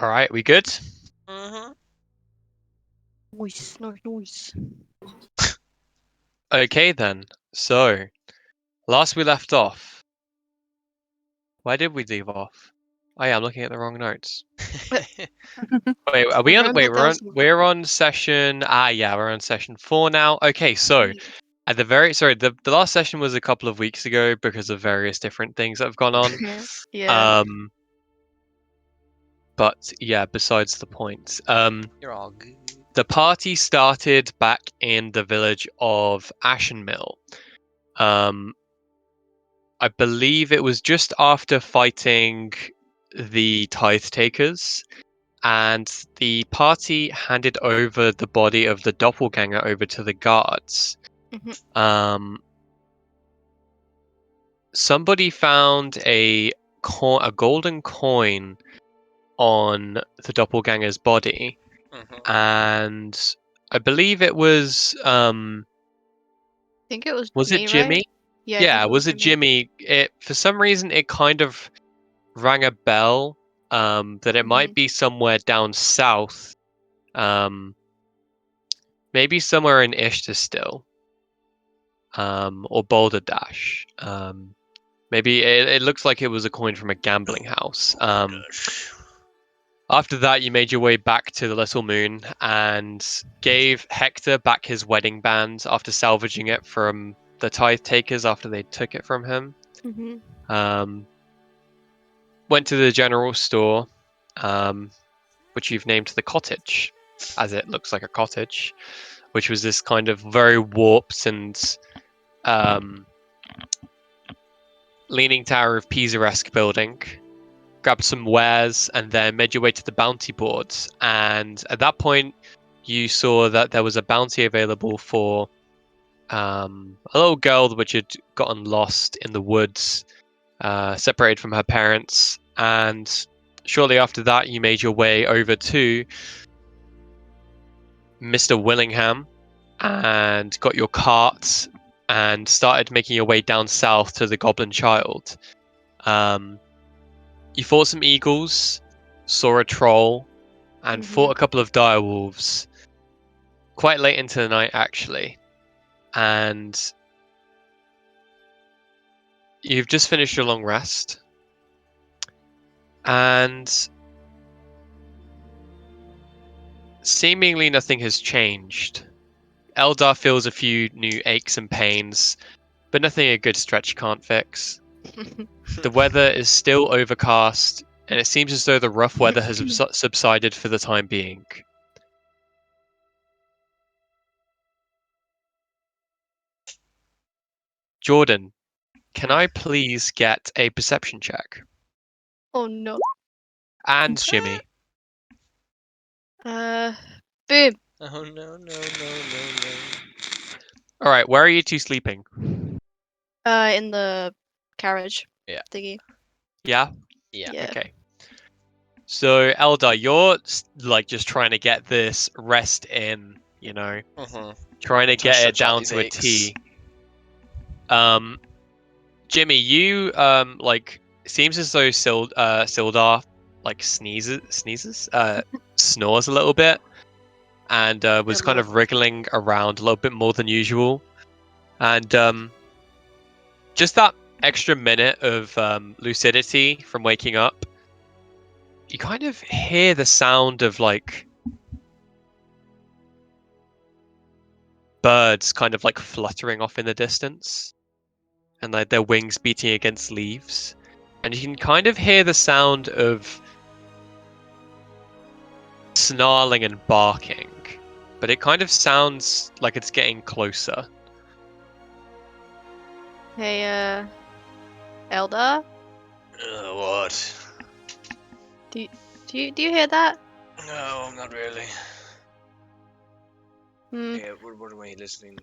All right, we good? Mm-hmm. Noise. Okay then. So, last we left off. Where did we leave off? Oh yeah, I'm looking at the wrong notes. Wait, are we on? Wait, we're on session. Yeah, we're on session 4 now. Okay, so at the last session was a couple of weeks ago because of various different things that have gone on. Yeah. But yeah, besides the point. You're all good. The party started back in the village of Ashenmill. I believe it was just after fighting the Tithe Takers, and the party handed over the body of the doppelganger over to the guards. Somebody found a golden coin on the doppelganger's body, and I believe it was I think it was it me, Jimmy? right? Yeah, was it Jimmy? It for some reason it kind of rang a bell that it might be somewhere down south, maybe somewhere in Ishtar still, or Boulder Dash. Maybe it looks like it was a coin from a gambling house. After that, you made your way back to the Little Moon and gave Hector back his wedding band after salvaging it from the Tithe Takers after they took it from him. Went to the general store, which you've named the Cottage, as it looks like a cottage, which was this kind of very warped and Leaning Tower of Pisa-esque building. Grabbed some wares and then made your way to the bounty boards. And at that point, you saw that there was a bounty available for a little girl which had gotten lost in the woods, separated from her parents. And shortly after that, you made your way over to Mr. Willingham and got your cart and started making your way down south to the Goblin Child. You fought some eagles, saw a troll, and fought a couple of direwolves quite late into the night, actually. And you've just finished your long rest. And seemingly nothing has changed. Eldar feels a few new aches and pains, but nothing a good stretch can't fix. The weather is still overcast, and it seems as though the rough weather has subsided for the time being. Jordan, can I please get a perception check? Oh no. And Jimmy. Boom. Oh no. All right, where are you two sleeping? In the carriage. Yeah. Thingy. Yeah? Yeah. Okay. So, Eldar, you're like just trying to get this rest in, you know, trying to get it down to a T. Jimmy, you like seems as though Sildar like snores a little bit, and was kind of wriggling around a little bit more than usual, and just that extra minute of lucidity from waking up, you kind of hear the sound of like birds kind of like fluttering off in the distance and like their wings beating against leaves, and you can kind of hear the sound of snarling and barking, but it kind of sounds like it's getting closer. Hey, Elda? What? Do you hear that? No, not really. Yeah, what am I listening?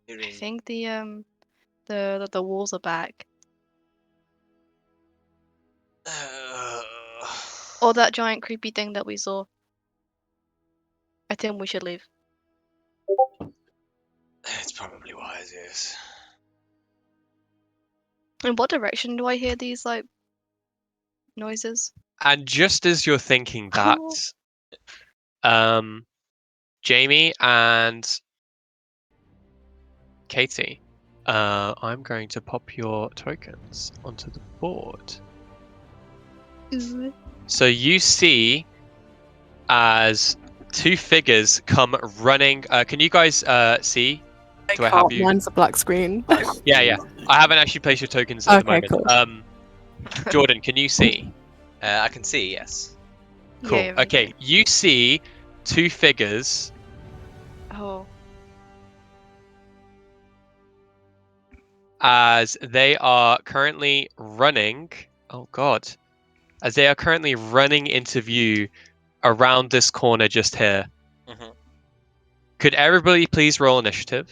I think the wolves are back. Or that giant creepy thing that we saw. I think we should leave. It's probably wise, yes. In what direction do I hear these like noises? And just as you're thinking that, Jamie and Katie, I'm going to pop your tokens onto the board. So you see as two figures come running. Can you guys see? Do I have you? Mine's a black screen. Yeah. I haven't actually placed your tokens at the Okay, moment. cool. Jordan, can you see? I can see, yes. Cool. Yeah, right Okay, there. you see two figures Oh. as they are currently running. Oh God. As they are currently running into view around this corner just here. Mhm. Could everybody please roll initiative?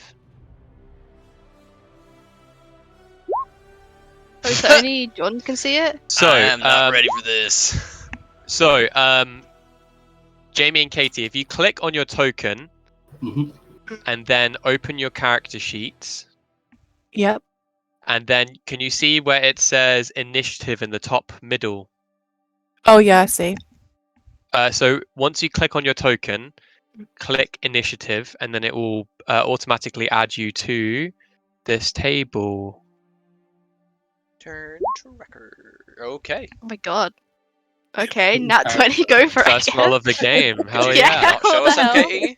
Oh, so only John can see it? So, I am not ready for this. So, Jamie and Katie, if you click on your token Mhm. and then open your character sheets, Yep. and then can you see where it says initiative in the top middle? Oh yeah, I see. So once you click on your token, click initiative, and then it will automatically add you to this table. Turn tracker. Okay. Oh my god. Okay, nat 20, go for it. First roll of the game. Hell Yeah. yeah. Not show what us the hell? Katie.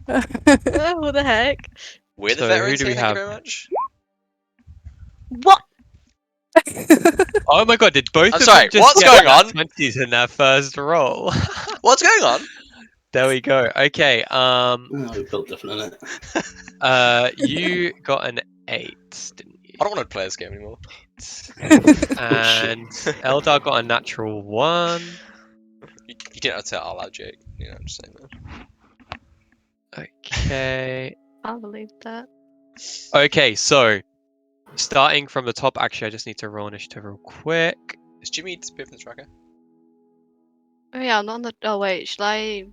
What the heck? We're the So, who veterans do here, we thank you have? very much. What? Oh my god, did both I'm of sorry, them just what's get going nat on? 20s in their first roll? What's going on? There we go. Okay, Oh, we built different in it. you got an 8, didn't you? I don't want to play this game anymore. Oh, shit. And Eldar got a natural 1. You didn't have to say it out loud, Jake. You know, I'm just saying that. Okay. Can't believe that. Okay, so starting from the top, actually, I just need to roll initiative real quick. Is Jimmy disappear from the tracker? Oh yeah, I'm not on the. Oh wait, should I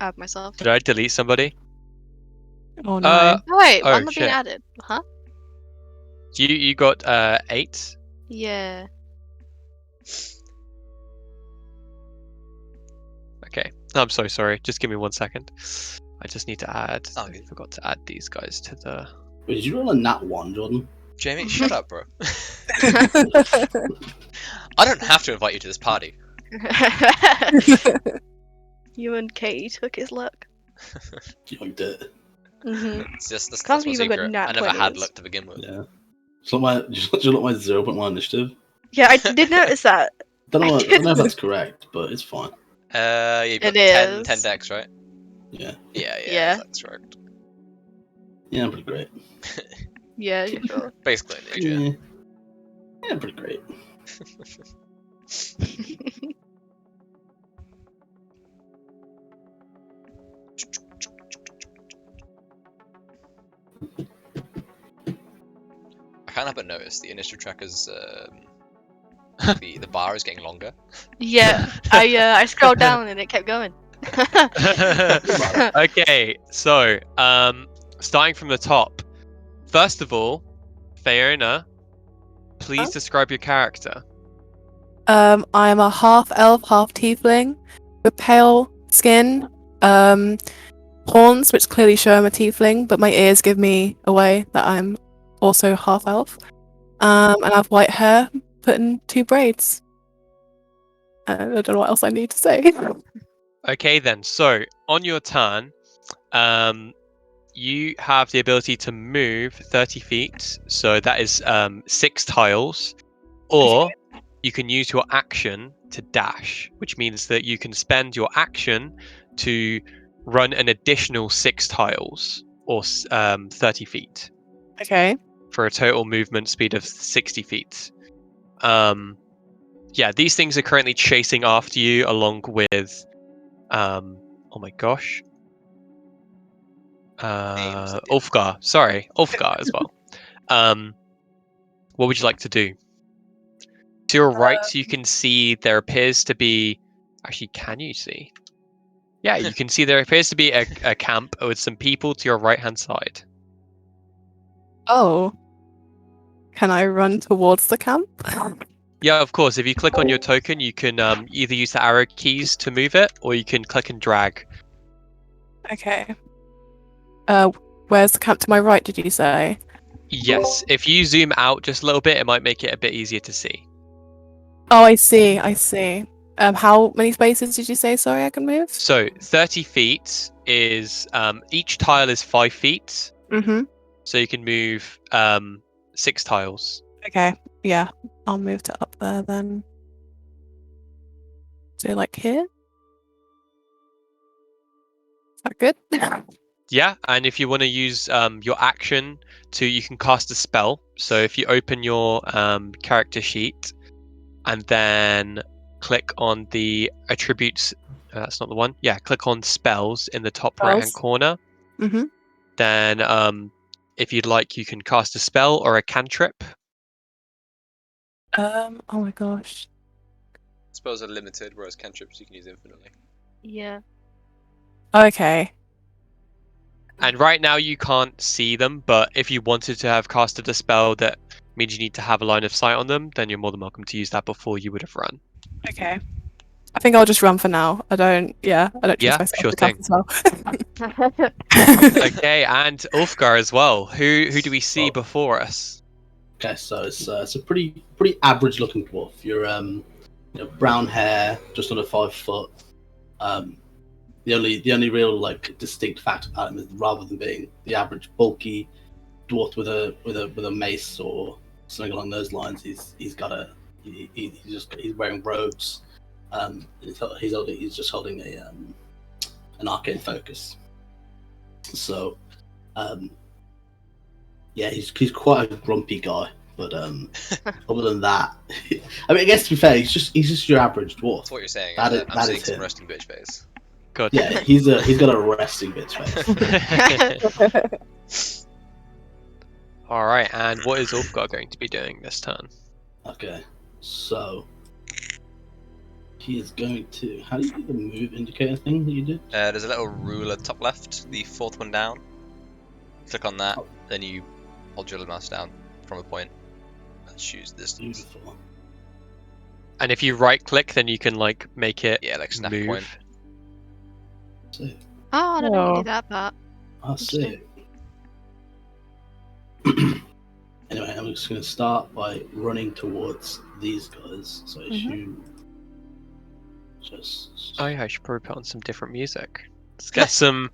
add myself? Did I delete somebody? Oh no. Uh, Oh wait, Oh, I'm not being shit. added. Huh? you got 8. Yeah. Okay. I'm so sorry. Just give me 1 second. I just need to add. Oh, I good. forgot to add these guys to the. Wait, did you roll a nat 1, Jordan? Jamie, shut up, bro. I don't have to invite you to this party. You and Katie took his luck. You hugged it. It's just that's Can't my believe I've got secret. nat I never had 20s. luck to begin with. Yeah. So my, did you look my 0.1 initiative? Yeah, I did notice that. I I don't know if that's correct, but it's fine. You've got It 10 is. decks, right? Yeah. Yeah. That's right. Yeah, I'm pretty great. Yeah, you're sure. Basically, a ninja. Yeah. Yeah, I'm pretty great. I can't help but notice the initiative tracker's the bar is getting longer. Yeah, I scrolled down and it kept going. Okay, so starting from the top. First of all, Fiona, please Huh? describe your character. I am a half elf, half tiefling, with pale skin, horns, which clearly show I'm a tiefling, but my ears give me away that I'm also half elf. And I have white hair, put in 2 braids. I don't know what else I need to say. Okay, then. So on your turn, you have the ability to move 30 feet. So that is 6 tiles, or you can use your action to dash, which means that you can spend your action to run an additional 6 tiles or 30 feet Okay. for a total movement speed of 60 feet. Yeah, these things are currently chasing after you along with oh my gosh. Names at the end. Ulfgar. Sorry, Ulfgar as well. What would you like to do? To your right, you can see there appears to be. Actually, can you see? Yeah, you can see there appears to be a camp with some people to your right-hand side. Oh. Can I run towards the camp? Yeah, of course. If you click on your token, you can either use the arrow keys to move it, or you can click and drag. Okay. Where's the camp to my right, did you say? Yes, if you zoom out just a little bit, it might make it a bit easier to see. Oh, I see. How many spaces did you say, sorry, I can move? So 30 feet is each tile is 5 feet, Mm-hmm. so you can move 6 tiles. Okay. Yeah. I'll move to up there then. So like here? Is that good? Yeah, and if you want to use your action you can cast a spell. So if you open your character sheet and then click on the attributes, that's not the one. Yeah, click on spells in the top right hand corner. Mm-hmm. Then if you'd like, you can cast a spell or a cantrip. Oh my gosh. Spells are limited, whereas cantrips you can use infinitely. Yeah. Okay. And right now you can't see them, but if you wanted to have casted a spell that means you need to have a line of sight on them, then you're more than welcome to use that before you would have run. Okay. I think I'll just run for now. I don't trust Yeah, myself sure to cast as well. Okay, and Ulfgar as well. Who do we see Oh. before us? Okay, so it's a pretty average looking dwarf. You're brown hair, just under 5 foot. The only real like distinct fact about him is rather than being the average bulky dwarf with a mace or something along those lines, he's wearing robes. He's just holding an arcane focus. So, yeah, he's quite a grumpy guy. But other than that, I mean, I guess to be fair, he's just your average dwarf. That's what you're saying. That is is- I'm that seeing is some him. resting bitch face. Good. Yeah, he's got a resting bitch face. All right, and what is Ulfgar going to be doing this turn? Okay, so he is going to. How do you do the move indicator thing that you did? There's a little ruler top left, the 4th one down. Click on that, Oh. then you hold your mouse down from a point and choose distance. Beautiful. And if you right click, then you can like make it like snap move. point. See, Oh, I didn't know you Oh. do that part. I see. Anyway, I'm just going to start by running towards these guys. So I assume just. Oh yeah, I should probably put on some different music. Let's get some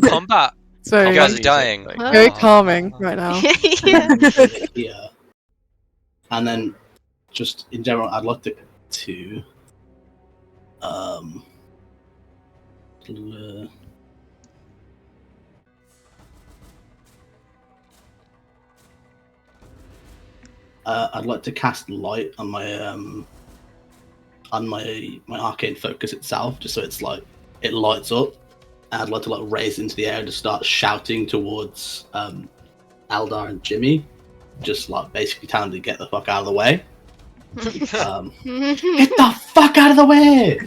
combat. So You guys are music dying. going. Huh? very calming right now. Yeah. Here, and then just in general, I'd like to I'd like to cast light on my arcane focus itself, just so it's like it lights up. And I'd like to like raise into the air and just start shouting towards Eldar and Jimmy, just like basically telling them to get the fuck out of the way. Get the fuck out of the way!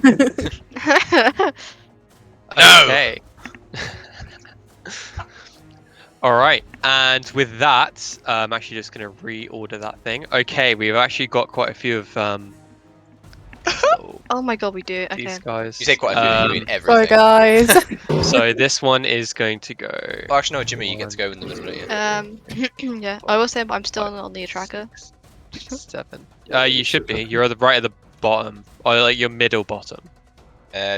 Okay. All right, and with that, I'm actually just going to reorder that thing. Okay, we've actually got quite a few of Oh my god, we do. Okay. these guys. You say quite a few, you mean everything. Sorry, guys. So this one is going to go. Well, actually, no, Jimmy, you get to go in the middle, don't you? Yeah. I will say I'm still on the tracker. 7. You should be. You're right at the bottom, or like your middle bottom.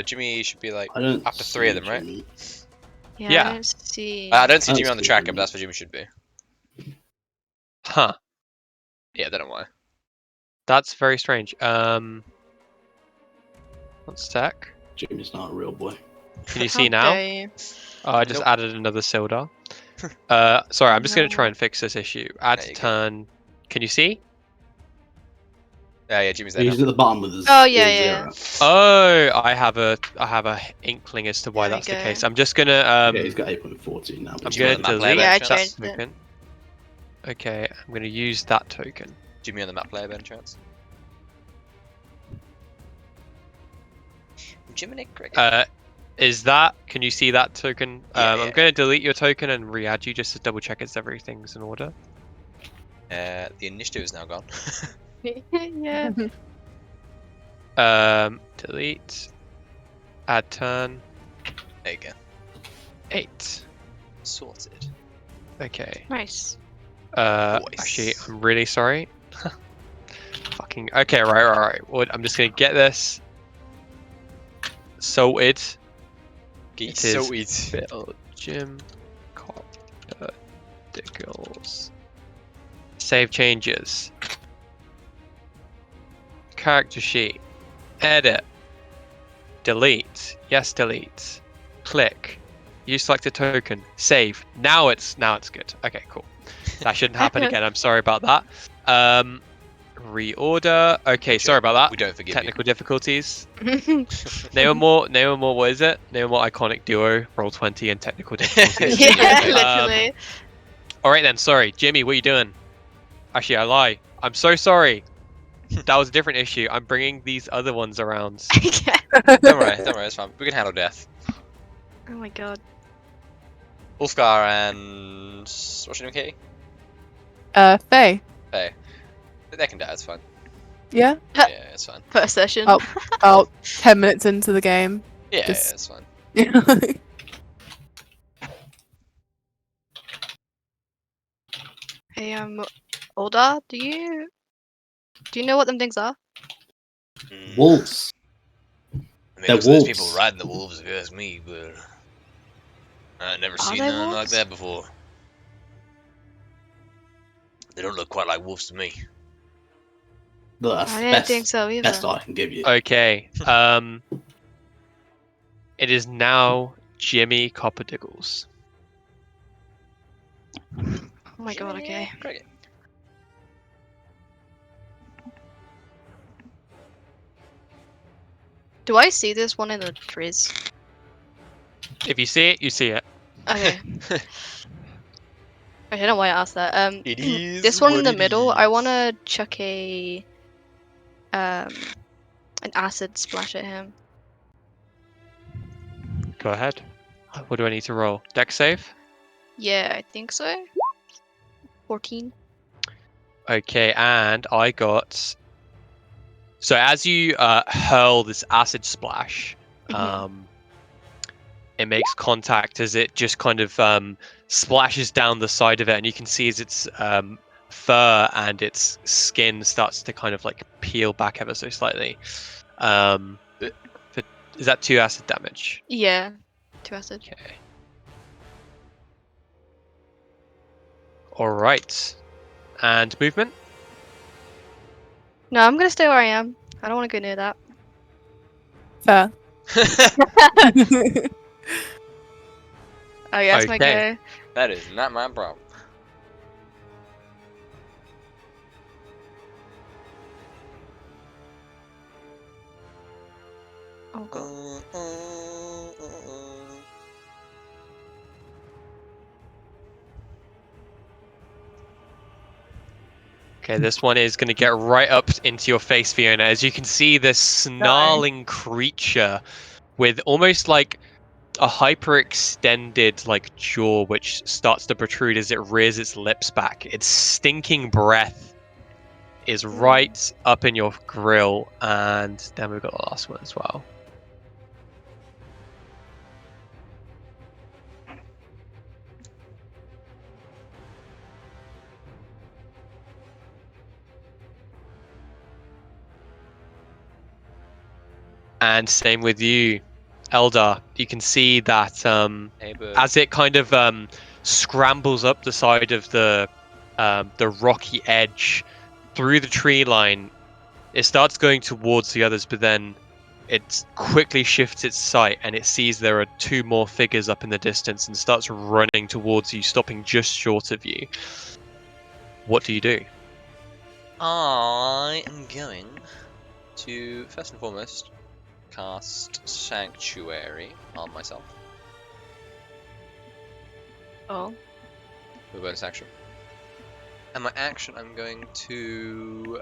Jimmy should be like I don't after 3 of them, right? Jimmy. Yeah. Yeah. I don't see. I don't see I don't Jimmy on the see tracker, Jimmy. but that's where Jimmy should be. Huh. Yeah, I don't know why. That's very strange. One sec. Jimmy's not a real boy. Can you How see now? dare you. I just Nope. added another Sildar. Sorry, I'm just going to try and fix this issue. Add There you go. turn. Can you see? Yeah, Jimmy's there He's now. at the bottom with his. Oh, yeah, his yeah, zero. Oh, I have a inkling as to why There we that's the go. case. I'm just gonna Yeah, he's got 8.14 now. I'm Jimmy gonna on the map delete layer, Yeah, I chance? that changed it. token. Okay, I'm gonna use that token. Jimmy on the map player, by any chance? Jiminy Cricket. Is that? Can you see that token? Yeah, I'm yeah. gonna delete your token and re-add you just to double check everything's in order. The initiative is now gone. Yeah. Delete. Add turn. There you go. 8. Sorted. Okay. Nice. Actually, Voice. I'm really sorry. Fucking. Okay, right. Well, I'm just gonna get this sorted. Get It so is easy. Belgium Copticals. Save changes. Character sheet. Edit. Delete. Yes, delete. Click. You select a token. Save. Now it's good. Okay, cool. That shouldn't happen again. I'm sorry about that. Reorder. Okay, sorry about that. We don't forgive Technical difficulties. you. Name more. What is it? Name more iconic duo. Roll 20 and technical difficulties. Yeah, Genuinely. literally. All right then. Sorry, Jimmy. What are you doing? Actually, I lie. I'm so sorry. That was a different issue. I'm bringing these other ones around. Yeah. Don't worry, it's fine. We can handle death. Oh my god. Ulfgar and what's your name, Katie? Faye. Faye. They can die. It's fine. Yeah. Yeah, it's fine. First session. Oh. About 10 minutes into the game. Yeah, Just- it's fine. Hey, Olda, do you know what them things are? Wolves. I mean, They're there's people wolves. riding the wolves, if you ask me, but I've never seen they nothing like wolves? that before. They don't look quite like wolves to me. But that's I the didn't best, think so either. best I can give you. Okay. It is now Jimmy Copperdiggles. Oh my god, okay. Great. Do I see this one in the trees? If you see it, you see it. Okay. I don't know why I asked that. It is This one in what the it middle, I is. wanna chuck an acid splash at him. Go ahead. What do I need to roll? Deck save? Yeah, I think so. 14. Okay, and I got. So as you hurl this acid splash, Mhm. it makes contact as it just kind of splashes down the side of it, and you can see as its fur and its skin starts to kind of like peel back ever so slightly. Is that 2 acid damage? Yeah, 2 acid. Okay. All right. And movement? No, I'm gonna stay where I am. I don't want to go near that. Fair. Oh yeah, it's my Okay. go. That is not my problem. Oh god. Okay, this one is going to get right up into your face, Fiona. As you can see, this snarling creature with almost like a hyperextended like jaw, which starts to protrude as it rears its lips back. Its stinking breath is right up in your grill, and then we've got the last one as well. And same with you, Eldar. You can see that Hey, bird. as it kind of scrambles up the side of the rocky edge through the tree line, it starts going towards the others, but then it quickly shifts its sight and it sees there are 2 more figures up in the distance and starts running towards you, stopping just short of you. What do you do? I am going to, first and foremost, cast Sanctuary on myself. Oh. The bonus action. And my action, I'm going to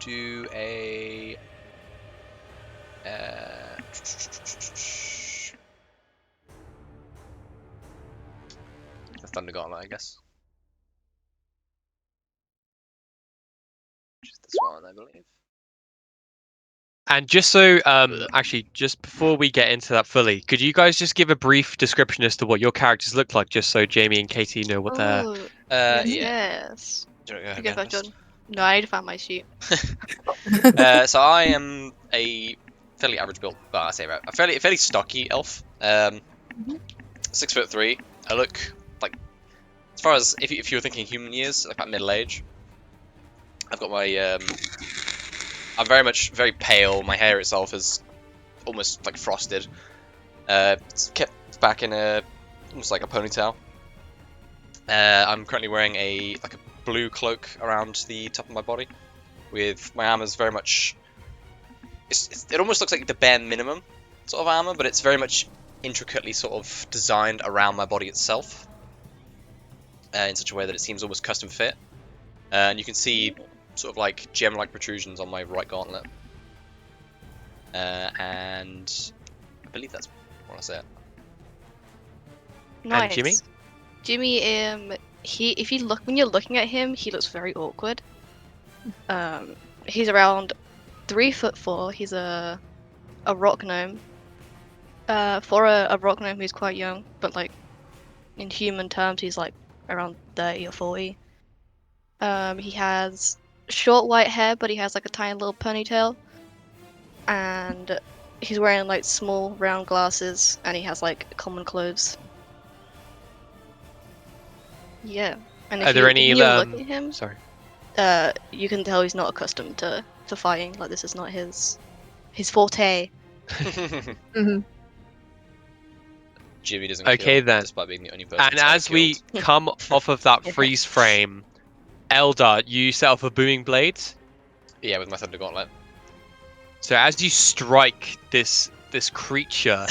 do a... a Thunder Gauntlet, I guess. Which is the this one, I believe. And just so, actually, just before we get into that fully, could you guys just give a brief description as to what your characters look like, just so Jamie and Katie know what they're... Oh, Yeah. yes. Do you wanna go You go again first, first? Jordan. No, I need to find my sheet. So I am a fairly average build. Well, I say about a fairly stocky elf. 6'3". I look like, as far as if you were thinking human years, like about middle age. I've got my I'm very pale. My hair itself is almost like frosted. It's kept back in almost like a ponytail. I'm currently wearing a blue cloak around the top of my body, with my armor's very much. It almost looks like the bare minimum sort of armor, but it's very much intricately sort of designed around my body itself, in such a way that it seems almost custom fit. And you can see sort of like gem-like protrusions on my right gauntlet. And I believe that's what I said. Nice. And Jimmy? Jimmy, when you're looking at him, he looks very awkward. He's around 3'4". He's a rock gnome. For a rock gnome, he's quite young, but like in human terms, he's like around 30 or 40. He has short white hair, but he has like a tiny little ponytail, and he's wearing like small round glasses, and he has like common clothes. Yeah. And if Are there any, when you look at him, Sorry. you can tell he's not accustomed to fighting. Like, this is not his forte. Jimmy doesn't Okay, kill, then. despite being the only person. And as we come off of that Yeah. freeze frame, Eldar, you set off a booming blade. Yeah, with my thunder gauntlet. So as you strike this creature,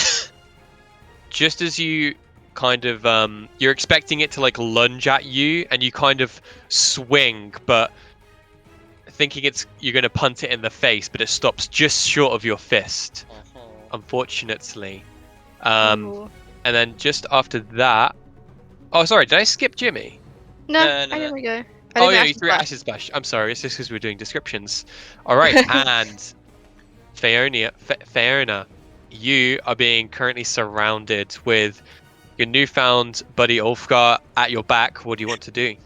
just as you kind of you're expecting it to like lunge at you, and you kind of swing, but thinking you're going to punt it in the face, but it stops just short of your fist, unfortunately. Ooh. And then just after that, oh sorry, did I skip Jimmy? No, No, I no. didn't go. Oh yeah, you threw Acid Splash. I'm sorry, it's just because we're doing descriptions. All right, and Fiona, you are being currently surrounded with your newfound buddy Ulfgar at your back. What do you want to do?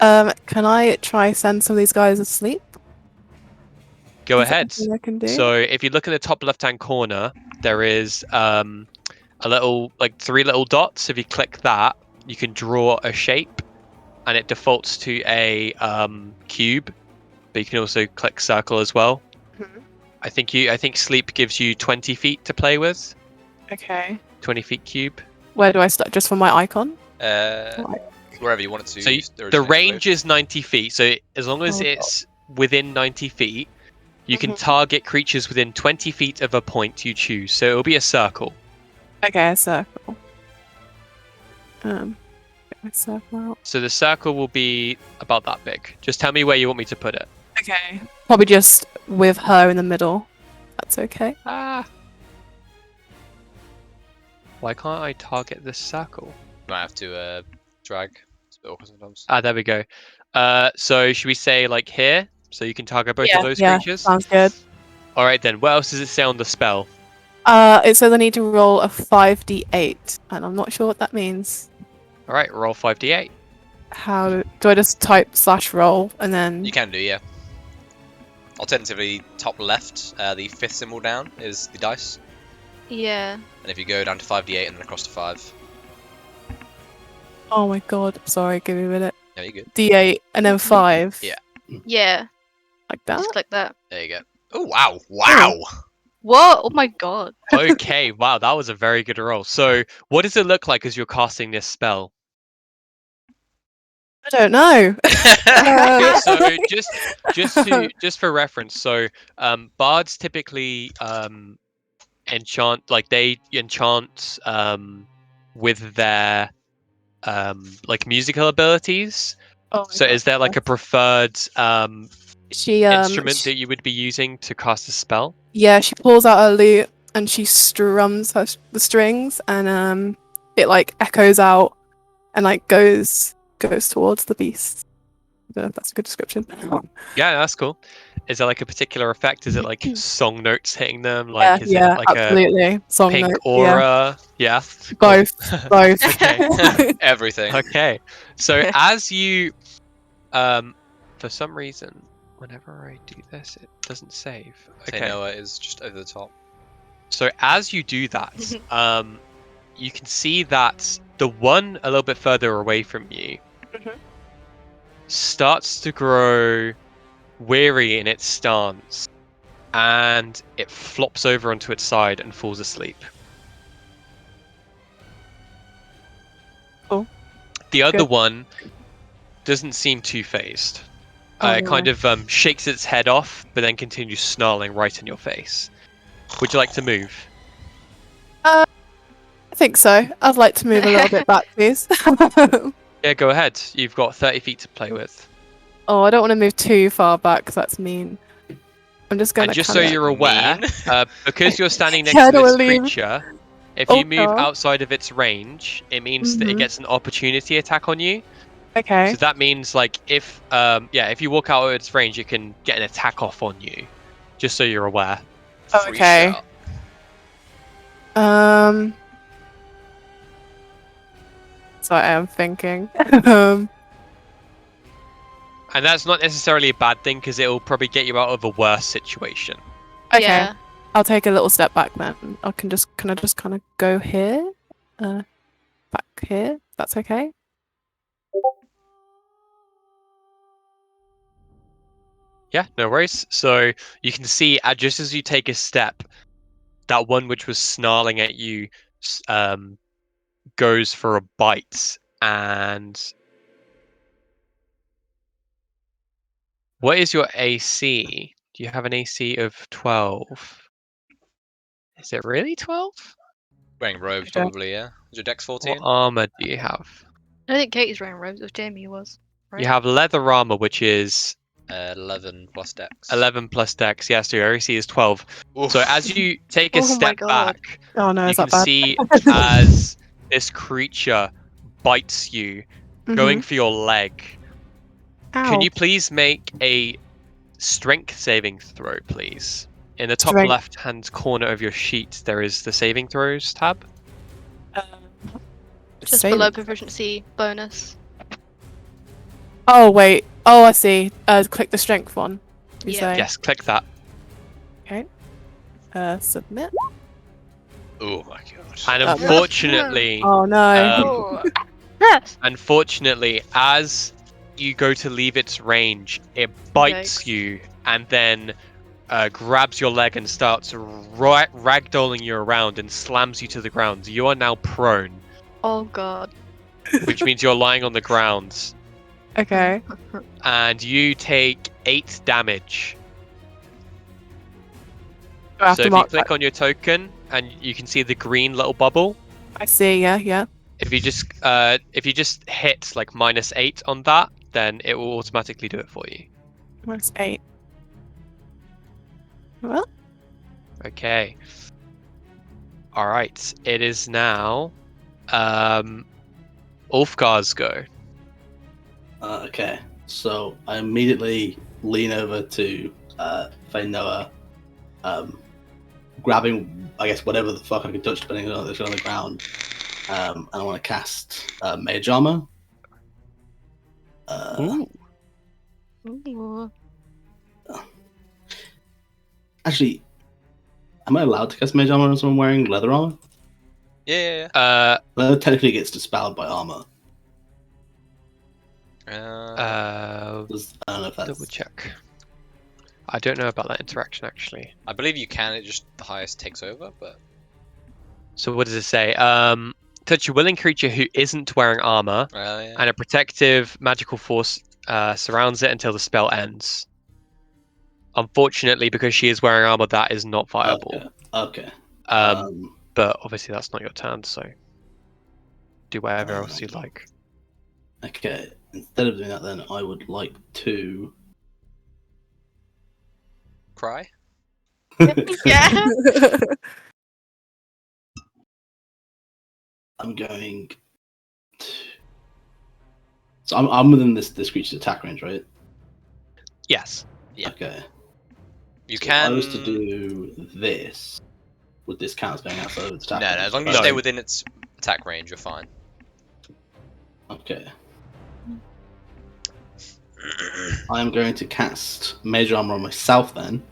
Can I try send some of these guys asleep? Go Is that ahead. something I can do? So if you look in the top left-hand corner, there is a little, like 3 little dots. If you click that, you can draw a shape, and it defaults to a cube. But you can also click circle as well. Mhm. I think sleep gives you 20 feet to play with. Okay. 20 feet cube. Where do I start? Just from my icon? Wherever you want it to. So the originate range with. is 90 feet. So as long as Oh, it's within 90 feet, you can Mhm. target creatures within 20 feet of a point you choose. So it'll be a circle. Okay, a circle. Get my circle out. So the circle will be about that big. Just tell me where you want me to put it. Okay. Probably just with her in the middle. That's okay. Ah. Why can't I target this circle? Might have to drag. It's a bit awkward sometimes. Ah, there we go. So should we say like here? So you can target both of those creatures? Sounds good. All right then. What else does it say on the spell? It says I need to roll a 5d8, and I'm not sure what that means. All right, roll 5d8. How do I just type /roll and then? You can do, yeah. Alternatively, top left, the 5th symbol down is the dice. Yeah. And if you go down to 5d8 and then across to 5. Oh my god! Sorry, give me a minute. Yeah, you're good. D8 and then 5. Yeah. Yeah. Like that. Just click that. There you go. Oh, wow. Wow! What? Oh my god. Okay, wow, that was a very good roll. So what does it look like as you're casting this spell? I don't know. Okay, so just for reference, so bards typically enchant, like they enchant with their like musical abilities. Oh my So God. is there like a preferred She instrument that you would be using to cast a spell? Yeah, she pulls out her lute and she strums the strings, and it like echoes out and like goes towards the beast. don't know if that's a good description. Yeah, that's cool. Is there like a particular effect? Is it like song notes hitting them? Like, is Yeah, it like a absolutely. Song pink notes, aura? Yeah, cool. both. Okay. Everything. Okay. So as you, for some reason, whenever I do this, it doesn't save. Okay. Tainoa is just over the top. So as you do that, you can see that the one a little bit further away from you starts to grow weary in its stance, and it flops over onto its side and falls asleep. Cool. The other Good. one doesn't seem too phased. Oh, It kind of shakes its head off, but then continues snarling right in your face. Would you like to move? I think so. I'd like to move a little bit back, please. Yeah, go ahead. You've got 30 feet to play with. Oh, I don't want to move too far back because that's mean. I'm just going And to just so you're aware, Mean. Because you're standing next Yeah, I to don't this wanna leave. creature, if Oh, you move God. outside of its range, it means that it Mhm. gets an opportunity attack on you. Okay. So that means like if you walk out of its range, it can get an attack off on you. Just so you're aware. Oh, Free okay. shot. So I am thinking. And that's not necessarily a bad thing because it'll probably get you out of a worse situation. Okay. Yeah. I'll take a little step back then. Can I just kind of go here? Back here. That's okay. Yeah, no worries. So you can see just as you take a step, that one which was snarling at you goes for a bite. And what is your AC? Do you have an AC of 12? Is it really 12? Wearing robes, Okay. probably, yeah. Is your dex 14? What armor do you have? I don't think Katie's wearing robes. It was Jamie who was. Right? You have leather armor, which is 11 plus dex. 11 plus dex. Yeah, so your AC is 12. Oof. So as you take a Oh my step God. back, Oh no, you is can that bad? see as this creature bites you, going Mhm. for your leg. Can Ow. you please make a strength saving throw, please? In the top Strength. left-hand corner of your sheet, there is the saving throws tab. Just Save below it. proficiency bonus. Oh wait. Oh, I see. Click the strength one. You Yeah. say. Yes, click that. Okay. Submit. Oh my god. And Oh, no. unfortunately, Oh no. Oh. Yes. unfortunately, as you go to leave its range, it bites Yikes. you and then grabs your leg and starts ragdolling you around and slams you to the ground. You are now prone, Oh God. which means you're lying on the ground, Okay. and you take 8 damage. Do I have So to if you mark click that? on your token, and you can see the green little bubble. I see. Yeah. Yeah. If you just hit like -8 on that, then it will automatically do it for you. That's 8. Well. Okay. All right. It is now Ulfgar's go. Okay, so I immediately lean over to Fainoa, grabbing, I guess, whatever the fuck I can touch, depending on the ground. And I want to cast Mage Armor. Ooh. Ooh. Actually, am I allowed to cast Mage Armor on someone wearing leather armor? Yeah. Leather technically gets dispelled by armor. Yeah. I don't know if that's... Double check. I don't know about that interaction actually. I believe you can. It just the highest takes over, but So what does it say? Touch a willing creature who isn't wearing armor, yeah. and a protective magical force surrounds it until the spell ends. Unfortunately, because she is wearing armor, that is not viable. Okay. But obviously that's not your turn, so do whatever else you like. Okay. Instead of doing that, then I would like to Cry. Yeah. I'm going to... So I'm within this creature's attack range, right? Yes. Yeah. Okay. You So can. If I was to do this, would this count as going outside of its attack No, range? as long as you No. stay within its attack range, you're fine. Okay. I am going to cast Major Armor on myself then.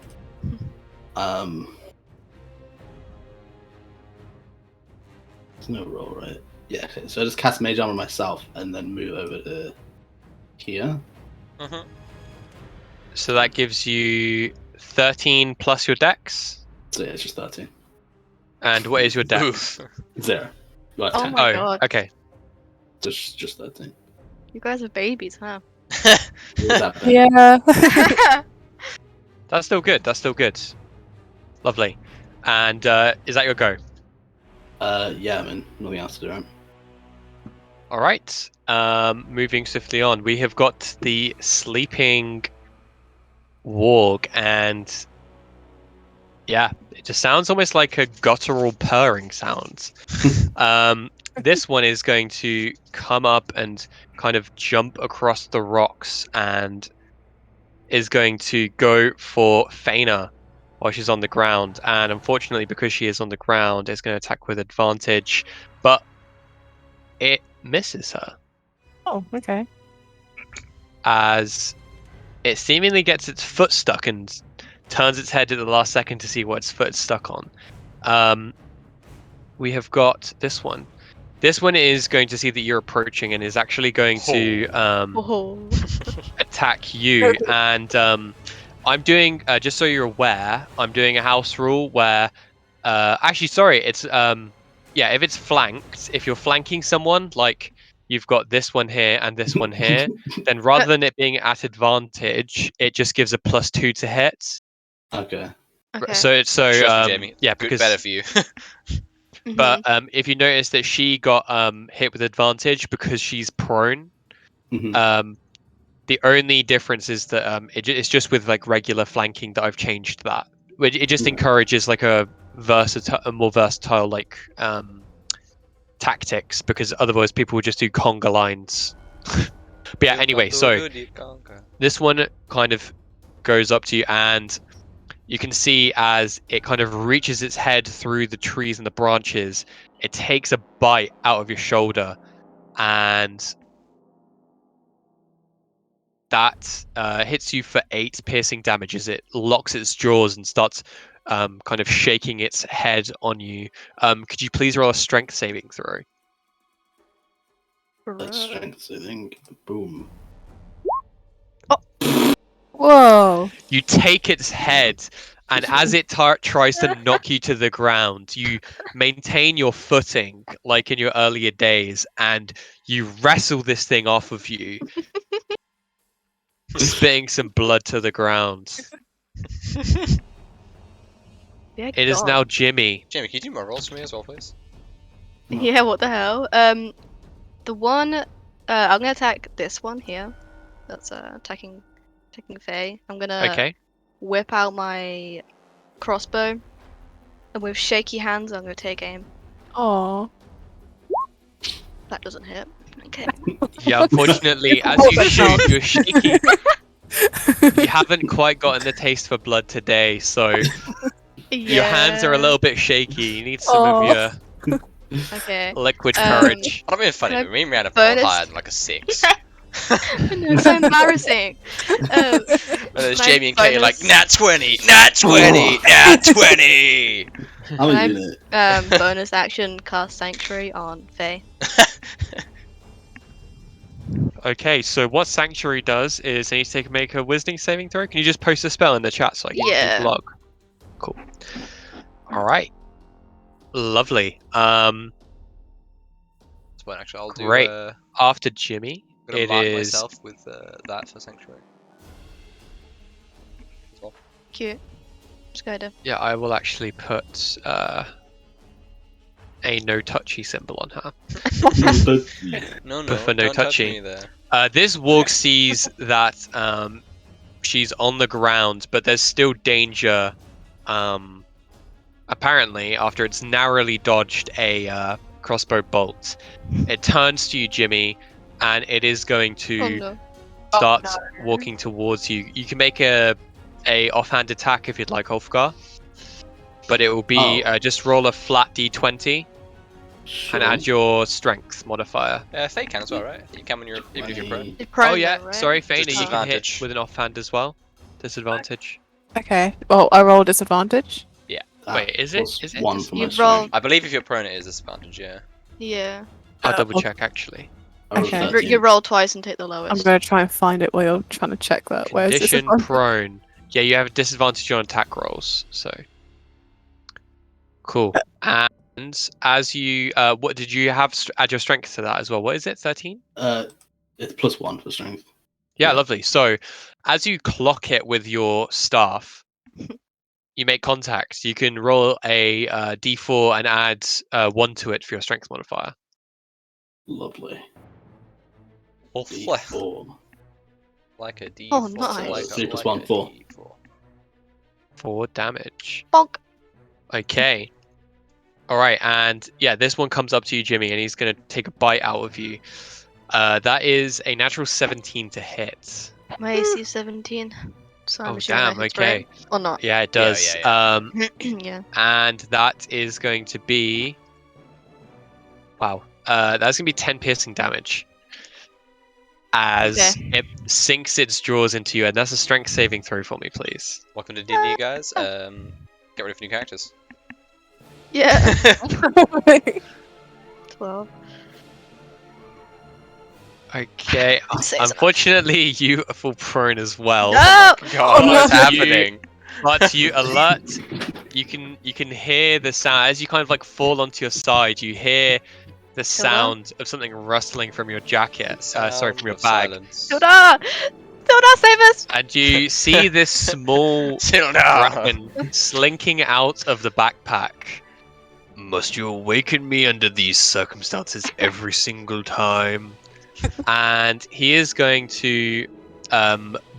There's no roll, right? Yeah, okay. So I just cast Mage Armor on myself and then move over to here. Mm-hmm. So that gives you 13 plus your dex. So yeah, it's just 13. And what is your dex? Oof. 0. Right, Oh 10. my Oh, god. okay. Just 13. You guys are babies, huh? What's happening? Yeah. That's still good. That's still good. Lovely. And is that your go? Yeah, I mean, nothing else to do, right? All right. Moving swiftly on, we have got the sleeping warg, and yeah, it just sounds almost like a guttural purring sound. This one is going to come up and kind of jump across the rocks and is going to go for Faina while she's on the ground. And unfortunately, because she is on the ground, it's going to attack with advantage, but it misses her Oh, okay. as it seemingly gets its foot stuck and turns its head at the last second to see what its foot's stuck on. We have got this one. This one is going to see that you're approaching and is actually going to Oh. attack you. And I'm doing, just so you're aware, I'm doing a house rule where, actually, sorry, it's, yeah, if it's flanked, if you're flanking someone, like you've got this one here and this one here, then rather than it being at advantage, it just gives a +2 to hit. Okay. Okay. So Trust me, Jamie. yeah, Good, because better for you. Mhm. but if you notice that she got hit with advantage because she's prone, Mhm. the only difference is that it's just with like regular flanking that I've changed that. It just Yeah. encourages like a more versatile like tactics, because otherwise people would just do conga lines. But yeah, anyway, so this one kind of goes up to you, and you can see as it kind of reaches its head through the trees and the branches, it takes a bite out of your shoulder, and that hits you for 8 piercing damage as it locks its jaws and starts kind of shaking its head on you. Could you please roll a strength saving throw? That's strength saving. Boom. Whoa. You take its head, and as it tries to knock you to the ground, you maintain your footing like in your earlier days, and you wrestle this thing off of you, spitting some blood to the ground. Yeah, It is God. now Jimmy. Jamie, can you do more rolls for me as well, please? Yeah, what the hell? The one, I'm gonna attack this one here. That's attacking Faye. I'm gonna Okay. whip out my crossbow, and with shaky hands, I'm gonna take aim. Aw. That doesn't hit. Okay. Yeah, unfortunately, as What you the shoot, hell? you're shaky. You haven't quite gotten the taste for blood today, so your hands are a little bit shaky. You need some of Aw. your Okay. liquid courage. I'm not being funny, Can I but me and Rhiannon have bonus? got higher than like a 6. No, so embarrassing. And there's Can I Jamie and Kate like, bonus- nat 20, nat 20, nat 20! I'm Can a I- unit. Bonus action cast Sanctuary on Faye. Okay, so what Sanctuary does is I need to make a Wisdom saving throw. Can you just post a spell in the chat so I can Yeah. keep log? Cool. All right. Lovely. Well, actually, I'll do. Great. I'm After Jimmy, gonna it mark is myself with that for Sanctuary. As well. Cute. Just go to. yeah. I will actually put a no touchy symbol on her. No, But for no don't touch touchy. me there. This warg sees that she's on the ground, but there's still danger. Apparently, after it's narrowly dodged a crossbow bolt, it turns to you, Jimmy, and it is going Oh to no. start walking towards you. You can make a offhand attack if you'd like, Ulfgar, but it will be just roll a flat d20 Sure. and add your strength modifier. Faye can as well, right? You can when you're even if you're prone. You're prone Oh yeah, though, right? sorry, Faina, Just you can hit disadvantage. with an offhand as well. Disadvantage. Okay. Well, I roll disadvantage. Wait, is it? Plus Is it? one for my You strength. roll. I believe if you're prone, it is disadvantage. Yeah. Yeah. I'll double check actually. I rolled Okay. 13. You roll twice and take the I'm lowest. gonna try and find it while you're trying to check that. Where's this? Condition prone. Yeah, you have a disadvantage on attack rolls. So cool. And as you, what did you have? Add your strength to that as well. What is it? 13. It's plus one for strength. Yeah, Yeah. lovely. So as you clock it with your staff, you make contact. You can roll a d4 and add 1 to it for your strength modifier. Lovely. Lovely. D4. Like a D4. Oh, nice. Like So 3 plus like 1, a 4. D4. 4 damage. Bonk. Okay. All right, and yeah, this one comes up to you, Jimmy, and he's gonna take a bite out of you. That is a natural 17 to hit. My AC is 17. So I'm Oh assuming damn! that hits, Okay. right? Or not. Yeah, it Yeah, does. yeah, Yeah. And that is going to be. Wow. That's gonna be 10 piercing damage. As it sinks its jaws into you, and that's a strength saving throw for me, please. Welcome to D&D, guys. Get ready for new characters. Yeah. 12. Okay. Saves enough. Unfortunately, you fall prone as well. No! God, what's no. happening? But you alert. You can hear the sound as you kind of like fall onto your side. You hear the sound of something rustling from your jacket. Sorry, from your bag. Tilda! Tilda, save us! And you see this small dragon slinking out of the backpack. Must you awaken me under these circumstances every single time? And he is going to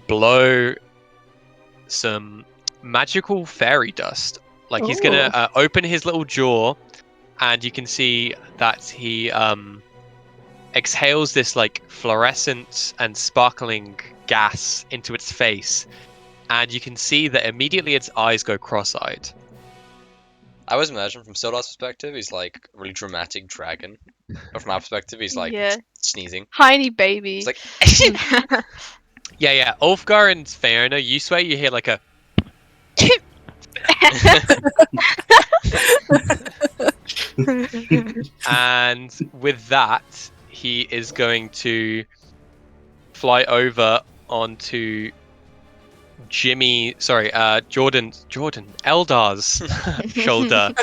blow some magical fairy dust. Like he's gonna open his little jaw, and you can see that he exhales this like fluorescent and sparkling gas into its face, and you can see that immediately its eyes go cross-eyed. I always imagine from Sildar's perspective, he's like a really dramatic dragon. But from our perspective, he's like sneezing. Tiny baby. It's like, Yeah. Ulfgar and Fiona, you swear you hear like a and with that, he is going to fly over onto Jordan Eldar's shoulder.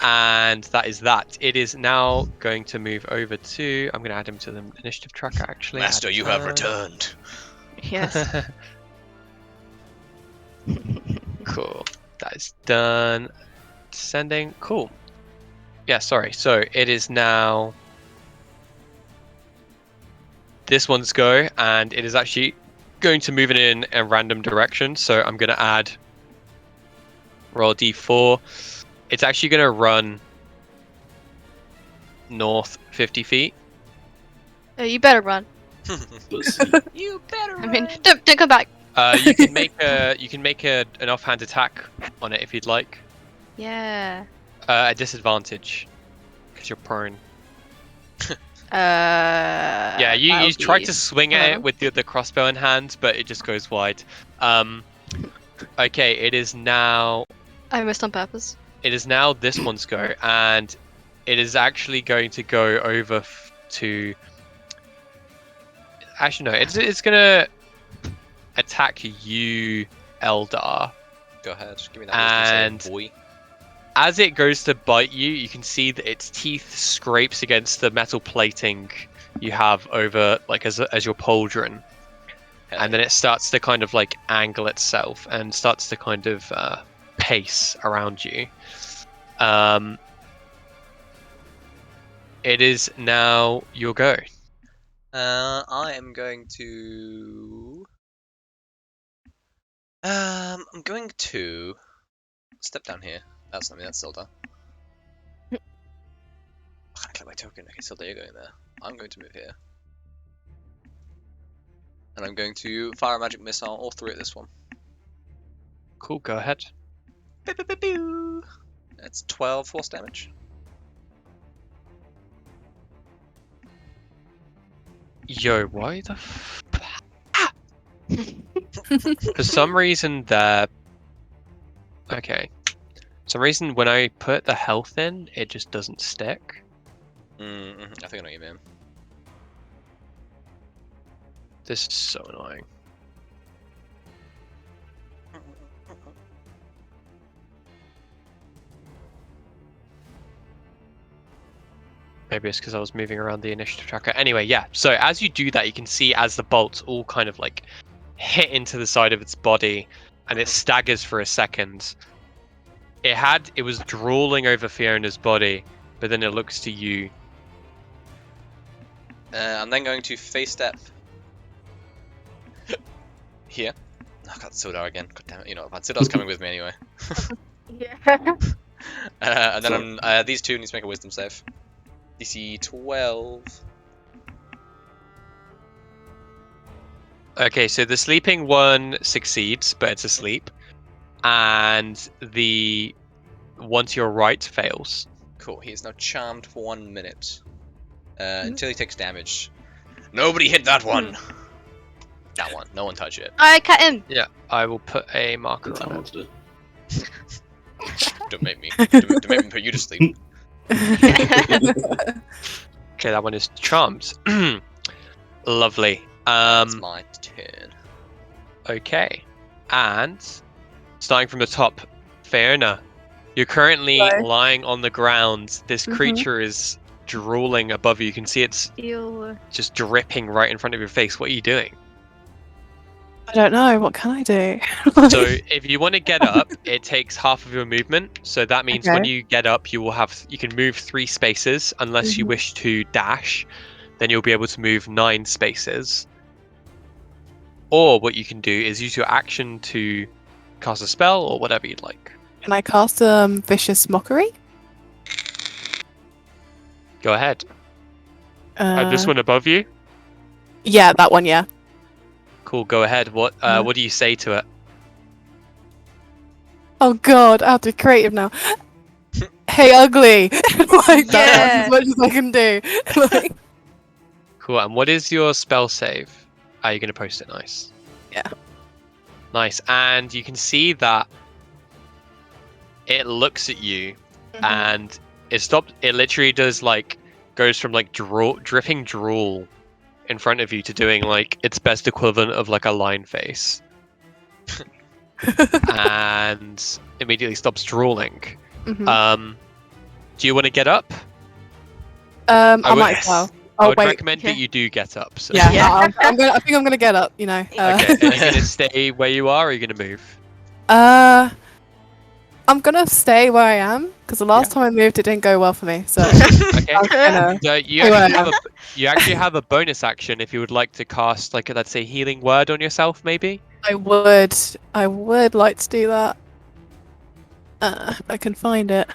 And that is that. It is now going to move over to. I'm going to add him to the initiative tracker, actually. Master, you have returned. Yes. Cool. That is done. Sending. Cool. Yeah, sorry. So it is now this one's go, and it is actually going to move it in a random direction. So I'm going to add roll a d4. It's actually going to run north 50 feet. You better run. You better I mean, don't come back. You can make an offhand attack on it if you'd like. Yeah. A disadvantage because you're prone. Yeah, you try to swing at it with the crossbow in hand, but it just goes wide. Okay, it is now. I missed on purpose. It is now this one's go, and it is actually going to go over to. Actually, no, it's gonna attack you, Eldar. Go ahead, give me that wisdom save, boy. As it goes to bite you, you can see that its teeth scrapes against the metal plating you have over, like as your pauldron, and then it starts to kind of like angle itself and starts to kind of pace around you. It is now your go. I am going to. I'm going to step down here. That's not me. That's Sildar. I can't click my token. Okay, Sildar, you're going there. I'm going to move here. And I'm going to fire a magic missile all through at this one. Cool, go ahead. Pew, pew, pew, pew. That's 12 force damage. Yo, why the For some reason okay. For some reason when I put the health in, it just doesn't stick. I think I know what you mean. This is so annoying. Maybe it's because I was moving around the initiative tracker. Anyway, yeah. So as you do that, you can see as the bolts all kind of like hit into the side of its body, and it staggers for a second. It was drooling over Fiona's body, but then it looks to you. I'm then going to face step here. Oh god, Sildar again. God damn it, you know what? Sildar's coming with me anyway. Yeah. And then these two need to make a wisdom save. DC 12. Okay, so the sleeping one succeeds, but it's asleep, and the one to your right fails. Cool, he is now charmed for 1 minute. Until he takes damage. Nobody hit that one! That one, no one touch it. I cut him. Yeah, I will put a marker That's how I on want it. to do. Don't make me. Don't make me put you to sleep. Okay, that one is charmed. Lovely. It's my turn. Okay, and starting from the top, Fiona, you're currently Hello. lying on the ground. This Mhm. creature is drooling above you. You can see it's Ew. just dripping right in front of your face. What are you doing? I don't know. What can I do? So if you want to get up, it takes half of your movement. So that means when Okay. you get up, you can move 3 spaces unless you Mhm. wish to dash. Then you'll be able to move 9 spaces. Or what you can do is use your action to cast a spell or whatever you'd like. Can I cast vicious mockery? Go ahead. This one above you. Yeah, that one. Yeah. Cool. Go ahead. What Yeah. What do you say to it? Oh god, I have to be creative now. Hey, ugly! Like that's Yeah. as much as I can do. Like, Cool. And what is your spell save? Are you going to post it? Nice. Yeah. Nice. And you can see that it looks at you, and it stops. It literally does goes from dripping drool in front of you to doing its best equivalent of a line face, and immediately stops drooling. Mhm. Do you want to get up? I would- might as well. I Oh would wait. recommend Yeah. that you do get up. So. Yeah, Yeah. no, I think I'm gonna get up. You know. Okay. Are you gonna stay where you are, or are you gonna move? I'm gonna stay where I am because the last time I moved, it didn't go well for me. So Okay. I'm gonna. So you Stay where actually I have you actually have a bonus action if you would like to cast let's say healing word on yourself, maybe. I would like to do that. If I can find it.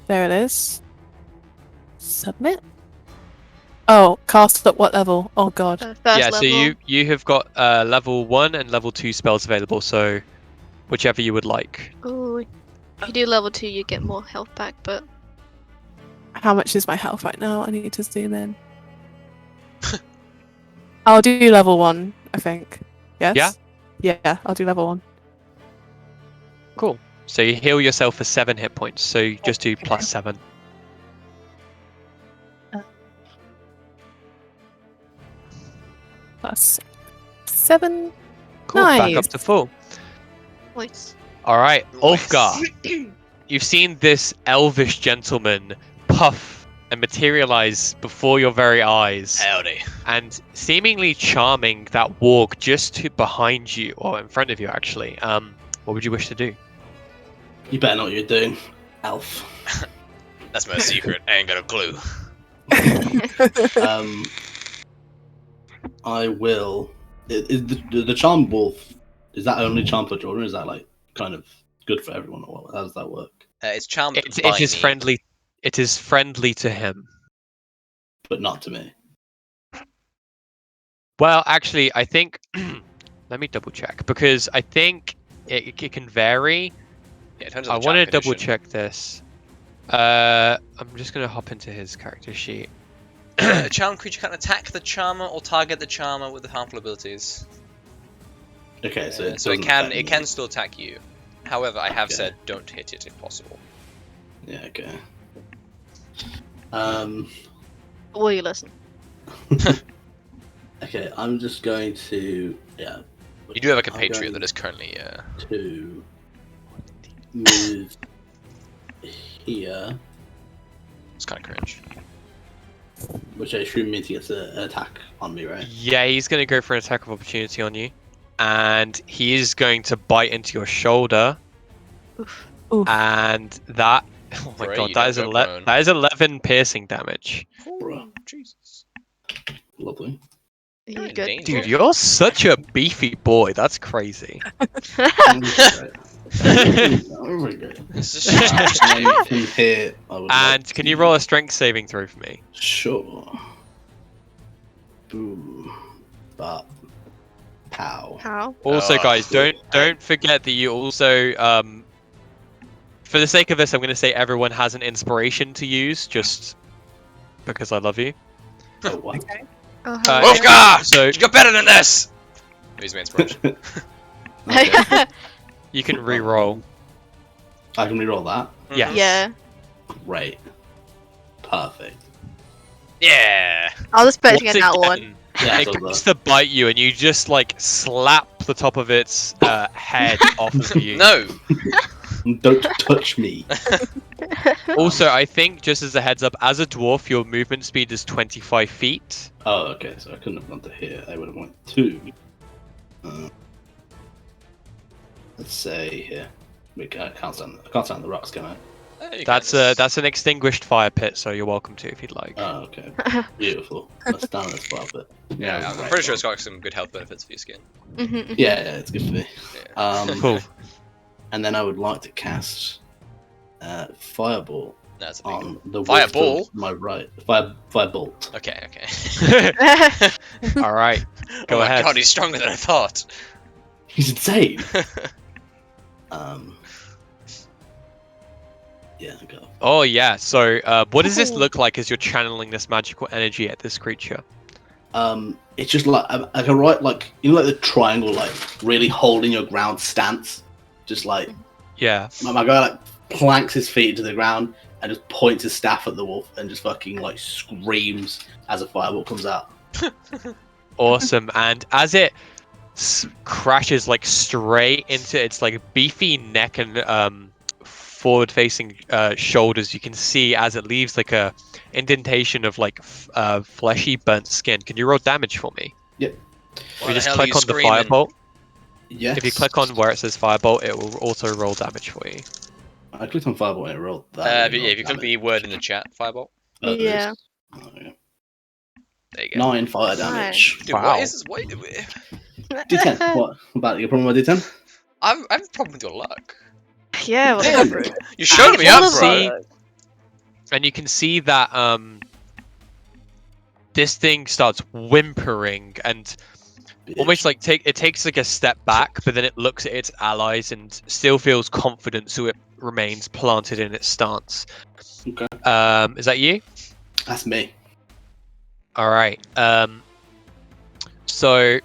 There it is. Submit. Oh, cast at what level? Oh god. First Yeah. level. So you have got level 1 and level 2 spells available. So whichever you would like. Ooh. If you do level 2, you get more health back, but How much is my health right now? I need to zoom in. I'll do level 1, I think. Yes? Yeah, I'll do level 1. Cool. So you heal yourself for 7 hit points. So you just do plus 7. Plus 7. Cool. Back up Nice. to full. voice. All right, Nice. Ulfgar. You've seen this elvish gentleman puff and materialize before your very eyes, Howdy. and seemingly charming that walk behind you, or in front of you, actually. What would you wish to do? You better know what you're doing, Elf. That's my secret. I ain't got a clue. I will. Is the charm wolf? Is that only charm for Jordan? Or is that kind of good for everyone, or what? How does that work? It's charmed It by is me. friendly. It is friendly to him. But not to me. Well, actually, I think. Let me double check because I think it can vary. Yeah, it depends I on the want to charm double condition. check this. I'm just gonna hop into his character sheet. A charmed creature can attack the charmer or target the charmer with the harmful abilities. Okay, so it So it doesn't can affect me. still attack you. However, I have Okay. said don't hit it if possible. Yeah. Okay. Will you listen? Okay, I'm just going to You do have a I'm compatriot going that is currently to move here, it's kind of cringe. which I assume means he gets an attack on me, right? Yeah, he's gonna go for an attack of opportunity on you, and he is going to bite into your shoulder, Oof. Oof. and that. Oh my Pray god, you that don't is go prone. that is 11 piercing damage. Bruh. Jesus. Lovely. Are You're you in good? danger. Dude, you're such a beefy boy. That's crazy. I'm very good. This is just From here, I would And like can to- you roll a strength saving throw for me? Sure. Boom. But. Pow. How? Also, guys, good. don't forget that you also for the sake of this, I'm going to say everyone has an inspiration to use, just because I love you. Oh, what? Oh, Wolfgar! So You got better than this! Use my inspiration. Okay. you can re-roll. I can reroll that. Yes. yeah. Great. Perfect. Yeah. I was expecting Once an that one. again, Yeah, it so comes to bite you, and you just like slap the top of its head off of you. No. don't touch me. Also, I think just as a heads up, as a dwarf, your movement speed is 25 feet. Oh, okay, so I couldn't have gone to here. I would have went to. Let's say here. I can't stand the rocks, can I? That's an extinguished fire pit, so you're welcome to if you'd like. Oh, okay. Beautiful. Let's stand this spot, but Yeah, I'm right pretty sure one. it's got some good health benefits for your skin. Yeah, it's good for me. Cool. And then I would like to cast Fireball That's a big on the wolf Fireball? to my right. Firebolt. Okay. All right. Go Oh my ahead. god, he's stronger than I thought. He's insane. Yeah, go. Oh yeah. So, what does this look like as you're channeling this magical energy at this creature? It's just like a right, like you know, like the triangle, like really holding your ground stance. Just like Yeah. my guy like planks his feet into the ground and just points his staff at the wolf and just fucking like screams as a fireball comes out. Awesome. And as it crashes like straight into its like beefy neck and forward-facing shoulders, you can see as it leaves like a indentation of like fleshy burnt skin. Can you roll damage for me? Yep. If Why you the just hell are click you on screaming? the firebolt. Yes. If you click on where it says firebolt, it will also roll damage for you. I clicked on fireball and it rolled that. If you click the word in the chat, fireball. Yeah. Oh, yeah. There you go. 9 fire damage. Dude, Wow. what is this? What? D10. What? About your problem with D10? I have a problem with your luck. Yeah, what Damn. the fuck? You showed me All up, of bro. the- And you can see that this thing starts whimpering and almost like it takes like a step back, but then it looks at its allies and still feels confident, so it remains planted in its stance. Okay. Is that you? That's me. All right. So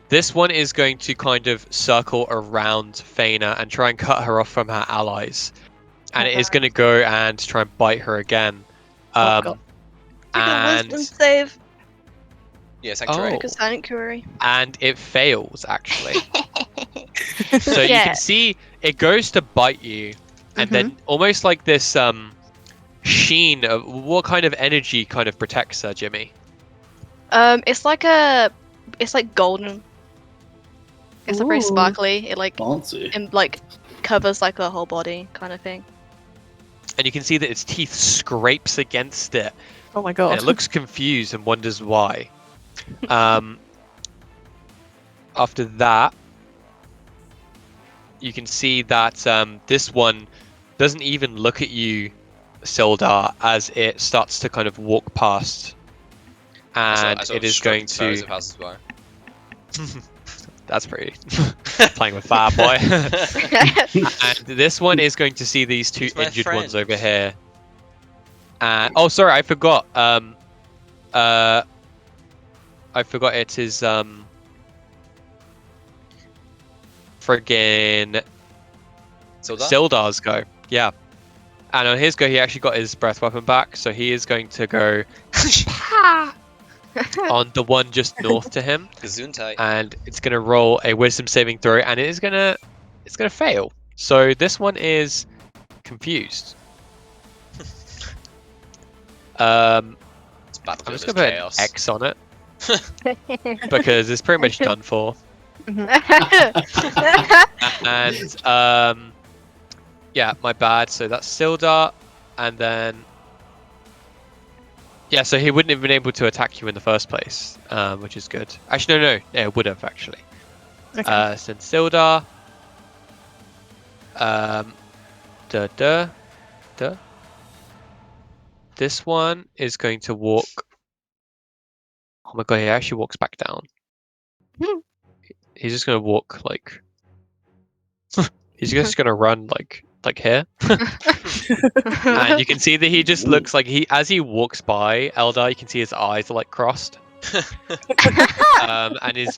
this one is going to kind of circle around Faina and try and cut her off from her allies, and it is going to go and try and bite her again. Oh, God. And Wisdom save. Yeah, sanctuary. Oh. Because sanctuary. and it fails actually. So you Yeah. can see it goes to bite you, and then almost like this sheen of what kind of energy kind of protects her, Jimmy? It's like golden. It's like very Ooh. sparkly. It like Fancy. covers like her whole body kind of thing. And you can see that its teeth scrapes against it, Oh my and god. it looks confused and wonders why. After that, you can see that this one doesn't even look at you, Sildar, as it starts to kind of walk past. and I sort it of is shrug going and defer as to. it passes by. That's pretty. Playing with fire, boy. And this one is going to see these two He's my injured ones friend. over here. And oh, sorry, I forgot. I forgot it is friggin' Sildar's go. Yeah. And on his go, he actually got his breath weapon back, so he is going to go on the one just north to him, Gesundheit. and it's going to roll a wisdom saving throw, and it's going to fail. So this one is confused. It's I'm battlefield just is going to put an chaos. X on it because it's pretty much done for. And yeah, my bad. So that's Sildar, and then yeah, so he wouldn't have been able to attack you in the first place, which is good. Actually, no, yeah, it would have actually. Okay. So Sildar, duh. This one is going to walk. Oh my god, he actually walks back down. He's just gonna walk like. He's just gonna run like here. And you can see that he just looks like as he walks by Eldar, you can see his eyes are like crossed. And his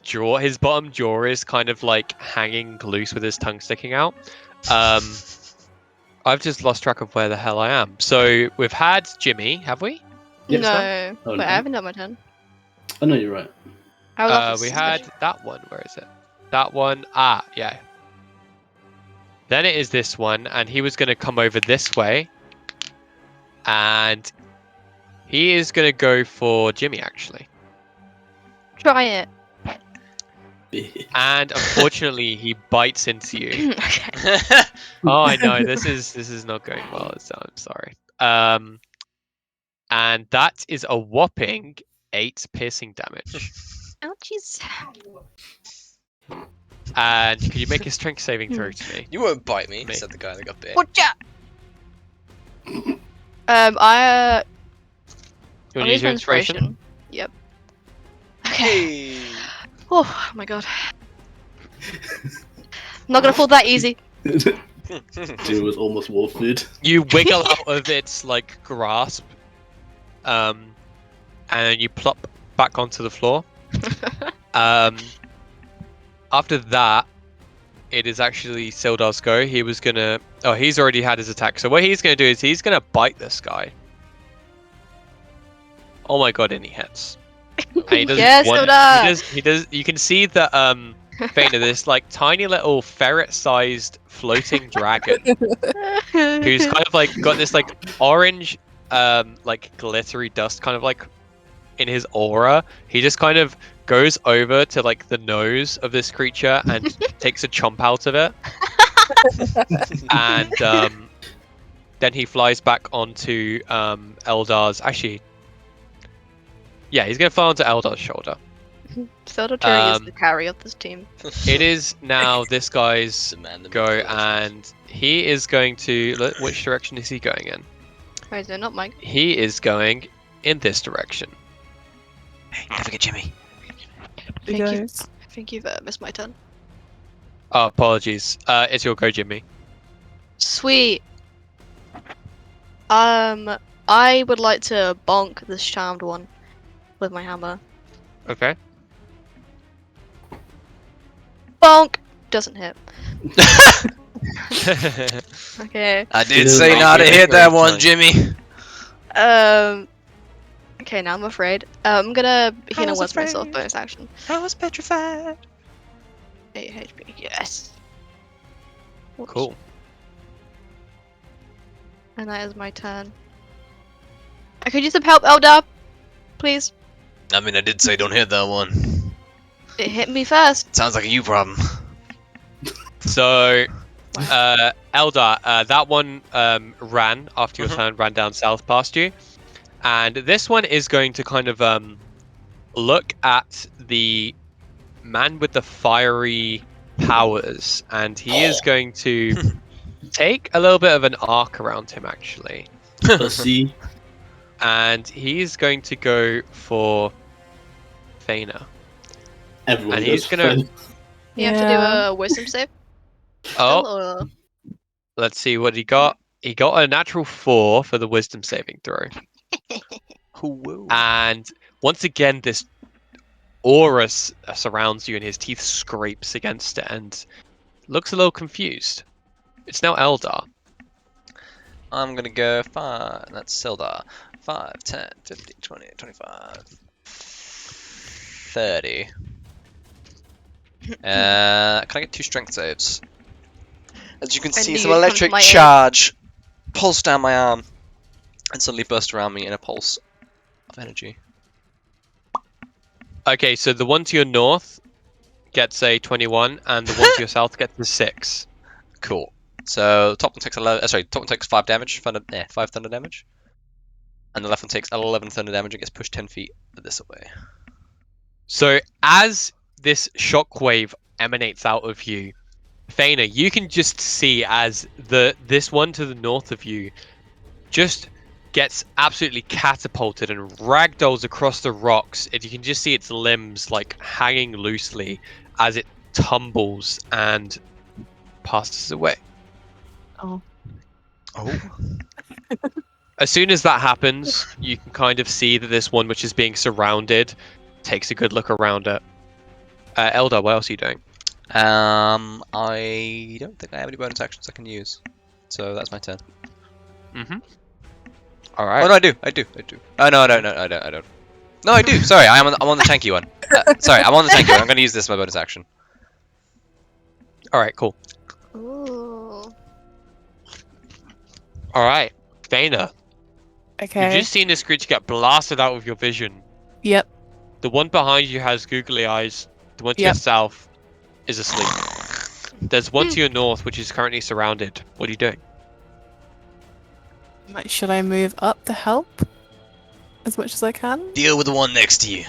bottom jaw is kind of like hanging loose with his tongue sticking out. I've just lost track of where the hell I am. So we've had Jimmy, have we? Yes, No. Oh, Wait, no. I haven't done my turn. Oh no, you're right. I was off We the had that one. Where is it? That one. Ah, yeah. Then it is this one, and he was going to come over this way. And he is going to go for Jimmy, actually. Try it. And unfortunately, he bites into you. Okay. Oh, I know. This is not going well. So I'm sorry. And that is a whopping 8 piercing damage. Ouchies. And could you make a strength saving throw to me? You won't bite me, Me. said the guy that got bit. Whatcha? I You want I'll to use use your my inspiration? Yep. Okay. Hey. Oh my god. Not gonna fall that easy. Jimmy was almost wolf food. You wiggle out of its like grasp, and you plop back onto the floor. After that, it is actually Sildar's go. He was gonna. Oh, he's already had his attack. So what he's gonna do is he's gonna bite this guy. Oh my god, and he hits. And he does Yes, Sildar! He does. You can see that Faina, this like tiny little ferret-sized floating dragon who's kind of like got this like orange, like glittery dust kind of like in his aura. He just kind of goes over to like the nose of this creature and takes a chomp out of it, and then he flies back onto Eldar's. Actually, yeah, he's gonna fly onto Eldar's shoulder. Sildar is the carry of this team. It is now this guy's The man that go, makes the and he is going to. Which direction is he going in? Wait, is it not Mike? He is going in this direction. Hey, don't forget Jimmy. Thank you. Goes. I think you've missed my turn. Oh, apologies. It's your go, Jimmy. Sweet. I would like to bonk this charmed one with my hammer. Okay. Bonk! Doesn't hit. Okay. I did did say say not not to to hit that one, Jimmy. Okay, now I'm afraid. I'm gonna heal was words myself afraid. bonus action. I was petrified. 8 HP. Yes. Whoops. Cool. And that is my turn. I could use some help, Eldar, please. I mean, I did say don't hit that one. It hit me first. Sounds like a you problem. So, Eldar, that one ran after your turn, ran down south past you, and this one is going to kind of look at the man with the fiery powers, and he is going to take a little bit of an arc around him, actually, Let's see. and he's going to go for Thana. Everyone And goes he's gonna- for Finn. You have to do a wisdom save. Oh, Or... let's see what he got. He got a natural 4 for the wisdom saving throw. Whoa. And once again, this aura surrounds you and his teeth scrapes against it and looks a little confused. It's now Eldar. I'm gonna go 5. That's Sildar. 5, 10, 15, 20, 25, 30. Can I get 2 strength saves? As you can see, knew some you'd come to electric my aid. charge pulsed down my arm and suddenly burst around me in a pulse of energy. Okay, so the one to your north gets a 21, and the one to your south gets a 6. Cool. So top one takes 11. Top one takes 5 damage. 5 thunder damage. And the left one takes 11 thunder damage and gets pushed 10 feet this way. So as this shockwave emanates out of you, Thana, you can just see as this one to the north of you just gets absolutely catapulted and ragdolls across the rocks, and you can just see its limbs like hanging loosely as it tumbles and passes away. Oh. Oh. As soon as that happens, you can kind of see that this one, which is being surrounded, takes a good look around it. Eldar, what else are you doing? I don't think I have any bonus actions I can use. So that's my turn. Mm-hmm. All right. Oh no, I do. Oh no, I don't. No, I do. Sorry, I'm on the tanky one. Sorry, I'm on the tanky one. I'm going to use this as my bonus action. All right, cool. Ooh. All right, Thana, Okay. you've just seen this creature get blasted out of your vision. Yep. The one behind you has googly eyes. The one to your Yep. south is asleep. There's one to your north, which is currently surrounded. What are you doing? Should I move up to help as much as I can? Deal with the one next to you.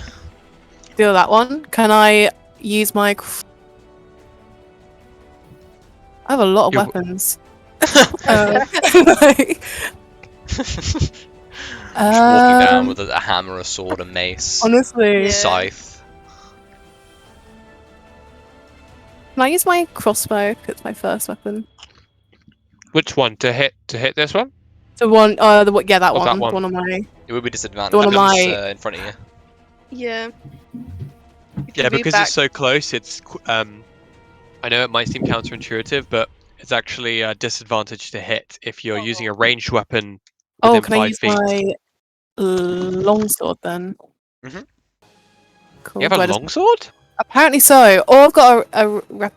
Deal that one. Can I use my? I have a lot of You're- weapons. Like, Just walking down Um, with a hammer, a sword, a mace, honestly, Yeah. scythe. can I use my crossbow? 'Cause it's my first weapon. Which one to hit? To hit this one? The one, yeah, that Oh, one. that one. The one on my. It would be disadvantage. The one on because my- it's, in front of you. Yeah. Yeah, because it's so close. It's I know it might seem counterintuitive, but it's actually a disadvantage to hit if you're using a ranged weapon Oh, within can I 5 use feet. my longsword then? Mhm. Cool. You have Do a I just- longsword? Apparently so. Or I've got a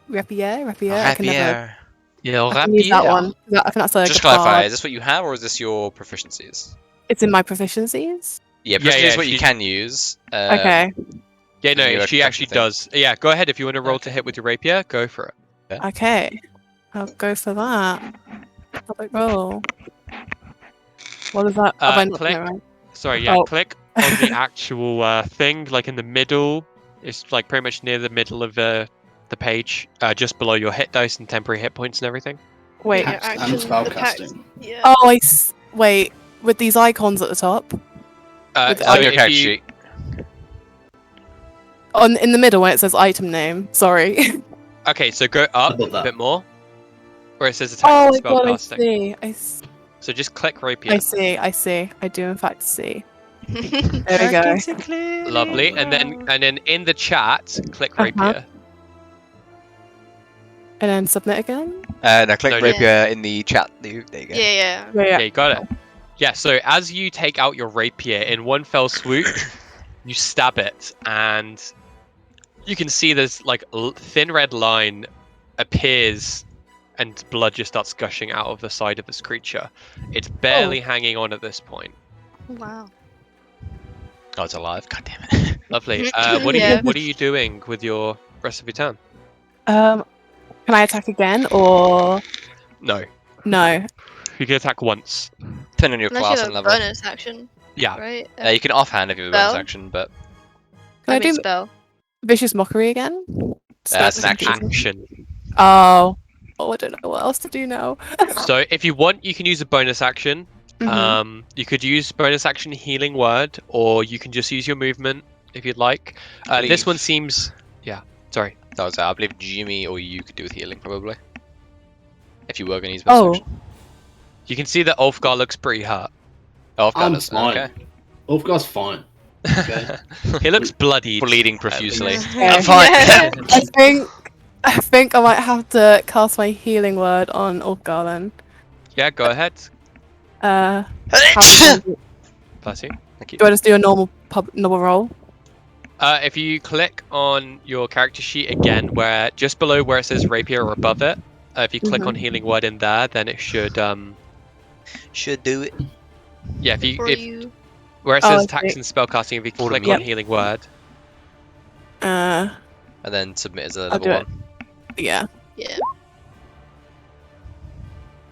rapier. I can never. Rapier. Yeah, I can use that rapier. one. I think that's like Just a clarify, card. is this what you have or is this your proficiencies? It's in my proficiencies. Yeah, Yeah, proficiencies yeah, is what you she- can use. Okay. Yeah, Then you no, she have actually something. does. Yeah, go ahead if you want to roll to Okay. hit with your rapier. Go for it. Okay. I'll go for that. Public roll. What is that? Have I not done Click. it right? Sorry, yeah, Oh. click on the actual thing, like in the middle. It's like pretty much near the middle of the page, just below your hit dice and temporary hit points and everything. Wait. Your Text and action, the text. spellcasting. Yeah. Oh, wait. With these icons at the top. With It's So on your if character you- sheet. In the middle when it says item name. Sorry. Okay, so go up Above a that. bit more, where it says attack Oh and my god, I spellcasting. see. So just click I rapier. see. I do in fact see. Yeah. There we go. Lovely, and then in the chat, click Uh-huh. rapier. And then submit again. Now click No, rapier in the chat. There you go. yeah. Yeah. Yeah, you got it. Yeah, so as you take out your rapier in one fell swoop, you stab it, and you can see this like thin red line appears, and blood just starts gushing out of the side of this creature. It's barely hanging on at this point. Wow. Oh, it's alive. God damn it. Lovely. Yeah. What are you doing with your rest of your turn? Can I attack again or No, no? you can attack once. Depending on your Unless class you and have a level. bonus action, Yeah. right? You can offhand if you have a bonus Spell? action, but Can I do spell. vicious mockery again? That's an action. Action. Oh, I don't know what else to do now. So if you want, you can use a bonus action. Mhm. You could use bonus action healing word, or you can just use your movement. if you'd like. This Believe- one seems. Yeah. Sorry. That was it. I believe Jimmy or you could do with healing, probably. If you were going to use Oh. bonus action. You can see that Ulfgar looks pretty hurt. Oh, I've got I'm it. fine. Okay. Ulfgar's fine. Okay. He looks bloodied. Bleeding at profusely. least. Okay. I'm fine. Yeah. I think I might have to cast my healing word on Ulfgar then. Yeah, go ahead. How do Bless you. Thank you. I just do a normal roll? If you click on your character sheet again, where just below where it says rapier or above it, if you click on healing word in there, then it should Should do it. yeah. If For if you. where it Oh, says I attacks see. and spellcasting, if you For click me. on healing word, Uh, And then submit as a I'll level do it. 1. yeah. Yeah.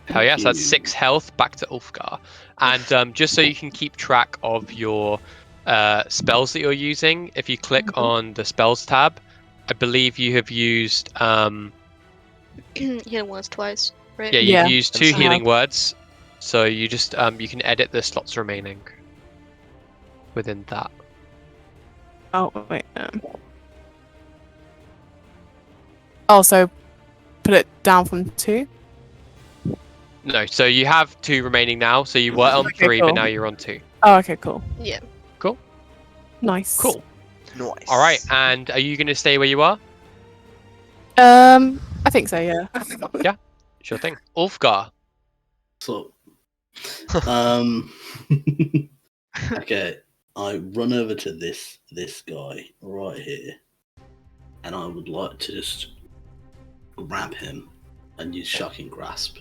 hell yeah, so that's you. 6 health back to Ulfgar. And just so you can keep track of your spells that you're using, if you click on the spells tab, I believe you have used Healing once, twice, right? yeah, you've Yeah, used and 2 so- healing words, so you just you can edit the slots remaining within that. Oh, wait. Oh, so put it down from 2? No, so you have 2 remaining now, so you were on Okay, 3, but cool. now you're on 2. Oh, okay, cool. Yeah. Nice. Cool. Nice. All right, and are you going to stay where you are? I think so, yeah. Sure thing. Ulfgar. So, okay, I run over to this guy right here, and I would like to just grab him and use shocking grasp.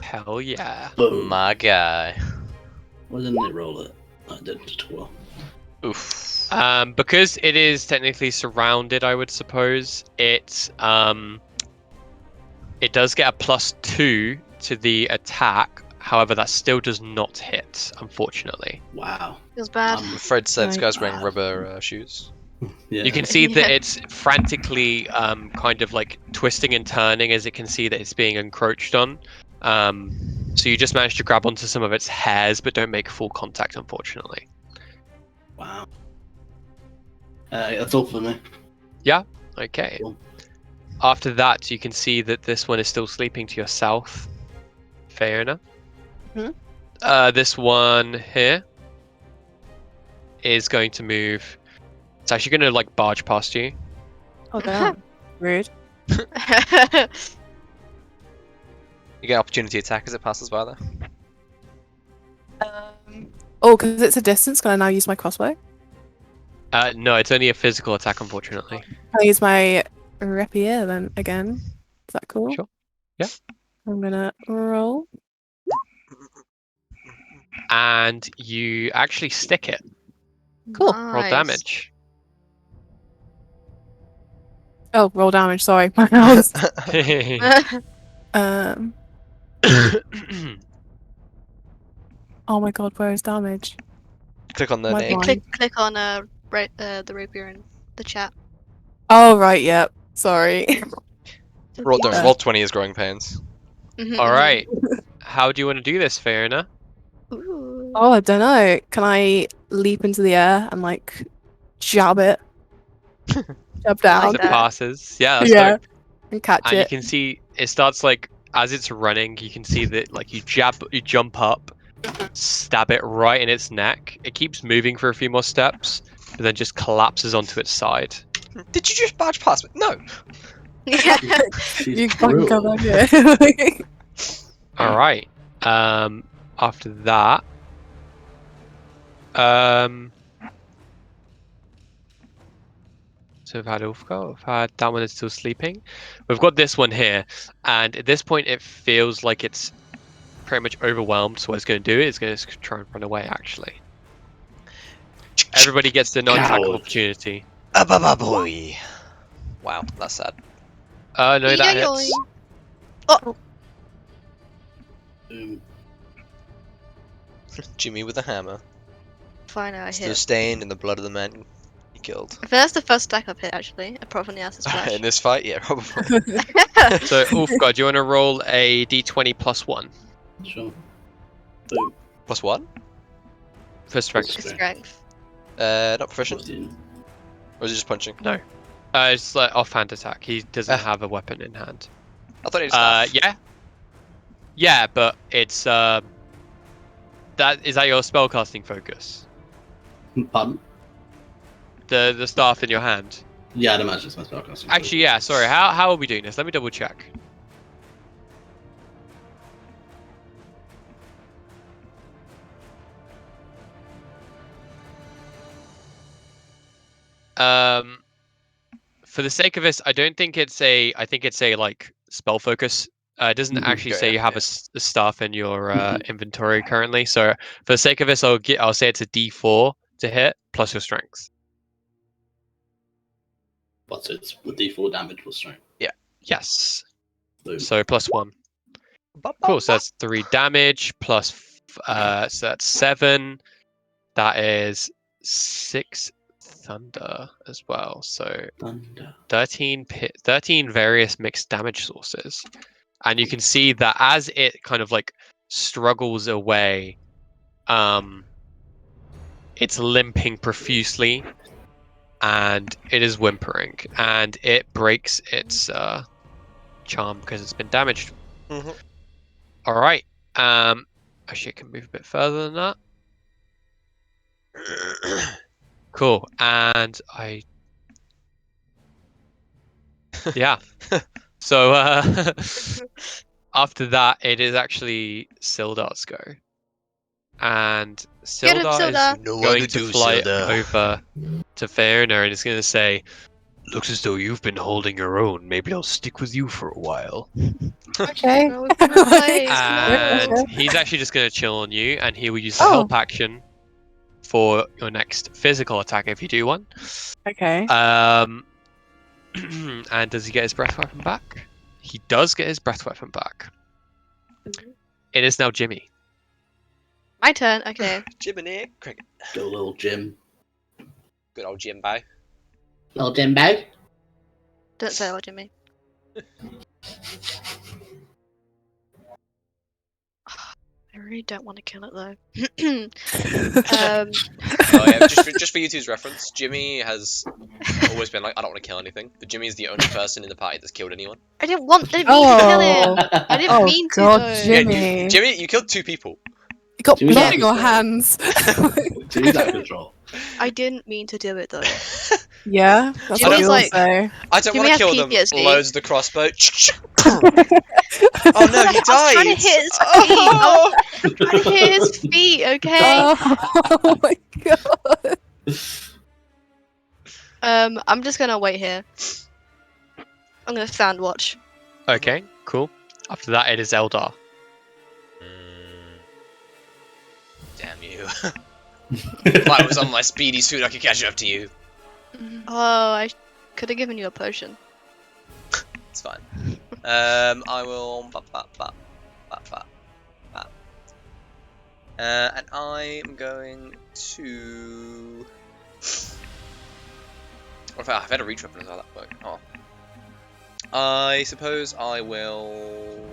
Hell yeah. Boom. My guy. Why didn't it roll it? I didn't at all. Oof. Because it is technically surrounded, I would suppose it does get a +2 to the attack. However, that still does not hit, unfortunately. Wow. Feels bad. I'm afraid to say this Right. guy's wearing rubber shoes. Yeah. You can see that Yeah. it's frantically kind of like twisting and turning as it can see that it's being encroached on. So you just managed to grab onto some of its hairs, but don't make full contact, unfortunately. Wow. That's all for me. Okay. Cool. After that, you can see that this one is still sleeping to your south. Fair Mhm. This one here is going to move. It's actually going to like barge past you. Oh, damn. Rude. You get opportunity attack as it passes by there. Oh, because it's a distance, can I now use my crossbow? No, it's only a physical attack, unfortunately. Can I use my rapier then again? Is that cool? Sure. Yeah. I'm gonna roll. And you actually stick it. Cool. Roll damage. Oh, roll damage, sorry. My mouse. Nice. Oh my god, where is damage? Click on their My name. blind. click on the rapier in the chat. Oh, right, yep. Sorry. Roll 20 as growing pains. All right. How do you want to do this, Fiona? Ooh. Oh, I don't know. Can I leap into the air and like jab it? Jab down As like it that. passes. Yeah, that's Yeah. dope. and catch And you it. can see it starts like as it's running, you can see that like you jump up, stab it right in its neck. It keeps moving for a few more steps, but then just collapses onto its side. Did you just barge past me? No. Yeah. She's You fucking come brutal. back here. All right. After that, so we've had Ulfgar, we've had that one is still sleeping. We've got this one here, and at this point it feels like it's pretty much overwhelmed. So what it's going to do is going to try and run away. Actually, everybody gets the non-attack of Coward. opportunity. Boy. Wow, that's sad. No, that Yoy-yoy. hits. Boom. Jimmy with a hammer. Fine, I Still hit. stained in the blood of the man he killed. I think that's the first stack I've hit actually, apart from the acid splash. In this fight, yeah, probably. So Ulfgar, do you want to roll a d20 +1 Sure. Boom. Plus one? for strength? Plus- Strength. Not proficient? 15. Or is it just punching? No. It's like offhand attack. He doesn't Ah. have a weapon in hand. I thought it was staff. Yeah. Yeah, but it's that is that your spellcasting focus? Pardon? The staff in your hand. Yeah, I'd imagine it's my spellcasting. Actually, yeah. Sorry. How are we doing this? Let me double check. For the sake of this, I don't think it's a. I think it's a like spell focus. It doesn't Mhm. actually Yeah, say yeah, you have yeah. a staff in your Mhm. inventory currently. So for the sake of this, I'll say it's a D4 to hit plus your strength. But it's with D4 damage plus strength. Yes. Boom. So +1. Cool. So that's 3 damage plus. So that's 7. That is 6 thunder as well. So Thunder. 13 various mixed damage sources. And you can see that as it kind of like struggles away, it's limping profusely and it is whimpering and it breaks its charm because it's been damaged. Mhm. All right. Actually, it can move a bit further than that. Cool. And yeah. So after that, it is actually Sildar's go. And Get him, Sildar is Sildar. You know what going to to do, fly Sildar. over to Faerner and is going to say, "Looks as though you've been holding your own. Maybe I'll stick with you for a while." Okay. No, we've been in a place. And No. he's actually just going to chill on you, and he will use the Oh. help action for your next physical attack if you do one. Okay. And does he get his breath weapon back? He does get his breath weapon back. It is now Jimmy. My turn. Okay. Jiminy Cricket. Go little Jim. Good old Jimbo. Little Jimbo. Don't say what Jimmy. I really don't want to kill it though. Oh yeah, just for you two's reference, Jimmy has always been like, I don't want to kill anything. But Jimmy is the only person in the party that's killed anyone. I didn't mean to kill him. I didn't Oh mean to God, though. Jimmy. Jimmy, you killed 2 people. You got Jimmy's blood out in of your control. hands. Jimmy's out of control. I didn't mean to do it though. Yeah, that's what Jimmy's you all like- say. I don't Jimmy want to has kill them. PTSD. Loads of the crossbow. Oh no, he died. I was trying to hit his feet. I was trying to hit his feet. Okay. Oh my God. I'm just gonna wait here. I'm gonna stand watch. Okay, cool. After that, it is Eldar. Damn you. If I was on my speedy suit, I could catch up to you. Oh, I could have given you a potion. It's fine. I will. And I'm going to. Or if I've had a reach weapon as well, that work. Oh. I suppose I will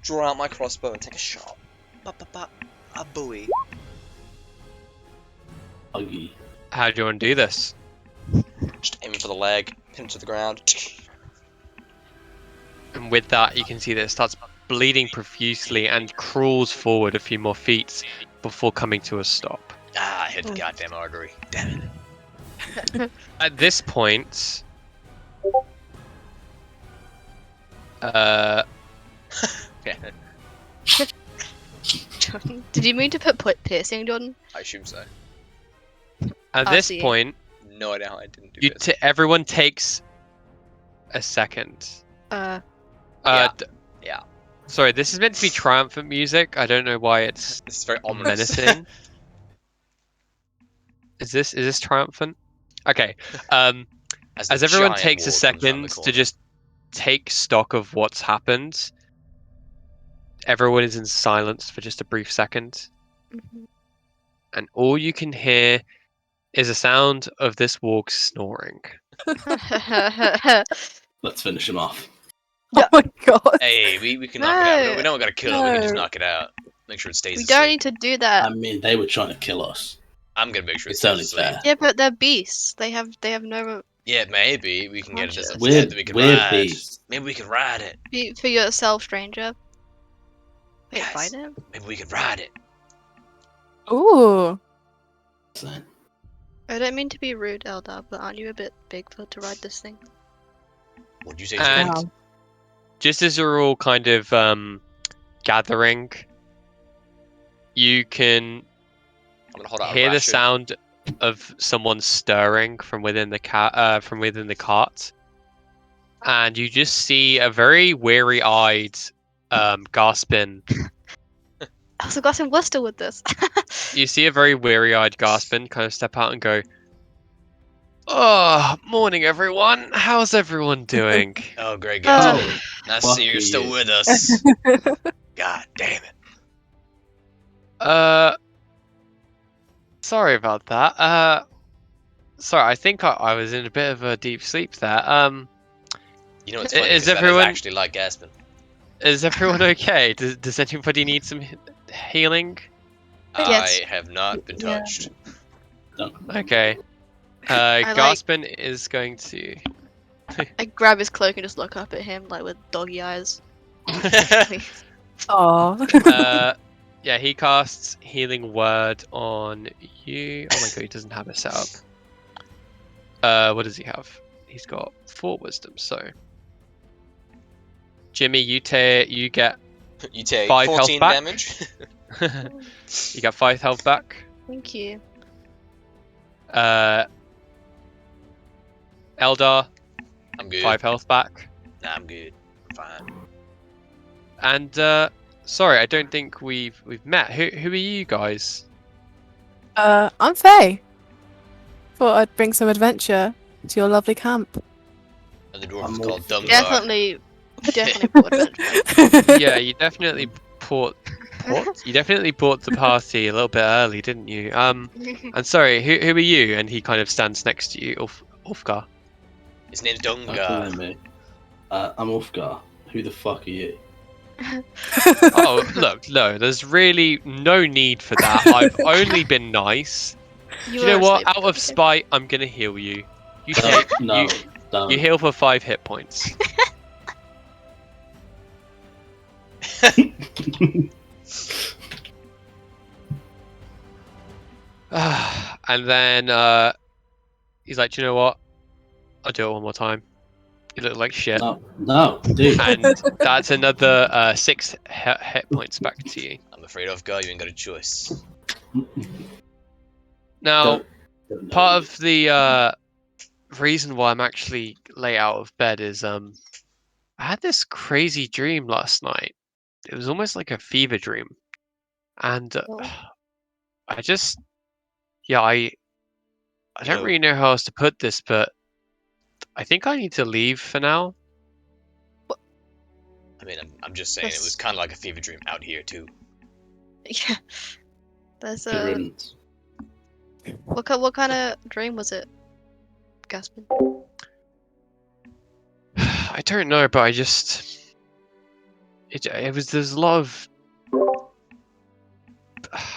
draw out my crossbow and take a shot. A buoy. Huggy. How do you want to do this? Just aiming for the leg, pin to the ground. And with that, you can see that it starts bleeding profusely and crawls forward a few more feet before coming to a stop. Ah, I hit the goddamn artery. Damn it. At this point, Yeah. Did you mean to put piercing, Jordan? I assume so. at I this see. point, No idea how I didn't do this. everyone takes a second. Yeah. Yeah. Sorry, this is meant to be triumphant music. I don't know why it's This is very ominous. menacing. Is this triumphant? Okay. As the everyone giant takes a wall comes around the second to corner. just take stock of what's happened, everyone is in silence for just a brief second, and all you can hear is a sound of this warg snoring. Let's finish him off. Oh my God. Hey, we can knock it out. We don't gotta kill it. We can just No. knock it out. Make sure it stays We asleep. don't need to do that. I mean, they were trying to kill us. I'm gonna make sure it It's stays only asleep. fair. Yeah, but they're beasts. They have no Yeah, maybe we can get it as a Conscious. pet that we can We're ride. beasts. Maybe we can ride it. for yourself, stranger. Wait, Guys. fight him? Maybe we can ride it. Ooh. So, I don't mean to be rude, Eldar, but aren't you a bit big to ride this thing? What'd you say? And Jim? just as you're all kind of gathering, you can I'm gonna hold out a hear the ration. sound of someone stirring from within the cart, and you just see a very weary-eyed Gaspin. Oh, so got in Worcester with this. You see a very weary-eyed Gaspin kind of step out and go, "Oh, morning, everyone. How's everyone doing?" Oh, great, Uh, Gatsby. Nice to fuck see you're you. still with us. God damn it. Sorry about that. Sorry, I think I was in a bit of a deep sleep there. You know what's I- funny? is 'Cause that everyone- actually like Gaspin. Is everyone okay? Does anybody need some healing? Yes. I have not been Yeah. touched. Okay. like- Gaspin is going to. I grab his cloak and just look up at him like with doggy eyes. Aw. Yeah, he casts Healing Word on you. Oh my god, he doesn't have it set up. What does he have? He's got 4 wisdom. So, Jimmy, you get You take 5 health 14 back. damage. You got 5 health back. Thank you. Eldar, I'm good. 5 health back. Nah, I'm good. I'm fine. And sorry, I don't think we've met. Who are you guys? I'm Faye. Thought I'd bring some adventure to your lovely camp. And the dwarf I'm is all called for Dumgar. Definitely brought adventure. Yeah, you definitely you definitely brought the party a little bit early, didn't you? And sorry, who are you? And he kind of stands next to you, Ulfgar. His name's Don't Dungar. kill me. I'm Ulfgar. Who the fuck are you? Oh, look, no, there's really no need for that. I've only been nice. Do you were know what? asleep, Out of okay. spite, I'm gonna heal you. You No, take no, you, don't. you heal for 5 hit points. And then he's like, do you know what? I'll do it one more time. You look like shit. No, dude. And that's another 6 hit points back to you. I'm afraid of God, you ain't got a choice. Now, Don't part know. of the reason why I'm actually late out of bed is I had this crazy dream last night. It was almost like a fever dream. And Oh. I just, yeah, I don't know- really know how else to put this, but I think I need to leave for now. I mean, I'm just saying, it was kind of like a fever dream out here, too. Yeah. There's Good a riddance. what kind of dream was it, Gaspin? I don't know, but I just it was there's a lot of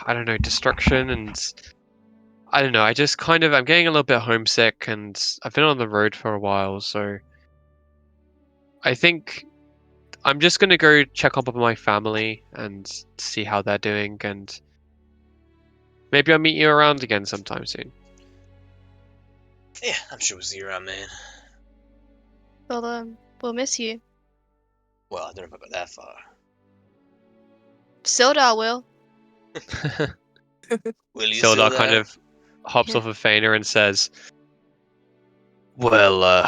I don't know destruction and I don't know. I just kind of I'm getting a little bit homesick and I've been on the road for a while, so I think I'm just gonna go check up on my family and see how they're doing, and maybe I'll meet you around again sometime soon. Yeah, I'm sure we'll see you around, man. Well, we'll miss you. Well, I don't know if I got that far. Sildar will. Will you Sildar kind of hops Yeah. off of Faina and says, "Well,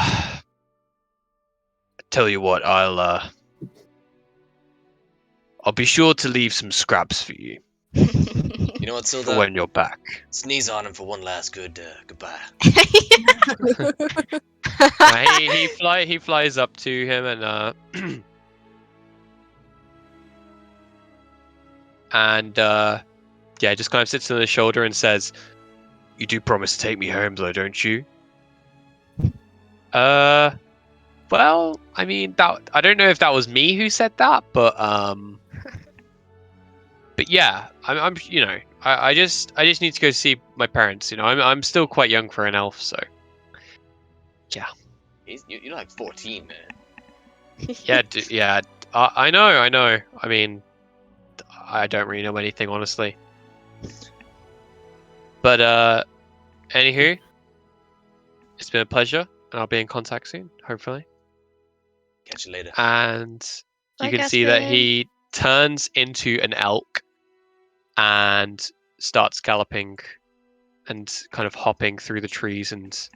tell you what, I'll be sure to leave some scraps for you You know what, for Sildar? when you're back." Sneeze on him for one last good goodbye. He flies up to him and and yeah, just kind of sits on his shoulder and says, "You do promise to take me home, though, don't you?" Well, I mean, that I don't know if that was me who said that, but but yeah, I'm I just need to go see my parents. I'm still quite young for an elf, so You're like 14, man. yeah, yeah. I know. I mean, I don't really know anything, honestly. But anywho, it's been a pleasure, and I'll be in contact soon, hopefully. Catch you later. And you Bye, can see that Caspian. he turns into an elk and starts galloping and kind of hopping through the trees and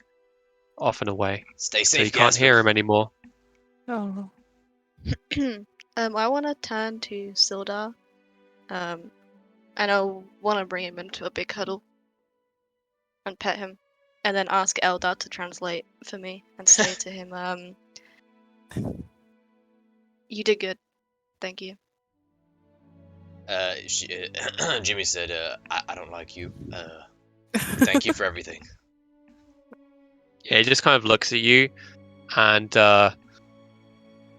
off and away. Stay So safe, you can't hear him anymore. Oh. I want to turn to Sildar, and I want to bring him into a big huddle and pet him, and then ask Eldar to translate for me and say to him, "You did good, thank you." Jimmy said, I don't like you. Thank you for everything. Yeah, he just kind of looks at you, and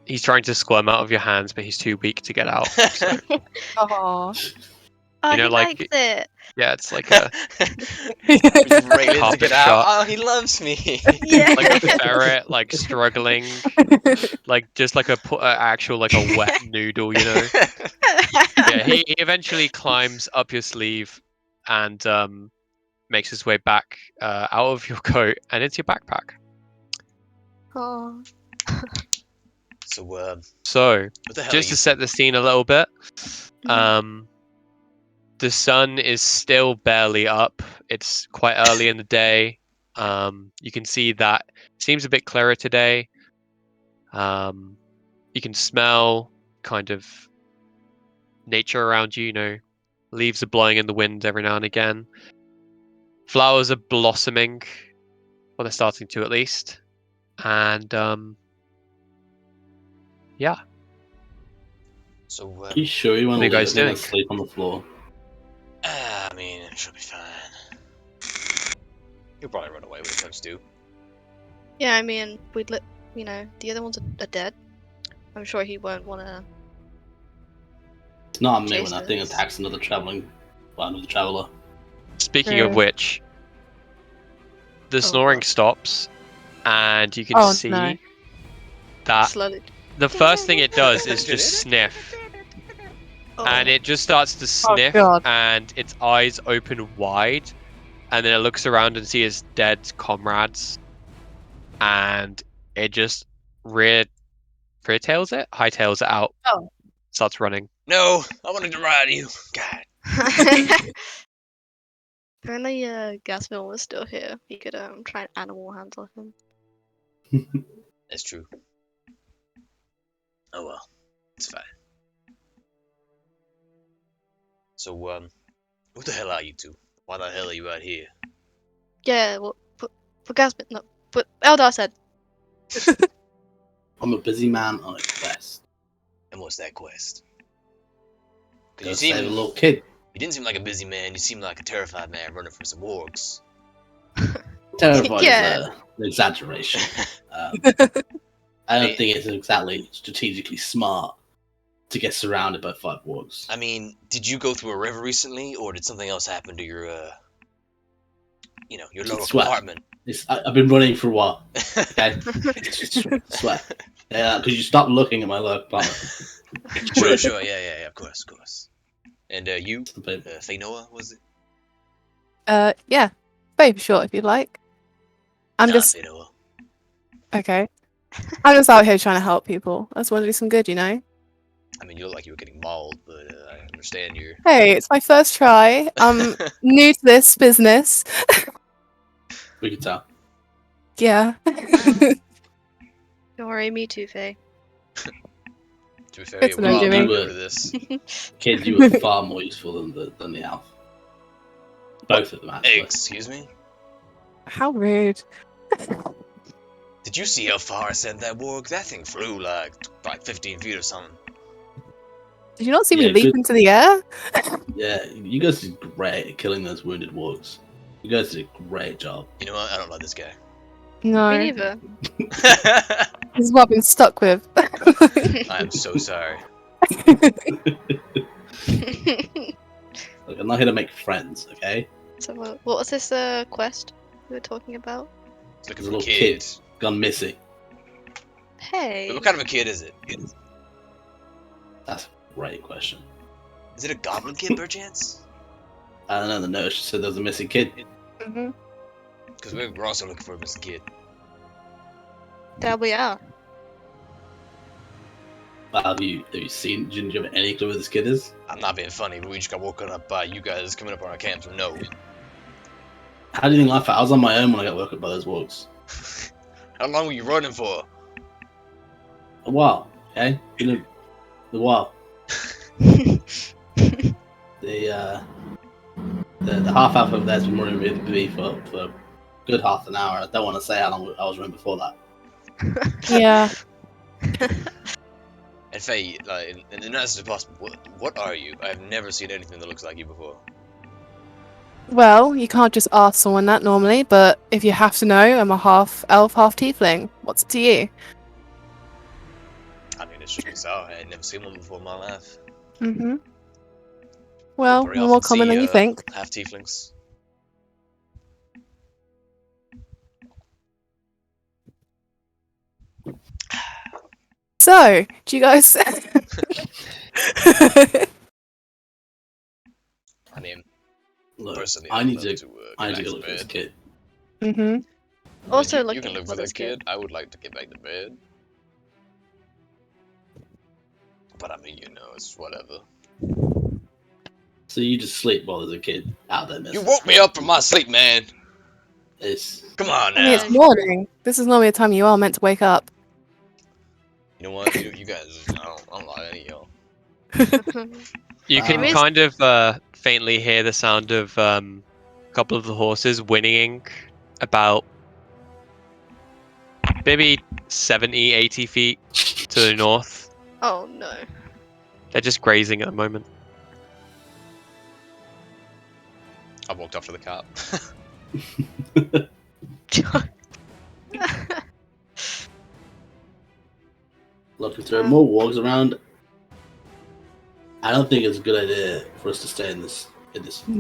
he's trying to squirm out of your hands, but he's too weak to get out. So, Oh. Oh, You know, he like- likes it. yeah, it's like a Railing to Carpet get out. shot. Oh, he loves me. Yeah. like a ferret, like struggling, like just like actual like a wet noodle, Yeah, he eventually climbs up your sleeve and makes his way back out of your coat and into your backpack. Oh. So, So, what the hell just are you to set the scene a little bit, the sun is still barely up. It's quite early in the day. You can see that it seems a bit clearer today. You can smell kind of nature around you, leaves are blowing in the wind every now and again. Flowers are blossoming, well, they're starting to at least. And yeah, So, Are you sure you want What are to you guys leave him doing? to sleep on the floor? I mean, it should be fine. He'll probably run away when it comes to. Yeah, I mean, the other ones are dead. I'm sure he won't want to. It's not me when that thing Jesus. attacks another traveler. speaking of True. which, the snoring God. stops, and you can Oh, see no. that Slowly. the first thing it does is just sniff. Oh. And it just starts to Oh, sniff, God. and its eyes open wide, and then it looks around and sees its dead comrades, and it just hightails it out, Oh. starts running. No, I wanted to ride you. God. If only Gasmill was still here, he could try and animal handle him. That's true. Oh well, it's fine. So, who the hell are you two? Why the hell are you out here? Yeah, well, but Gasmill, no, but Eldar said. I'm a busy man on a quest. And what's that quest? Go Cause save a little kid. you didn't seem like a busy man. You seemed like a terrified man running from some wargs. Terrified Yeah. is an exaggeration. I don't think it's exactly strategically smart to get surrounded by 5 wargs. I mean, did you go through a river recently, or did something else happen to your, your lower Sweat. compartment? I've been running for a while. Okay, sweat. Yeah, because you stopped looking at my lower compartment. Sure, yeah, of course. And you, Fanoa, was it? Yeah. Very short if you'd like. I'm Nah, just Fanoa. okay. I'm just out here trying to help people. I just want to do some good. I mean, you look like you were getting mauled, but I understand you're. Hey, it's my first try. I'm new to this business. We can tell. Yeah. Don't worry, me too, Faye. To be fair, Good yeah, to we're know, all Jimmy. good over this. Kid, you were far more useful than the elf. Both of them, actually. Excuse me? How rude. Did you see how far I sent that warg? That thing flew like 15 feet or something. Did you not see me Yeah, leap good. into the air? Yeah, you guys did great at killing those wounded wargs. You guys did a great job. You know what? I don't like this guy. No. Me neither. This is what I've been stuck with. I am so sorry. Look, I'm not here to make friends, okay? So what was this quest we were talking about? It's looking There's a for a little kid. kid gone missing. Hey. But what kind of a kid is it? That's a great question. Is it a goblin kid, perchance? I don't know. The notice just said there's a missing kid. Mhm. Because we're also looking for a missing kid. There we are. Have you seen? Do you have any clue where this kid is? I'm not being funny, but we just got woken up by you guys coming up on our camp, so no. How do you think I felt? I was on my own when I got woken up by those wolves. How long were you running for? A while, okay? Been a while. The half elf over there's been running with me for a good half an hour. I don't want to say how long I was running before that. Yeah. And Faye, like, in the nicest possible, what are you? I've never seen anything that looks like you before. Well, you can't just ask someone that normally, but if you have to know, I'm a half elf, half tiefling. What's it to you? I mean, it's just bizarre. I had never seen one before in my life. Mm-hmm. Well, Very we're more often common see, than you think. half tieflings. So, do you guys? I mean, Look, personally, I I'd need love to to I get need to back go to look for this bed. kid. Mm-hmm. Also you looking can look for for this this kid. I would like to get back to bed. But I mean, you know, it's whatever. So you just sleep while there's a kid out there You missing. woke me up from my sleep, man. It's Come on I mean, now. it's morning. This is normally the time you are meant to wake up. You know what? You guys, I don't like any of y'all. You can Wow. kind of faintly hear the sound of a couple of the horses whinnying about maybe 70, 80 feet to the north. Oh no. They're just grazing at the moment. I walked off to the cop. Look, if there are more wargs around, I don't think it's a good idea for us to stay in this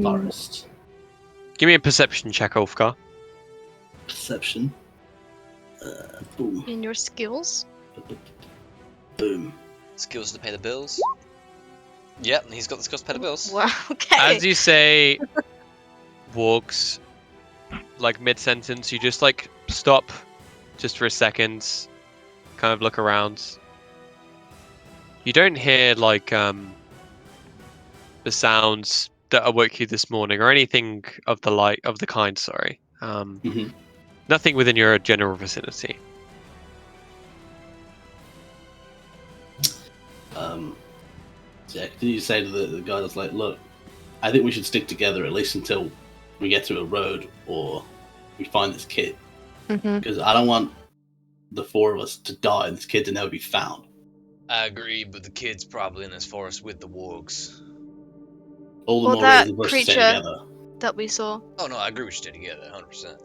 forest. Give me a perception check, Ulfgar. Perception. Boom. In your skills? Boom. Skills to pay the bills. Yep, he's got the skills to pay the bills. Wow, okay. As you say wargs, like mid-sentence, you just like stop just for a second, kind of look around. You don't hear like the sounds that awoke you this morning or anything of the kind, sorry. Mhm. Nothing within your general vicinity. So yeah, continue to say to the guy that's like, look, I think we should stick together at least until we get to a road or we find this kid. Mm-hmm. Because I don't want the four of us to die and this kid to never be found. I agree, but the kid's probably in this forest with the wargs. All the Or more that reason for us to stay creature. together. That we saw. Oh no, I agree we should stay together, 100%.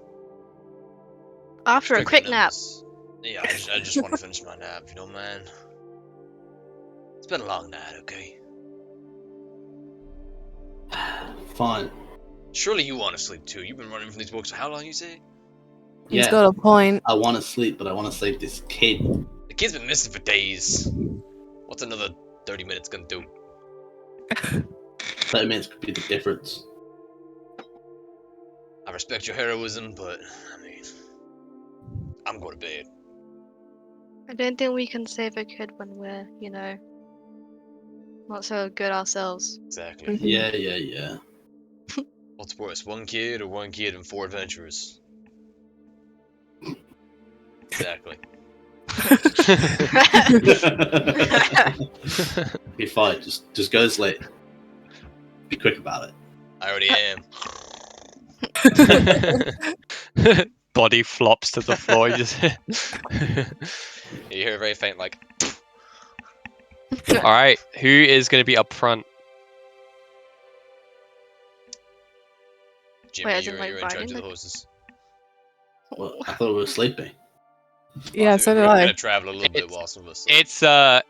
After a Strictly quick nap. numbers. Yeah, I just want to finish my nap, if you don't mind. It's been a long night, okay? Fine. Surely you want to sleep too. You've been running from these books for how long, you say? He's Yeah, got a point. I want to sleep, but I want to save this kid. The kid's been missing for days. What's another 30 minutes gonna do? 30 minutes could be the difference. I respect your heroism, but, I mean, I'm going to bed. I don't think we can save a kid when we're, not so good ourselves. Exactly. Mhm. Yeah. What's worse, one kid or one kid and four adventurers? Exactly. Be fine. Just go to sleep. Be quick about it. I already am. Body flops to the floor. You just. You hear a very faint, like, All right, who is going to be up front? Jimmy, Wait, as in, you're like, in charge riding of the the- horses. Well, I thought we were sleeping. Yeah, so we're do gonna I. travel a little bit It's- while some of us. It's Oh.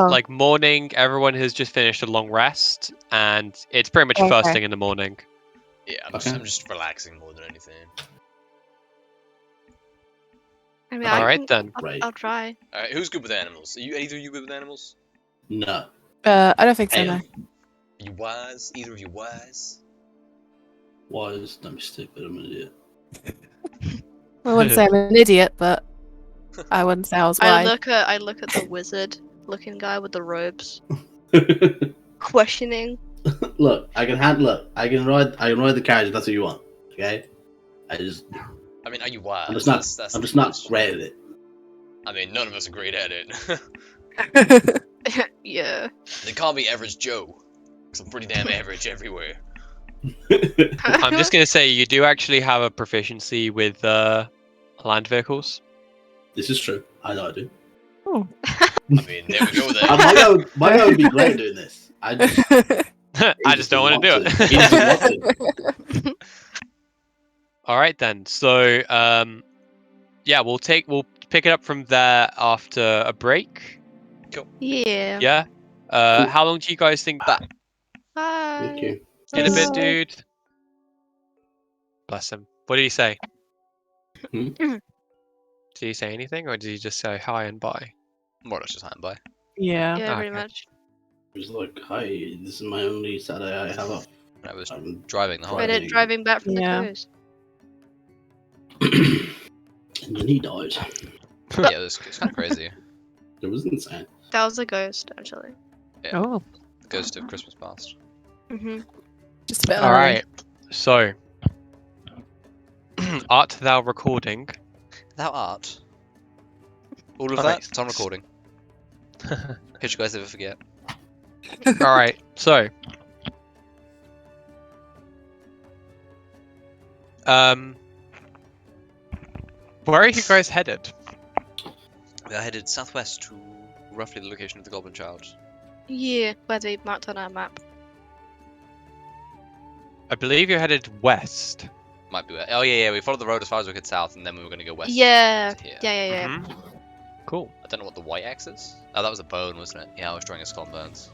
like morning. Everyone has just finished a long rest, and it's pretty much Okay. first thing in the morning. Yeah, Okay. I'm just relaxing more than anything. I mean, All I right can, then. Right. I'll try. All right, who's good with animals? Are you either of you good with animals? No. I don't think so, I no. am. You wise? Either of you wise? Wise, don't be stupid, I'm an idiot. I wouldn't say I'm an idiot, but I wouldn't say I was I wise. look at the wizard-looking guy with the robes, questioning. Look, I can ride the carriage if that's what you want. Okay? I just I mean, are you wise? I'm just not That's I'm the just not question. great at it. I mean, none of us are great at it. Yeah. They call me Average Joe, because I'm pretty damn average everywhere. I'm just gonna say you do actually have a proficiency with land vehicles. This is true. I know I do. I mean, there we go then. My guy would be great at doing this. I just, I just don't want to do He doesn't want it. to. All right then. So yeah, we'll pick it up from there after a break. Yeah. Yeah. Cool. How long do you guys think? Bye. Thank Bye. you. In a bit, Bye. dude. Bless him. What did he say? Hmm? Did he say anything, or did he just say hi and bye? More or less just hand by. Yeah. Yeah, pretty Okay. much. He was like, "Hi, this is my only Saturday I have off." I was I'm driving the whole But Right. way. driving back from Yeah. the coast. And then he died. Yeah, it's kind of crazy. It was insane. That was a ghost, actually. Oh, Ghost of Christmas past. Mm-hmm. just a bit All early. right. So, art thou recording? Thou art. All of Alright. that, it's on recording. Hope you guys ever forget. All right. So, where are you guys headed? We are headed southwest to roughly the location of the Goblin Child. Yeah, where they marked on our map. I believe you're headed west. Might be where. Oh yeah, we followed the road as far as we could south, and then we were going to go west. Yeah. to here. Yeah. Mhm. Cool. I don't know what the white X is. Oh, that was a bone, wasn't it? Yeah, I was drawing a skull and bones.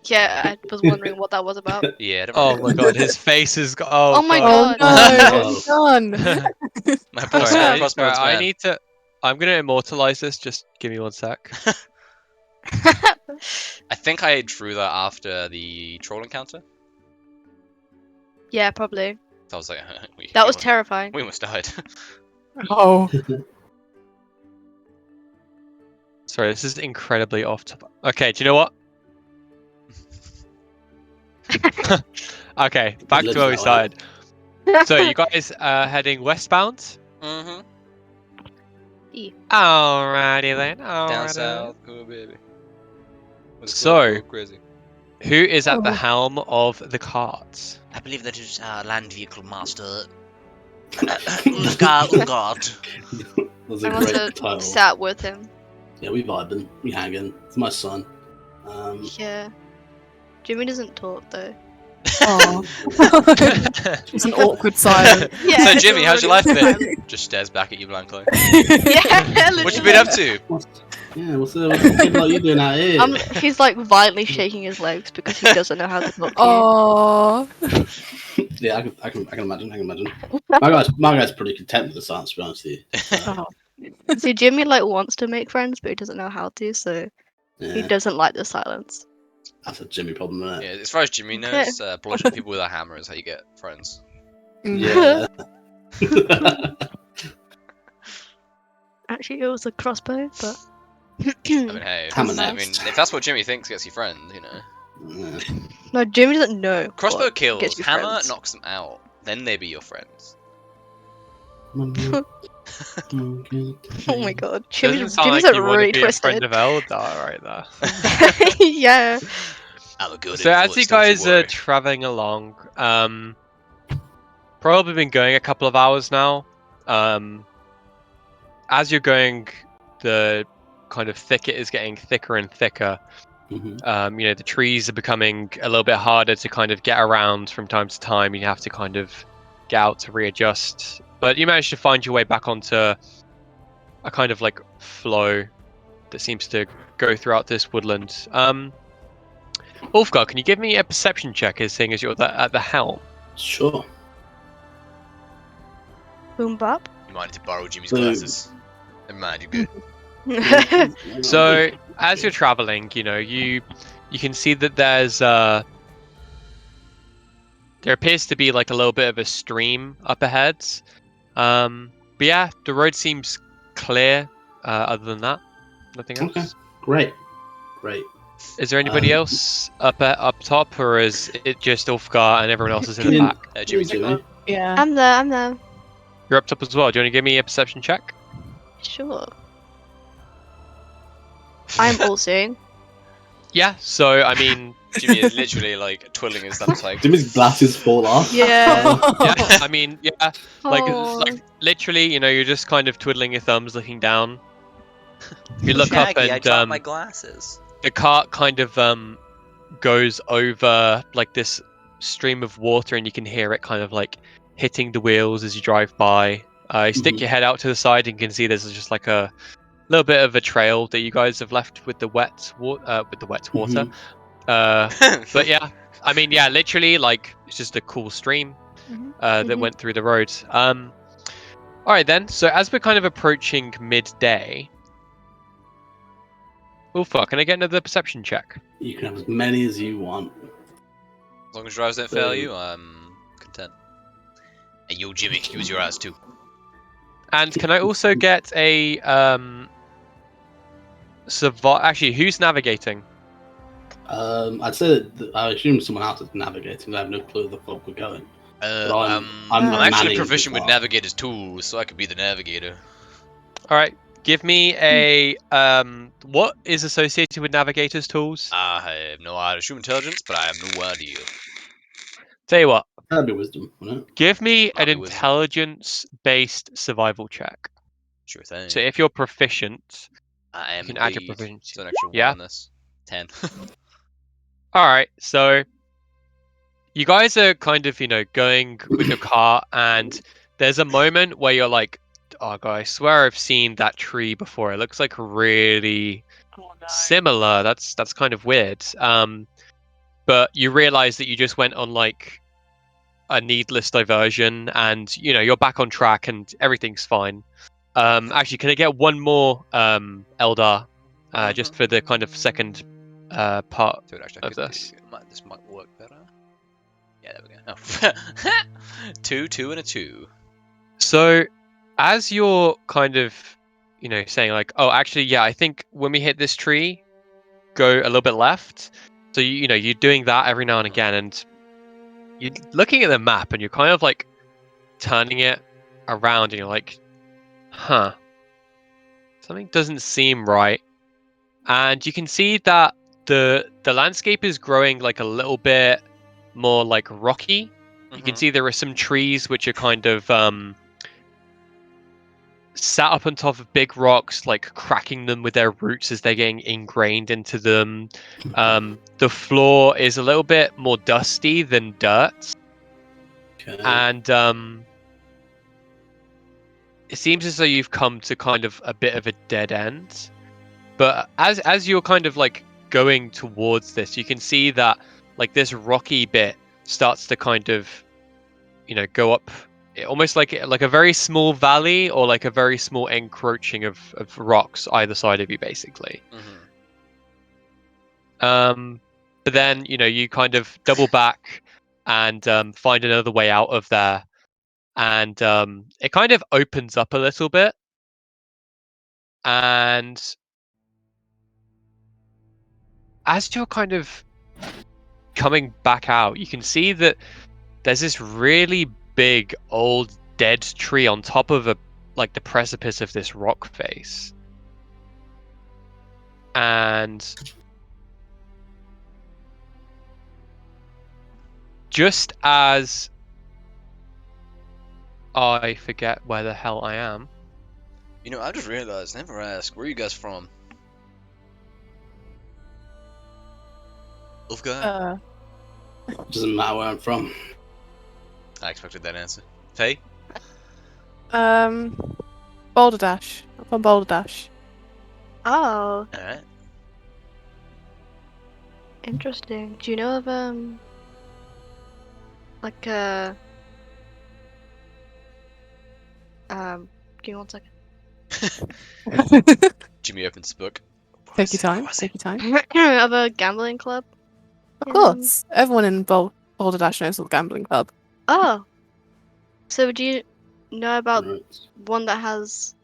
Yeah, I was wondering what that was about. Yeah, I don't Oh remember. my god, his face is. Oh my Oh God. no, Oh. it's done. My poor Sorry, skull I, and crossbones I man. need to. I'm gonna immortalize this. Just give me one sec. I think I drew that after the troll encounter. Yeah, probably. So I was like, That was terrifying. we almost died. Oh, Sorry, this is incredibly off topic. Okay, do you know what? Okay, back to lives where we that way. started. So you guys are heading westbound? Mm-hmm. Alrighty then. Down Alrighty then. south, oh baby. Let's So- go crazy. Who is at the Oh. helm of the carts? I believe that is our land vehicle master, Uskia Ungard. That was a I must great have title. sat with him. Yeah, we vibing, we hanging. It's my son. Yeah. Jimmy doesn't talk though. oh. Just an awkward silence. Yeah. So it's Jimmy, how's your already life been? silent. Just stares back at you blankly. Yeah. What you been up to? Yeah, what's the kid like you doing out here? He's like violently shaking his legs because he doesn't know how to talk to Oh, Yeah, I can imagine. My guy's pretty content with the science, to be honest with you. oh. you. See, Jimmy like wants to make friends, but he doesn't know how to, so he Yeah, doesn't like the silence. that's a Jimmy problem, isn't Yeah, it? as far as Jimmy knows, bludgeoning people with a hammer is how you get friends. Yeah. Actually, it was a crossbow, but I mean, hey, Hammer I mean, next. if that's what Jimmy thinks gets you friends, you know. Yeah. no, Jimmy doesn't know. Crossbow what kills, gets you hammer friends. knocks them out. Then they be your friends. Oh my god, Doesn't Jimmy's sound like like you want really to be a friend twisted. of Eldar right there. Yeah. I'm a good So as influence, you don't guys are worry. traveling along, probably been going a couple of hours now. As you're going, the kind of thicket is getting thicker and thicker. Mhm. You know, the trees are becoming a little bit harder to kind of get around from time to time. You have to kind of get out to readjust. But you managed to find your way back onto a kind of like flow that seems to go throughout this woodland. Ulfgar, can you give me a perception check, as seeing as you're at the helm? Sure. Boom bop. You might need to borrow Jimmy's So- glasses. Never mind, you're good. So as you're traveling, you can see that there appears to be like a little bit of a stream up ahead. But yeah, the road seems clear. Other than that, nothing else. Okay. Great. Is there anybody else up top, or is it just Ulfgar and everyone else is in the Jimmy. back? Jimmy's in Jimmy. Yeah. I'm there. You're up top as well. Do you want to give me a perception check? Sure. I'm all seeing. Yeah. So I mean, Jimmy is literally like twiddling his thumbs like. Jimmy's glasses fall off. Yeah. yeah. I mean, yeah. Like Oh. literally, you're just kind of twiddling your thumbs, looking down. You look up Shaggy, I dropped and my glasses. the cart kind of goes over like this stream of water, and you can hear it kind of like hitting the wheels as you drive by. You stick Mhm. your head out to the side and you can see there's just like a little bit of a trail that you guys have left with the wet water. Mhm. But yeah, I mean, yeah, literally, like it's just a cool stream that Mhm. went through the road. All right then. So as we're kind of approaching midday, Ulfa, can I get another perception check? You can have as many as you want. As long as your eyes don't fail you, I'm content. And yo, Jimmy, use your eyes too. And can I also get a Actually, who's navigating? I'd say that I assume someone else is navigating. I have no clue where the fuck we're going. But I'm I'm actually manning proficient the with car. navigators tools, so I could be the navigator. All right, give me a What is associated with navigators tools? I have no idea. Assume intelligence, but I have no idea. Tell you what, That'd be wisdom, wouldn't it? give me an Probably wisdom. intelligence-based survival check. Sure thing. So if you're proficient, I am you can add your indeed. proficiency. It's an extra one Yeah? on this. 10. All right, so you guys are kind of, going with your car, and there's a moment where you're like, "Oh god, I swear I've seen that tree before. It looks like really similar. That's kind of weird." But you realize that you just went on like a needless diversion, and you're back on track, and everything's fine. Actually, can I get one more Eldar, just for the kind of second part So actually, I of could this? this might work better. Yeah, there we go. Oh. 2 and a 2. So, as you're kind of, saying like, "Oh, actually, yeah, I think when we hit this tree, go a little bit left." So you're doing that every now and again, and you're looking at the map, and you're kind of like turning it around, and you're like, "Huh, something doesn't seem right." And you can see that the landscape is growing like a little bit more like rocky. You can see there are some trees which are kind of sat up on top of big rocks, like cracking them with their roots as they're getting ingrained into them. The floor is a little bit more dusty than dirt, Okay. and it seems as though you've come to kind of a bit of a dead end. But as you're kind of like going towards this, you can see that like this rocky bit starts to kind of, go up, almost like a very small valley, or like a very small encroaching of rocks either side of you, basically. But then you kind of double back and find another way out of there, and it kind of opens up a little bit, and as you're kind of coming back out, you can see that there's this really big old dead tree on top of the precipice of this rock face. And just as I forget where the hell I am. I just realized, never asked, where are you guys from? Ulfgar? Doesn't matter where I'm from. I expected that answer. Faye? Boulder Dash. Up on Boulder Dash. Oh, Alright. interesting. Do you know of like give me one second. Jimmy opens the book. Take your time. Take your time. Of a gambling club? Of course. Everyone in Boulder Dash knows the gambling club. Oh. So do you know about Right. one that has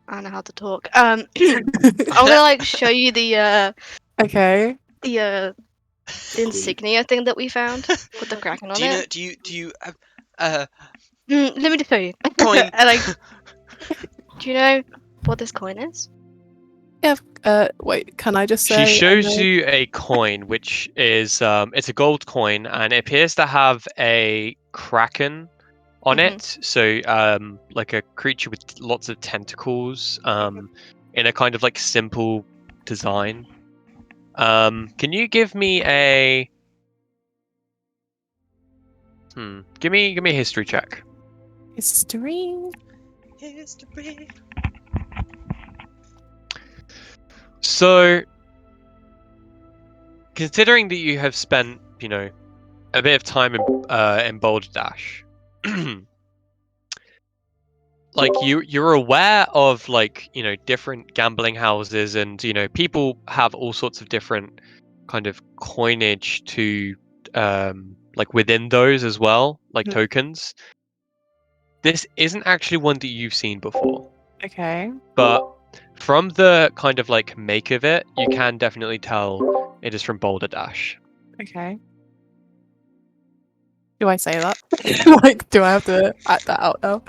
I don't know how to talk. I'm gonna like show you the Okay. the insignia thing that we found with the kraken on Do you know? it. Do you have Let me just show you. coin? And, like, do you know what this coin is? Wait, can I just She say? I shows know- you a coin, which is it's a gold coin, and it appears to have a kraken on Mhm. it. So like a creature with lots of tentacles, in a kind of like simple design. Can you give me a give me a history check. History. History. So, considering that you have spent, you know, a bit of time in Boulder Dash, like you're aware of like different gambling houses, and people have all sorts of different kind of coinage to like within those as well, like Mhm. tokens. This isn't actually one that you've seen before, Okay. but from the kind of like make of it, you can definitely tell it is from Boulder Dash. Okay. Do I say that? Like, do I have to act that out now?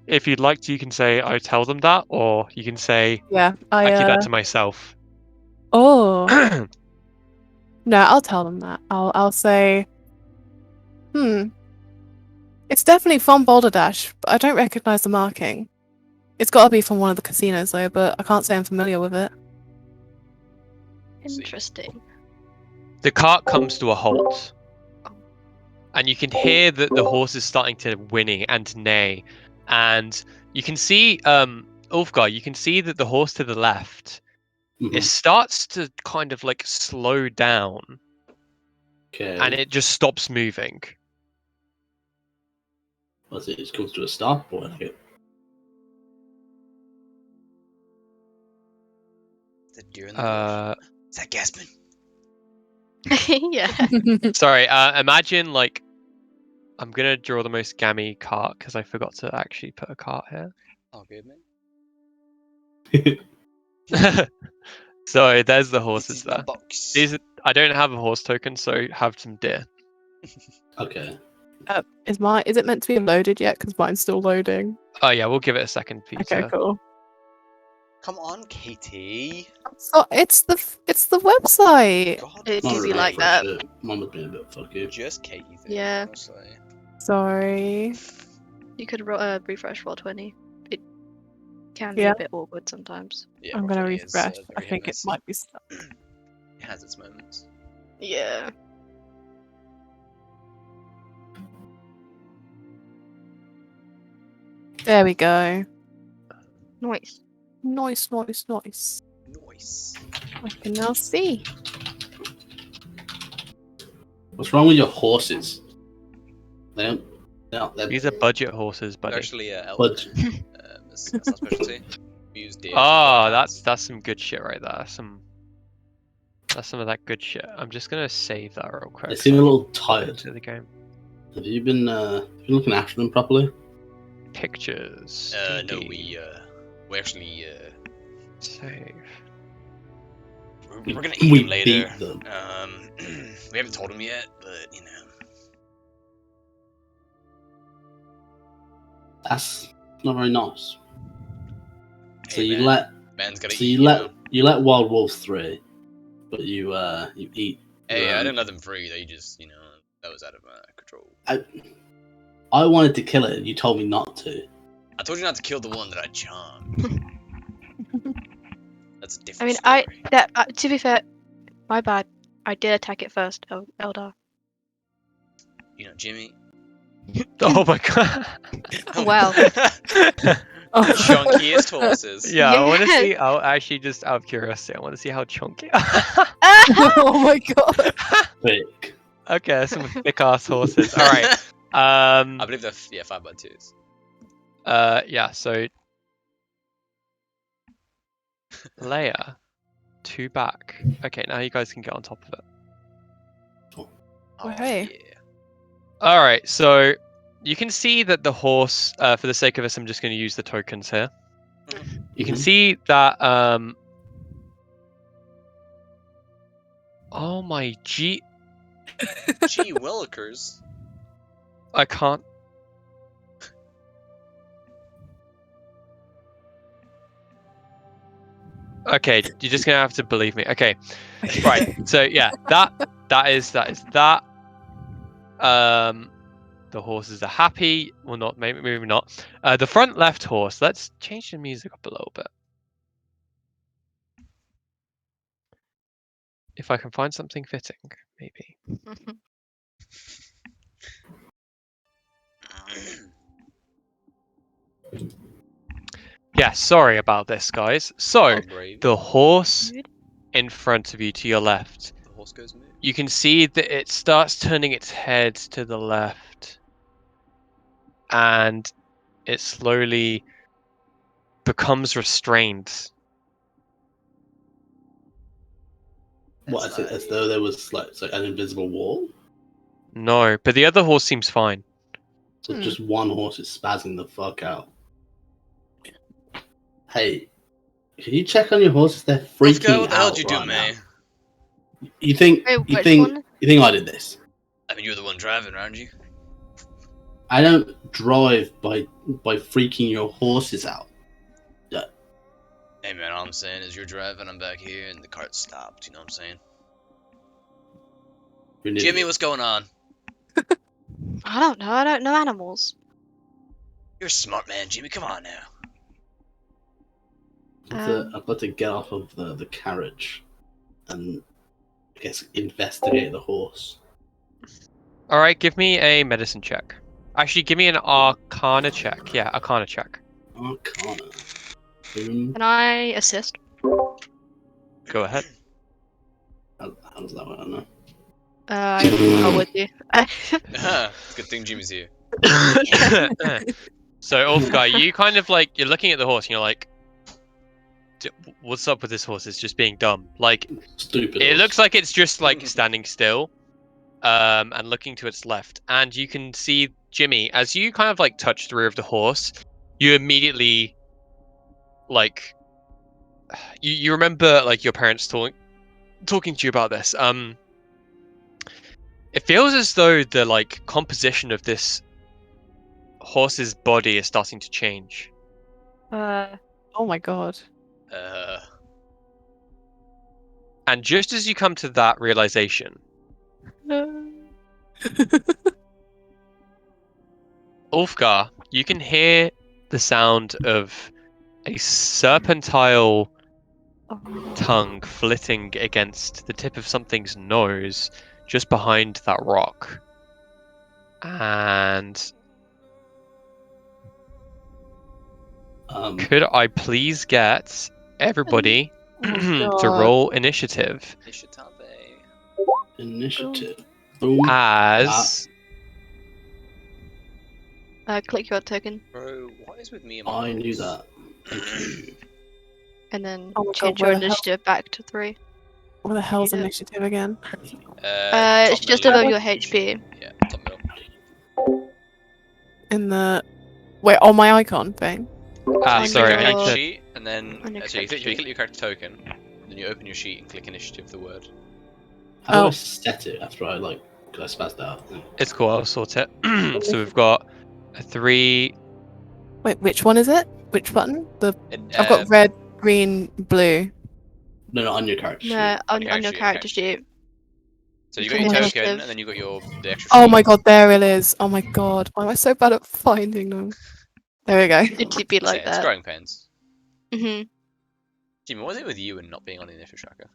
If you'd like to, you can say I tell them that, or you can say Yeah. I keep that to myself. Oh. No, I'll tell them that. I'll say, it's definitely from Boulder Dash, but I don't recognize the marking. It's got to be from one of the casinos though, but I can't say I'm familiar with it. Interesting. The cart comes to a halt, and you can hear that the horse is starting to whinny and neigh, and you can see Ulfgar, you can see that the horse to the left, it Mhm. starts to kind of like slow down, Okay. and it just stops moving. What's it? It comes to a stop or like Is that deer in the bush? Uh, Is that Gaspin? Yeah. sorry. Imagine like I'm gonna draw the most gammy cart because I forgot to actually put a cart here. Oh, good man. So there's the This horses is my there. box. I don't have a horse token, so have some deer. Okay. Is it meant to be loaded yet? Because mine's still loading. Oh yeah, we'll give it a second for you Okay, to. cool. Come on, Katie. So it's the website. God, It Mine do was be being like fuck that. shit. Mine was being a bit fucky. just Katie. Thing, Yeah. Honestly. Sorry. You could refresh Roll20. It can be Yeah. a bit awkward sometimes. Yeah, I'm gonna Roll20 is, refresh. I very think hit it and might be stuck. miss. It has its moments. Yeah. There we go. Nice. Nice, nice, nice. Nice. I can now see. What's wrong with your horses? They don't. They're These are budget horses, They're buddy. actually elk. But That's our specialty. We use deer. Oh, that's some good shit right there. That's some of that good shit. I'm just gonna save that real quick. they seem a so I little can pop tired. into the game. Have you been looking after them properly? Pictures. No, indeed. we actually Save. we're gonna eat We them later. beat them. We haven't told them yet, but you know. That's not very nice. So Hey, you man. let Man's gotta so eat. you let you let Wild Wolves 3, but you eat. Hey, I um, didn't let them free. They just, that was out of control. I wanted to kill it, and you told me not to. I told you not to kill the one that I charmed. That's a I different mean, story. to be fair, my bad. I did attack it first, Eldar. Jimmy. Oh my god. Wow. Oh, The chunkiest horses. Yeah, I want to Yes. see. I'll actually just out of curiosity, I want to see how chunky. oh my god. Thick. Okay, some thick ass horses. All right. I believe they're 5x2s. Yeah. So Leia, 2 back. Okay, now you guys can get on top of it. Oh, hey. yeah. All right. So you can see that the horse. For the sake of this, I'm just going to use the tokens here. You can Mhm. see that. Oh my G. Gee willikers. I can't. Okay, you're just gonna have to believe me. Okay, right. So yeah, that is that. The horses are happy. Well, not maybe not. The front left horse. Let's change the music up a little bit. If I can find something fitting, maybe. Yeah, sorry about this, guys. So Oh, brave. the horse Dude. in front of you to your left. The horse goes moo. You can see that it starts turning its head to the left, and it slowly becomes restrained. What, as though there was like an invisible wall? No, but the other horse seems fine. So Hmm. just one horse is spazzing the fuck out. Hey, can you check on your horses? They're freaking Uskia, what the hell out did you do, right man? now. You think Wait, you which think one? you think I did this? I mean, you're the one driving, aren't you? I don't drive by freaking your horses out. Hey, man, all I'm saying is you're driving, I'm back here, and the cart stopped. You know what I'm saying? You're an Jimmy, idiot. what's going on? I don't know. I don't know animals. You're a smart man, Jimmy. Come on now. I've got to get off of the carriage and I guess investigate the horse. All right, give me a medicine check. Actually, give me an Arcana check. Yeah, Arcana check. Arcana. Boom. Can I assist? Go ahead. How does that work? I don't know. I'm with you. It's a good thing Jimmy's here. So, Ulfgar, you kind of like you're looking at the horse and you're like, "What's up with this horse? It's just being dumb." Like, Stupid. it horse. looks like it's just like standing still, and looking to its left. And you can see Jimmy as you kind of like touch the rear of the horse. You immediately, like, you remember like your parents talking to you about this. It feels as though the like composition of this horse's body is starting to change. Oh my god. And just as you come to that realization, Ulfgar, you can hear the sound of a serpentile tongue flitting against the tip of something's nose just behind that rock. And could I please get everybody Oh my to God. roll initiative Initiative. Boom. as Click your token Bro, what is with me and my I knew horse? that. Thank you. and then Oh my God, change where your the hell- initiative back to 3. What the hell's Yeah. initiative again? It's Top just middle. above your HP. Yeah, top middle. In the wait on my icon thing. On sorry, your- I need Character to. sheet, and then on your so you character click sheet. your character token, then you open your sheet and click initiative, the word. How do Oh. I set it after I spazzed out? It's cool. I'll sort it. So we've got a 3. Wait, which one is it? Which button? And, I've got red, green, blue. No, on your character. No, on character your sheet, character sheet. So you got your Oh my token, God. and then you got the extra. Oh sheet. my god, there it is. Oh my god, why am I so bad at finding them? There we go. It'd be like It's that. growing pains. hmm Jimmy, what is it with you and not being on the initial tracker?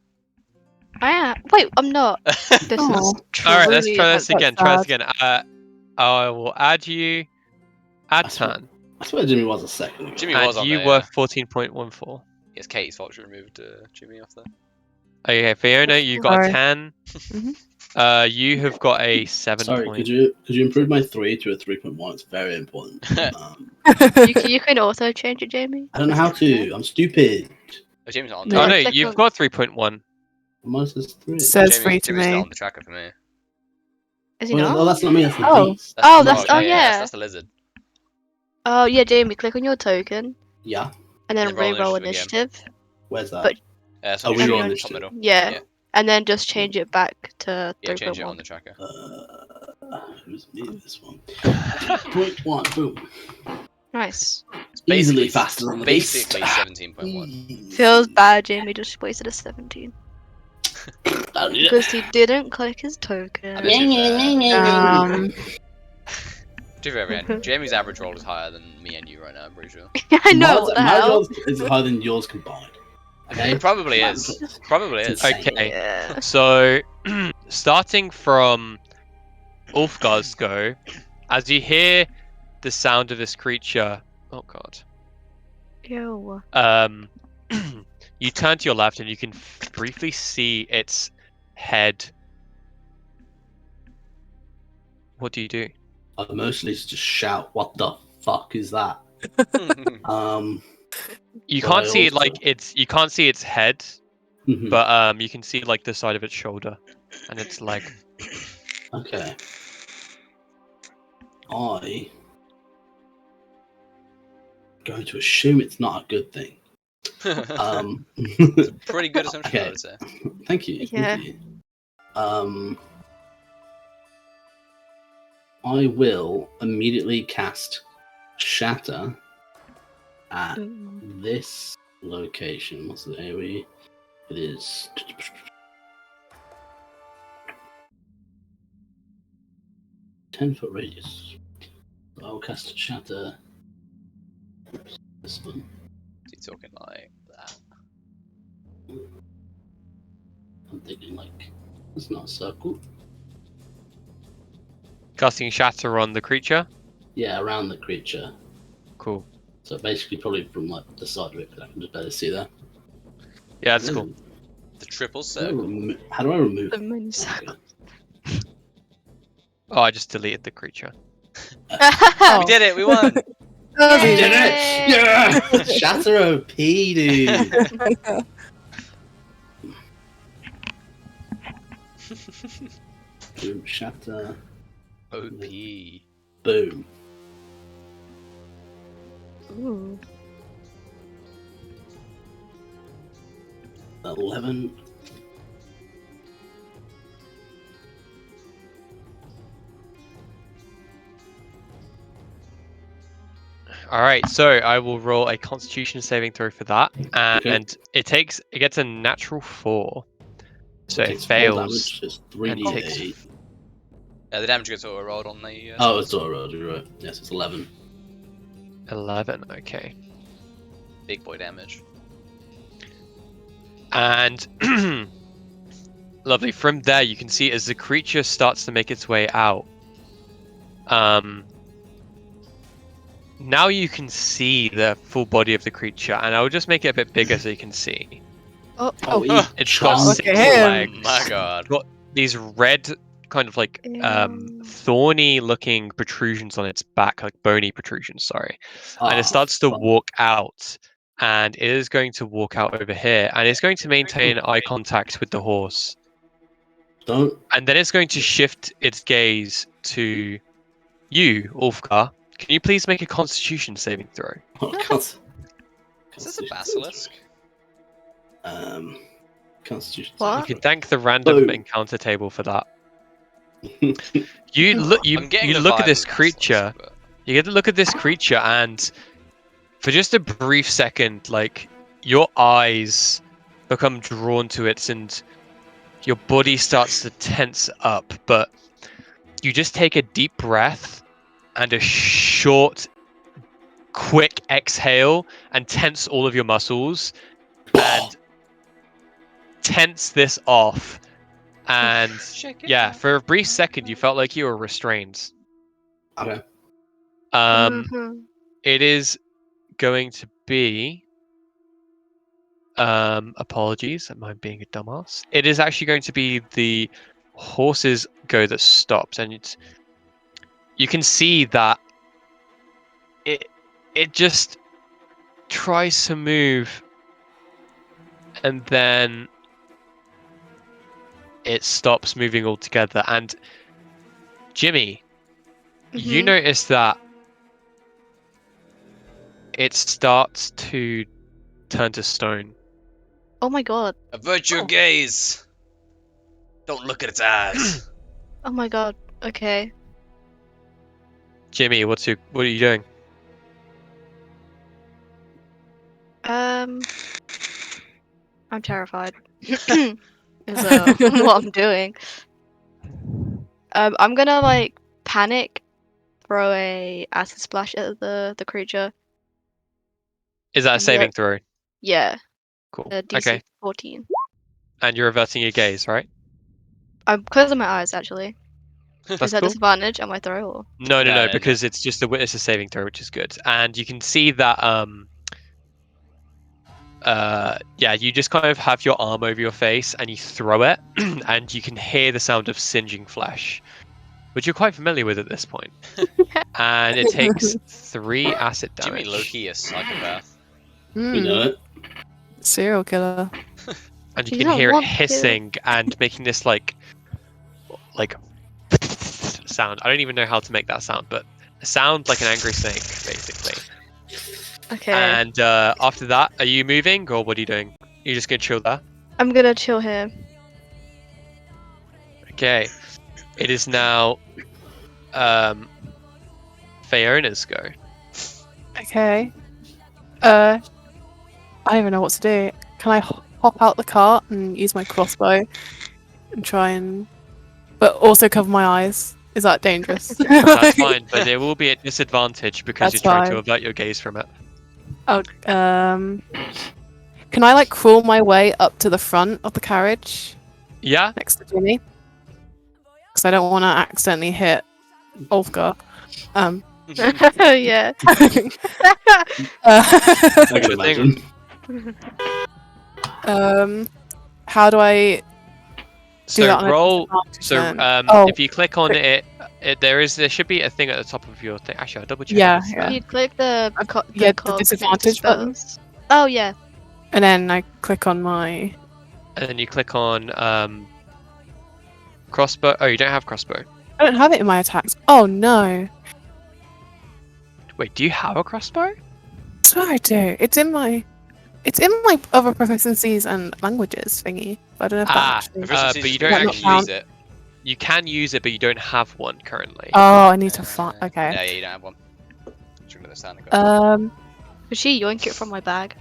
Wait, I'm not. This Oh. is All right, let's truly try this That's again. Try this sad. again. I will add you Atan, I swear Jimmy was a second ago. Jimmy was and on you there, were yeah. 14.14. It's Katie's fault she removed Jimmy off there. Okay, Fiona, you got a Sorry. 10. Mhm. You have got a 7 Sorry, point. could you improve my 3 to a 3.1? It's very important. You can also change it, Jamie. I don't know how to. I'm stupid. Oh, Jimmy's not on No, Oh there. no, click you've on- got 3.1. Mine says 3. Says free to Jimmy's me. not on the tracker for me. Is he Well, not? no, that's not me. That's the Oh. beast. That's Oh, the that's- frog, oh, yeah. yeah. That's the lizard. Oh yeah, Jamie. Click on your token Yeah. and then And then roll re-roll initiative initiative. Where's that? But- So Oh, you we should roll be initiative. top middle. Yeah. Yeah. And then just change it back to Yeah, change it on 3.1. the tracker. Who's me? This one. 3.1. Boom. Nice. It's Easily basically- faster than the beast. Basically 17.1. Feels bad, Jamie just wasted a 17 Don't need it. because he didn't click his token. I bet you, Um, to be fair, man, Jamie's average roll is higher than me and you right now, I'm pretty sure. I know. What the my hell? roll is higher than yours combined. Okay. It probably is. Probably is. It's Okay. Yeah. So, starting from Ulfgar's go, as you hear the sound of this creature, oh god, Ew. you turn to your left and you can briefly see its head. What do you do? I mostly just shout, "What the fuck is that?" You But can't I see it also- like you can't see its head, mhm. but you can see like the side of its shoulder and its leg. Okay. I going to assume it's not a good thing. Pretty good assumption, I Okay. would say. Thank you. Yeah. Thank you. I will immediately cast Shatter at this location. What's the area? It is 10-foot radius. So I'll cast Shatter. Oops, this one. You talking like that? I'm thinking like it's not a circle. Casting Shatter on the creature. Yeah, around the creature. Cool. So basically, probably from like the side of it, because I can just barely see that. Yeah, that's cool. The triple How do I circle. how do I remove? The mini circle. Oh, I just deleted the creature. Oh. We did it, we won! Oh, We we did did it! Yeah! Shatter OP, dude. Boom, shatter. OP. Boom. Ooh. 11. All right, so I will roll a Constitution saving throw for that, and it gets a natural 4, so it Takes 4 fails. damage. It's and 3d8. The damage gets auto rolled on the. Oh, it's all right. You're right. Yes, it's 11. 11. Okay, Big boy damage. and lovely. From there, you can see as the creature starts to make its way out. Now you can see the full body of the creature, and I'll just make it a bit bigger so you can see. Oh, Oh, It's got Look 6 at him. legs. My god. Got these red, kind of like Ew. thorny-looking protrusions on its back, like bony protrusions. Sorry, and Ah, it starts to fuck. walk out, and it is going to walk out over here, and it's going to maintain eye contact with the horse, Don't. and then it's going to shift its gaze to you, Ulfgar. Can you please make a Constitution saving throw? Oh, God. Is this a basilisk? Constitution. What? You can thank the random Boom. encounter table for that. You look. I'm getting You the look at vibe this of basilisk, creature. but- You get to look at this creature, and for just a brief second, like your eyes become drawn to it, and your body starts to tense up. But you just take a deep breath and a short, quick exhale, and tense all of your muscles, and tense this off. And Shake it yeah, off. for a brief second, you felt like you were restrained. Okay. Mhm. It is going to be. Apologies, am I being a dumbass? It is actually going to be the horse's go that stops, and you can see that it just tries to move, and then it stops moving altogether. And Jimmy, you Mhm. notice that it starts to turn to stone. Oh my god. Avert your Oh. gaze. Don't look at its eyes. Oh my god. Okay. Jimmy, what are you doing? I'm terrified. Is what I'm doing. I'm gonna like panic, throw a acid splash at the creature. Is that a And the saving throw? Yeah, Cool. DC Okay. 14. And you're averting your gaze, right? I'm closing my eyes actually. That's Is that cool. disadvantage on my throw or? No, No, because it's just it's a saving throw, which is good. And you can see that yeah, you just kind of have your arm over your face and you throw it, and you can hear the sound of singeing flesh, which you're quite familiar with at this point. And it takes 3 acid Jimmy damage. low-key a psychopath. We know it. Serial killer. And you You can don't hear it want to. hissing and making this like sound. I don't even know how to make that sound, but a sound like an angry snake, basically. Okay. And after that, are you moving or what are you doing? You're just gonna chill there? I'm gonna chill here. Okay. It is now Fiona's go. Okay. I don't even know what to do. Can I hop out the cart and use my crossbow and try and, but also cover my eyes? Is that dangerous? That's fine, but there will be a disadvantage because That's you're trying to fine. avert your gaze from it. Oh, can I like crawl my way up to the front of the carriage Yeah? next to Jimmy? Because I don't want to accidentally hit Ulfgar. Yeah. I can Sure thing. imagine. How do I do So that on roll. a disadvantage So then? Oh, if you click on it, there should be a thing at the top of your thing. Actually, I'll double check. Yeah, if it's yeah. there. You click the yeah, the cog next to disadvantage button. spells. Oh yeah. and then I click on my. And then you click on crossbow. Oh, you don't have crossbow. I don't have it in my attacks. Oh no! Wait, do you have a crossbow? I swear I do. It's in my. It's in my other proficiencies and languages thingy. But I don't know if that actually. but you don't That not actually count? use it. You can use it, but you don't have one currently. Oh, I need to find. Okay. No, yeah, you don't have one. Should have sound ago. Could she yoink it from my bag?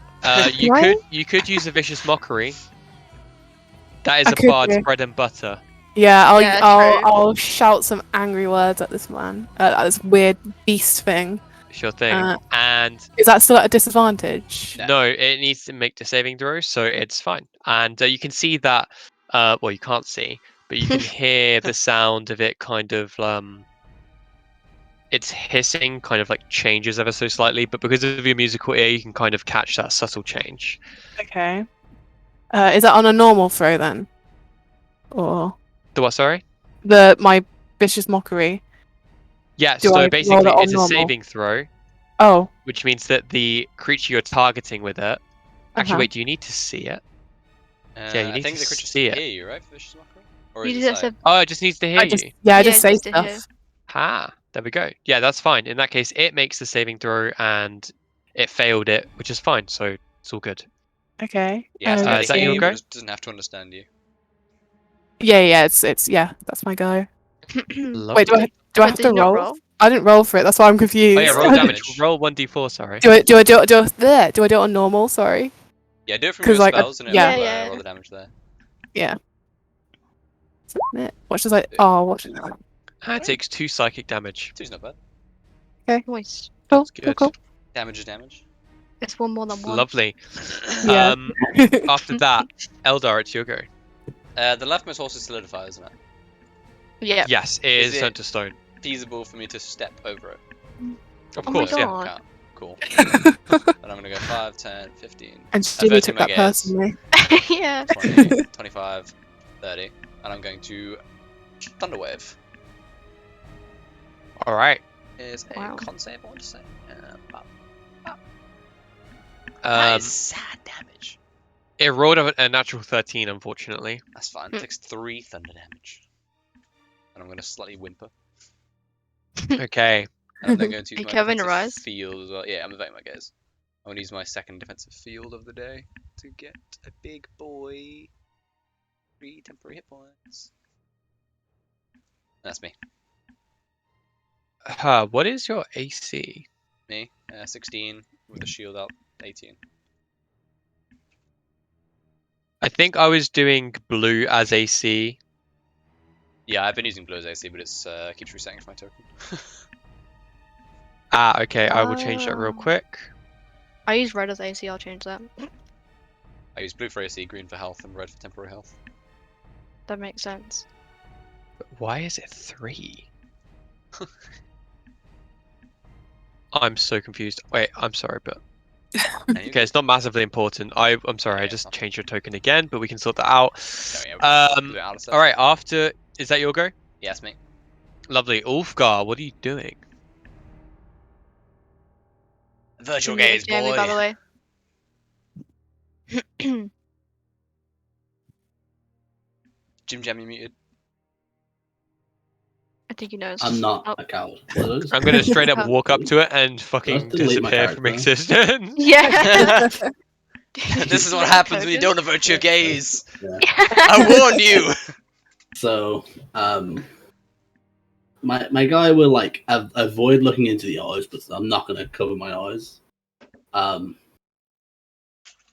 You Right? could use a vicious mockery. That is I a could bard's do. bread and butter. Yeah, Yeah, true. I'll shout some angry words at this man, at this weird beast thing. Sure thing. Uh, And Is that still at a disadvantage? No. no, it needs to make the saving throw, so it's fine. And you can see that. Well, you can't see, but you can hear the sound of it kind of its hissing kind of like changes ever so slightly, but because of your musical ear, you can kind of catch that subtle change. Okay. Is that on a normal throw then? Or The what? Sorry. my vicious mockery? Yeah. Do I So roll basically, it on it's a normal? saving throw, Oh. which means that the creature you're targeting with it. Actually, Uh-huh. wait. Do you need to see it? Yeah, you I need think to the creature see should it. hear you, right? For vicious mockery? Or You is it just sight? have Oh, it just needs to hear I just you. I Yeah, just say just to hear. stuff. Ah, there we go. Yeah, that's fine. In that case, it makes the saving throw and it failed it, which is fine. So it's all good. Okay. Yeah, it's is got to that hear your you, go? but it doesn't have to understand you. Yeah, it's yeah, that's my go. Lovely. Wait, do I Wait, have did to you not roll? roll? I didn't roll for it. That's why I'm confused. Oh yeah, roll Roll damage. damage. Roll 1d4. Sorry. Do I do it there? Do I do it on normal? Sorry. Yeah, do it from 'Cause, your like, spells and yeah. it'll Yeah. roll the damage there. Yeah. Submit. What should I? Oh, what should I? It takes 2 psychic damage. Two's not bad. Nice. Cool, That's good. cool. Damage is damage. It's one more than one. Lovely. Yeah. After that, Eldar, it's your go. The leftmost horse is solidified, isn't it? Yeah. Yes, it Is is it- turned to stone. Feasible for me to step over it. Of Oh my course, yeah. god. Count. Cool. And I'm gonna go 5, 10, 15, And Jimmy Averting took my that gaze. personally. Yeah. 20, 25, 30, and I'm going to Thunderwave. All right. Is a Wow. con save, I want to say. That Um, is sad damage. it rolled a natural 13, unfortunately. That's fine. Hmm. Takes 3 thunder damage. And I'm going to slightly whimper. Okay. And I'm then going to Are use you my having a defensive rise? field as well. Yeah, I'm averting my gaze. I'm going to use my second defensive field of the day to get a big boy. 3 temporary hit points. That's me. What is your AC? Me, 16 with a shield up, 18. I think I was doing blue as AC. Yeah, I've been using blue as AC, but it's keeps resetting for my token. Ah, okay. I will change that real Oh. quick. I use red as AC, I'll change that. I use blue for AC, green for health, and red for temporary health. That makes sense. But why is it 3? I'm so confused. Wait, I'm sorry, but okay, it's not massively important. I'm sorry, Yeah, I it's just not. changed your token again, but we can sort that out. No, yeah, we'll do it out of set. All right. After, is that your go? Yes, mate. Lovely, Ulfgar. What are you doing? Virtual You're gaze, muted, Jamie, by the boy. way. Jim Jam, you muted. I think he knows. I'm not Oh. a coward. What is- I'm gonna straight up Oh. walk up to it and fucking delete my disappear from character. existence. Yeah. This is what happens when you don't avert your gaze. Yeah. I warn you. So, my guy will like avoid looking into the eyes, but I'm not gonna cover my eyes.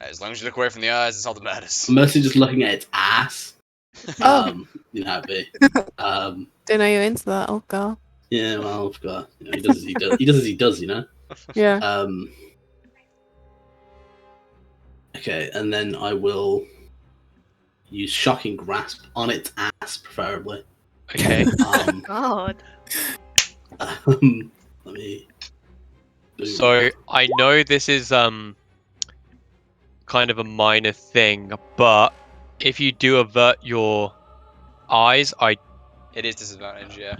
As long as you look away from the eyes, it's all that matters. I'm mostly just looking at its ass. Oh. You know how it be. Don't know you're into that, oh god. Yeah, well, I've got, you know, he does as he does. He does as he does, you know. Yeah. Okay, and then I will use shocking grasp on its ass, preferably. Okay. God. Let me. So I know this is kind of a minor thing, but if you do avert your eyes, It is disadvantage, yeah.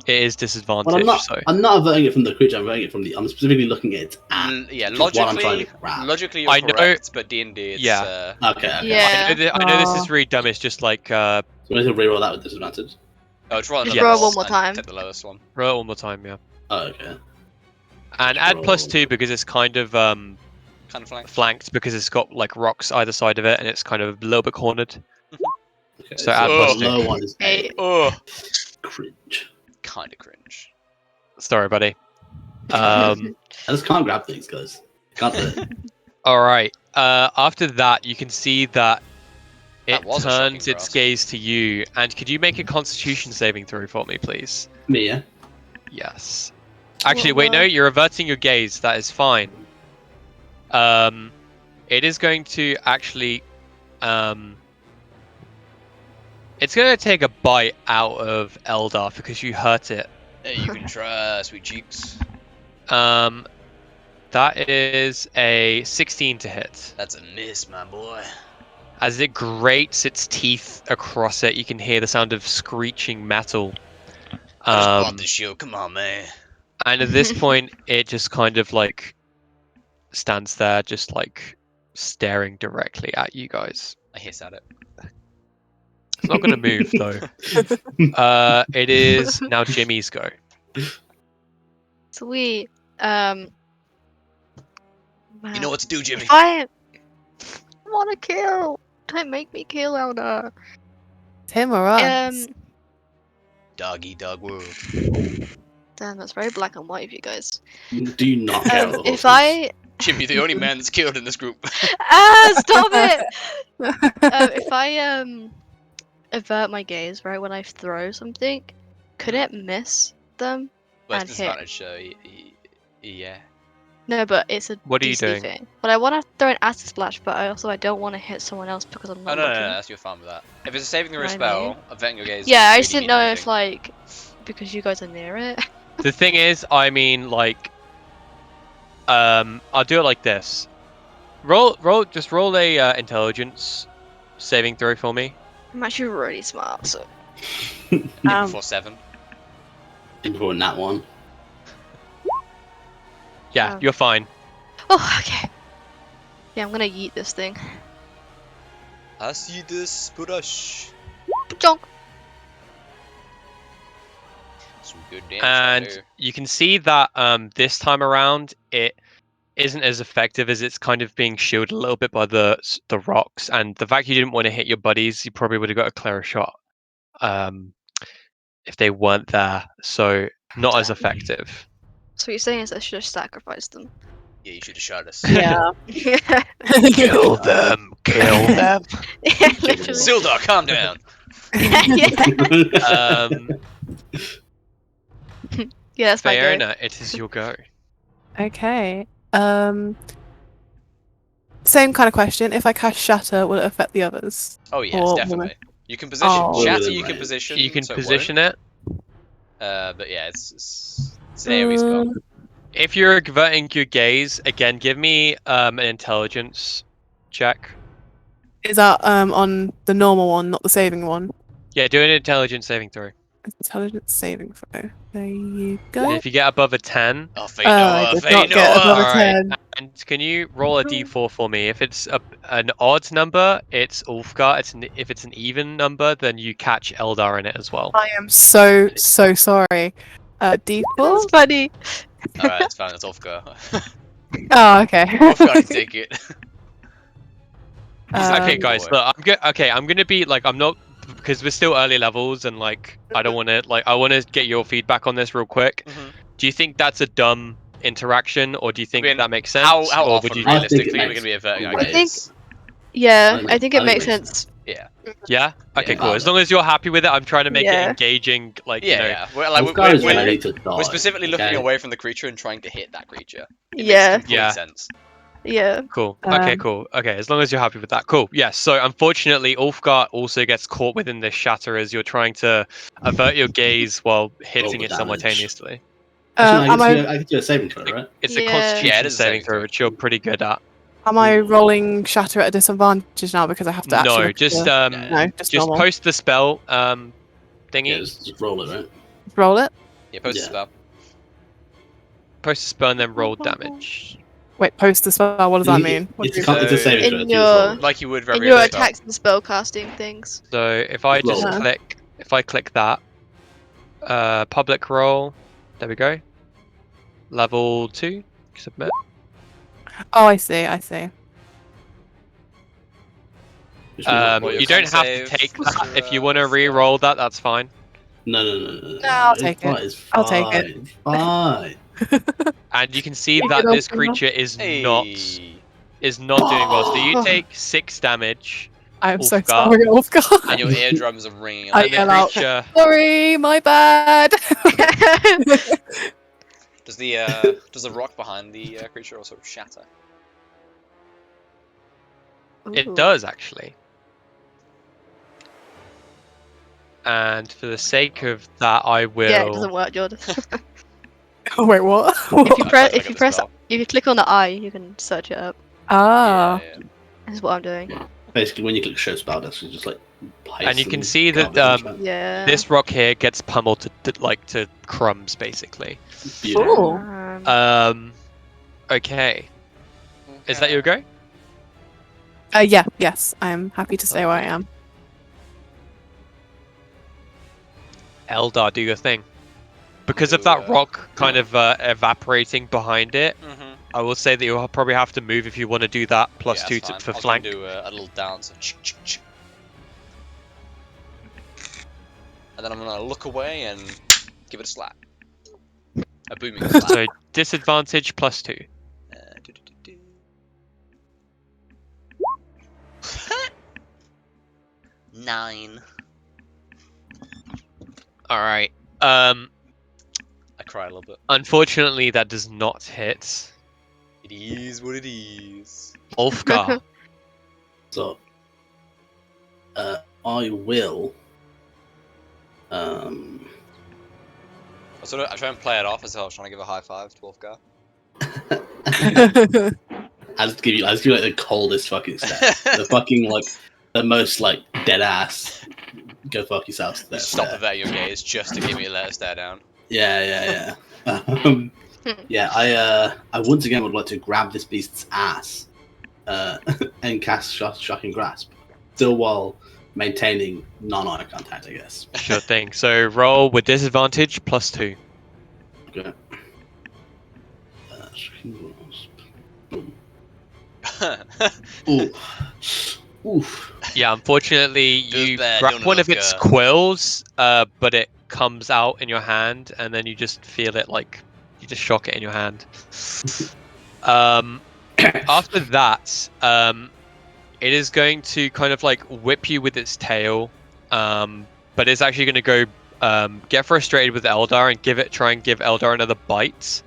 it is disadvantage. Well, I'm not. So I'm not averting it from the creature. I'm averting it from the. I'm specifically looking at its ass. Yeah, which is what I'm trying logically, to grab. logically you're I know- correct, but D&D, it's... Yeah. Okay. Yeah. I know this Oh. is really dumb. It's just like So I need to reroll that with disadvantage. Oh, it's roll Just another roll roll one more and time. Take the lowest one. roll it one more time, yeah, Oh, okay. and add Roll. +2 because it's kind of Kind of flank. flanked because it's got like rocks either side of it and it's kind of a little bit cornered. Okay. So add the +2. low one is Hey. Oh, cringe. kind of cringe. Sorry, buddy. I just can't grab things, guys. Can't do it. All right. After that, you can see that That it was a shocking turns its grasp. gaze to you. And could you make a Constitution saving throw for me, please? Me, yeah. Yes. Actually, What wait, no. word? You're averting your gaze. That is fine. It is going to actually, it's going to take a bite out of Eldar because you hurt it. Hey, you can try, sweet cheeks. That is a 16 to hit. That's a miss, my boy. As it grates its teeth across it, you can hear the sound of screeching metal. I just bought this show, come on, man. And at this point, it just kind of like stands there, just like staring directly at you guys. I hiss at it. It's not going to move though. It is now Jimmy's go. Sweet. You know what to do, Jimmy. If I want to kill, don't make me kill Elder. Him or us? Dog eat dog world. Damn, that's very black and white of you guys. Do you not care? about If horses? I Jimmy, the only man that's killed in this group. stop it. If I avert my gaze right when I throw something, could it miss them? Well, And it's hit. disadvantage, so yeah. No, but it's a What are you DC doing? thing. But I want to throw an acid splash, but I don't want to hit someone else because I'm Oh, not no, looking. that's you're fine with that. If it's a saving throw Right, spell, mate. averting your gaze. Yeah, I doesn't just really didn't know mean if anything. like because you guys are near it. The thing is, I mean, like, I'll do it like this. Just roll a intelligence saving throw for me. I'm actually really smart, so Even before 7. Before that one. Yeah, you're fine. oh okay. Yeah, I'm gonna yeet this thing. I see this brush. Jonk. Some good damage And there. you can see that this time around it isn't as effective as it's kind of being shielded a little bit by the rocks, and the fact you didn't want to hit your buddies, you probably would have got a clearer shot if they weren't there. So not as effective. So what you're saying is I should have sacrificed them. Yeah, you should have shot us. Yeah. yeah, Kill them! Kill them! literally. Sildar, calm down. yeah. Yeah, that's my go. Fiona, it is your go. Okay. Same kind of question. If I cast Shatter, will it affect the others? Oh yes, Or- definitely. You can position Oh. Shatter. Within You can range. position. You can so position it. But yeah, it's an AoE spell. If you're averting your gaze, again, give me an intelligence check. Is that on the normal one, not the saving one? Yeah, do an intelligence saving throw. Intelligence saving throw. There you And go. if you get above a 10, Oh, I Fainoa, did not get above a Alright. 10. and can you roll a d4 for me? If it's an odd number, it's Ulfgar. If it's an even number, then you catch Eldar in it as well. I am so sorry. D4? That's funny. Alright, it's fine. It's Ulfgar. Oh, okay. Ulfgar can take it. Okay, Um, guys, boy. look, I'm gonna be like, I'm not, because we're still early levels, and like, I don't want to, like, I want to get your feedback on this real quick. Mhm. Do you think that's a dumb interaction, or do you think I mean, that makes sense? How or often would you? I think it realistically we're makes gonna be averting our great gaze? Yeah, I I think it think makes it makes sense. Yeah. Yeah. Okay. Yeah. Cool. As long as you're happy with it, I'm trying to make it Yeah. engaging. Like, Yeah, you know, yeah. We're, like, Ulfgar is we're, ready to die. we're specifically looking okay? away from the creature and trying to hit that creature. It Yeah. makes complete Yeah. sense. Yeah. Cool. Okay, Um, cool. Okay, as long as you're happy with that. Cool. Yes. So unfortunately, Ulfgar also gets caught within this shatter as you're trying to avert your gaze while hitting the it damage. simultaneously. Actually, am I get to do a saving throw, right? It's a Yeah. Yeah, Constitution it is a saving saving throw, throw. which you're pretty good at. I Ooh. rolling Shatter at a disadvantage now because I have to actually No, look at just the- No, just just normal. post the spell Yeah, thingy. just roll it, right? Roll it. Yeah, post Yeah. a spell. Post the spell and then roll damage. Wait, post the spell. What does that mean? What It's do you a, it's a saving In throw. so you your- just roll it. Like you would for In every your other spell. attacks and spellcasting things. So if I just Roll. click that, public roll, there we go. Level 2, submit. Oh, I see. Which means Well, your You don't con have save, to take what's that. your, If you want to re-roll that, that's fine. No. I'll take it. It's I'll take it. fine, it's fine. And you can see You that can this open that. creature is Hey. not doing well. So you Oh. take 6 damage, I'm so Ulfgar. sorry, Ulfgar. And your eardrums are ringing. I and the yell out. creature. Sorry, my bad. Does the rock behind the creature also shatter? It Ooh. does actually. And for the sake of that, I will. Yeah, it doesn't work, Jordan. Oh, wait, what? If you I tried press, to if you look at the press, spell. if you click on the eye, you can search it up. Ah. Yeah. This is what I'm doing. Basically, when you click show spell, that's just like. And you can paste see that, garbage into it. Yeah. This rock here gets pummeled to crumbs, basically. Beautiful. Um, Okay. Is that your go? Yes. I'm happy to stay where I am. Eldar, do your thing. Because of Do, that rock kind of evaporating behind it, Mm-hmm. I will say that you'll probably have to move if you want to do that. Plus 2 for I was gonna flank. do a little dance. And then I'm gonna look away and give it a slap. A booming slap. So disadvantage plus 2. Do-do-do-do. 9. All right. I cry a little bit. Unfortunately, that does not hit. It is what it is. Ulfgar. So, I will. I try and play it off as I was trying to give a high five to Wolfgar. I just give you like the coldest fucking stare. The fucking like the most like dead ass. Go fuck yourself. You Stare. stop averting your gaze just to give me a let us stare down. Yeah. Yeah, I once again would like to grab this beast's ass, and cast shocking grasp, still while maintaining non-eye contact, I guess. Sure thing. So roll with disadvantage +2. Okay. Shocking grasp. Ooh. Oof. Yeah, unfortunately, Feels you bad, grab don't one it, of its Uskia? quills, but it comes out in your hand, and then you just feel it like you just shock it in your hand. After that, it is going to kind of like whip you with its tail, but it's actually going to go get frustrated with Eldar and try and give Eldar another bite.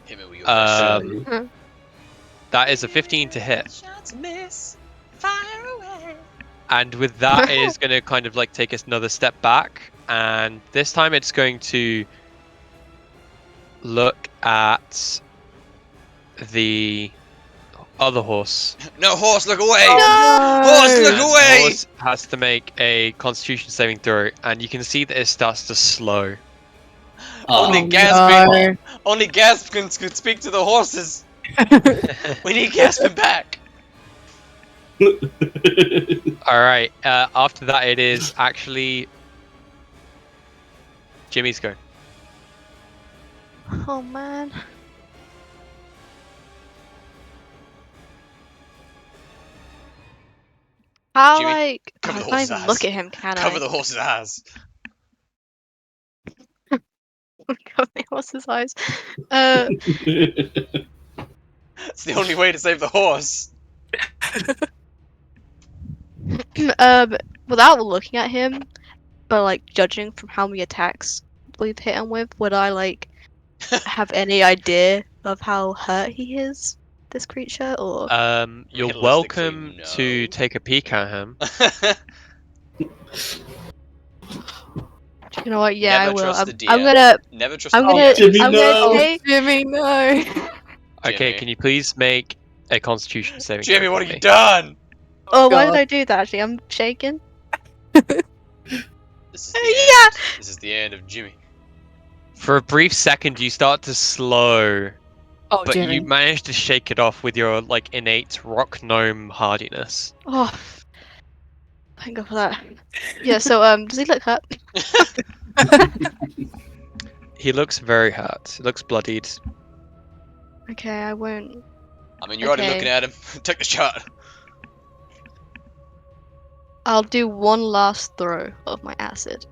Hit me with your best shot. That is a 15 to hit. Shots miss. Fire away. And with that, it is going to kind of like take us another step back, and this time it's going to look at the other horse. No, horse, look away! No! Horse, look And the away! horse has to make a Constitution saving throw, and you can see that it starts to slow. Only Oh, Gaspin, only Gaspin could speak to the horses. We need Gaspin back. All right. After that, it is actually Jimmy's go. Oh man. How Jimmy, like cover I the can't horse's even ass. look at him, can Cover I? the horse's ass. Cover the horse's eyes. It's the only way to save the horse. Without looking at him, but like judging from how many attacks we've hit him with, would I like have any idea of how hurt he is, this creature, or You're Realistically, welcome no. to take a peek at him. you know what? Yeah, Never I will. trust the I'm DM. gonna. Never trust I'm the gonna. DM. Jimmy, I'm no. gonna say. Jimmy, no. Okay, Jimmy. can you please make a Constitution saving Jimmy, throw what for have you me? done? Oh, why did God. I do that? Actually, I'm shaking. This is the Yeah. end. This is the end of Jimmy. For a brief second, you start to slow, Oh, but Jimmy. you manage to shake it off with your like innate rock gnome hardiness. Oh, thank God for that. Yeah. So does he look hurt? He looks very hurt. He looks bloodied. Okay, I won't. I mean, you're already Okay. looking at him. Take the shot. I'll do one last throw of my acid.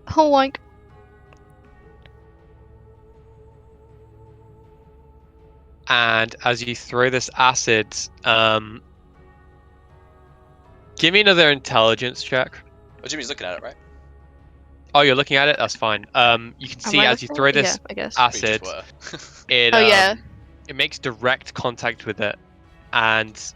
Hoink. And as you throw this acid, give me another intelligence check. Oh, Jimmy's looking at it, right? Oh, you're looking at it? That's fine. You can Am see I as you looking throw at it? this Yeah, I guess. We acid, just were. it Oh, yeah. it makes direct contact with it and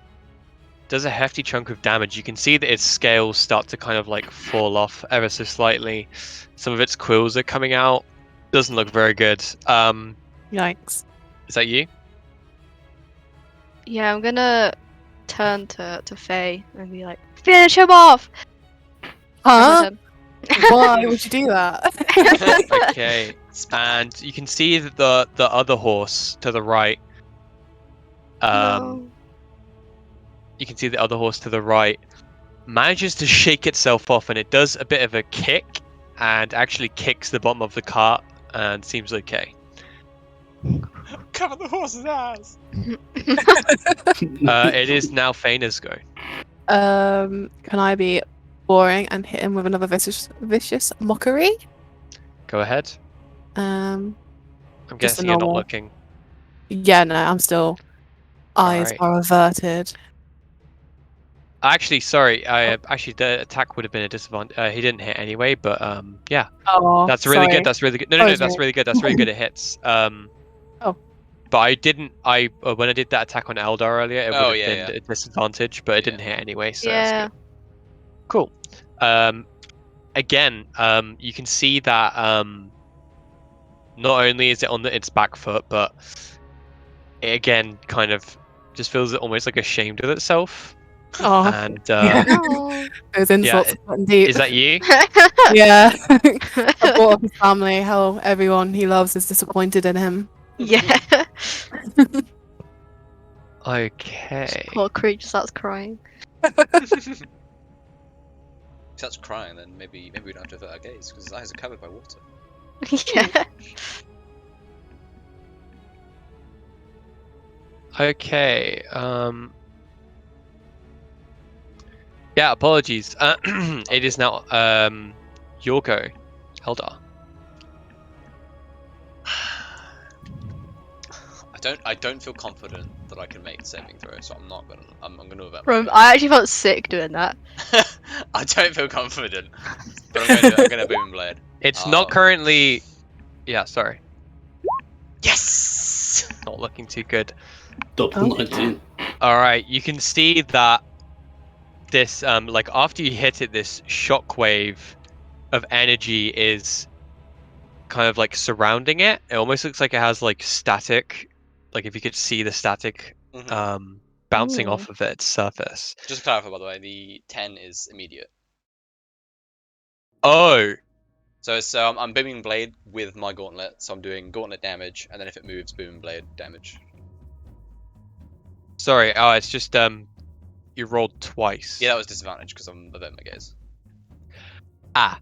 does a hefty chunk of damage. You can see that its scales start to kind of like fall off ever so slightly. Some of its quills are coming out. Doesn't look very good. Yikes. Is that you? Yeah, I'm gonna turn to Faye and be like, finish him off! Huh? Why would you do that? Okay. And you can see that the other horse to the right. No. You can see the other horse to the right manages to shake itself off, and it does a bit of a kick and actually kicks the bottom of the cart and seems okay. Cover the horse's ass. It is now Faina's go. Can I be boring and hit him with another vicious mockery? Go ahead. Um, I'm Just a guessing you're not normal. looking. yeah, no, I'm still. Eyes Alright. are averted. Actually, sorry. Actually, the attack would have been a disadvantage. He didn't hit anyway, but yeah, Oh, that's really sorry. good. That's really good. No, Sorry. that's really good. That's really good. It hits. Oh. But I didn't. When I did that attack on Eldar earlier, it would Oh, have yeah, been yeah. a disadvantage, but it didn't Yeah. hit anyway. So that's Yeah. good. Cool. Again, you can see that not only is it on its back foot, but it again kind of just feels almost like ashamed of itself. Oh, And yeah. No. Those insults Yeah, are cutting deep. is that you? Yeah. I brought up his family, how everyone he loves is disappointed in him. Yeah. Okay. Poor creature starts crying. If he starts crying, then maybe we don't have to avert our gaze because his eyes are covered by water. Yeah. Okay. Yeah, apologies. It is now your go, Eldar. I don't feel confident that I can make the saving throw, so I'm not gonna. I'm gonna avert. Bro, I actually felt sick doing that. I don't feel confident, but I'm gonna boom blade. It's not Oh. currently. Yeah, sorry. Yes. Not looking too good. Double Oh. 19. All right, you can see that this like after you hit it, this shockwave of energy is kind of like surrounding it. It almost looks like it has like static, like if you could see the static Mhm. bouncing Ooh. off of its surface. Just to clarify, by the way, the 10 is immediate. Oh, So it's I'm booming blade with my gauntlet, so I'm doing gauntlet damage, and then if it moves, booming blade damage. sorry. Oh, it's just you rolled twice. Yeah, that was disadvantage because I'm averting my gaze. Ah.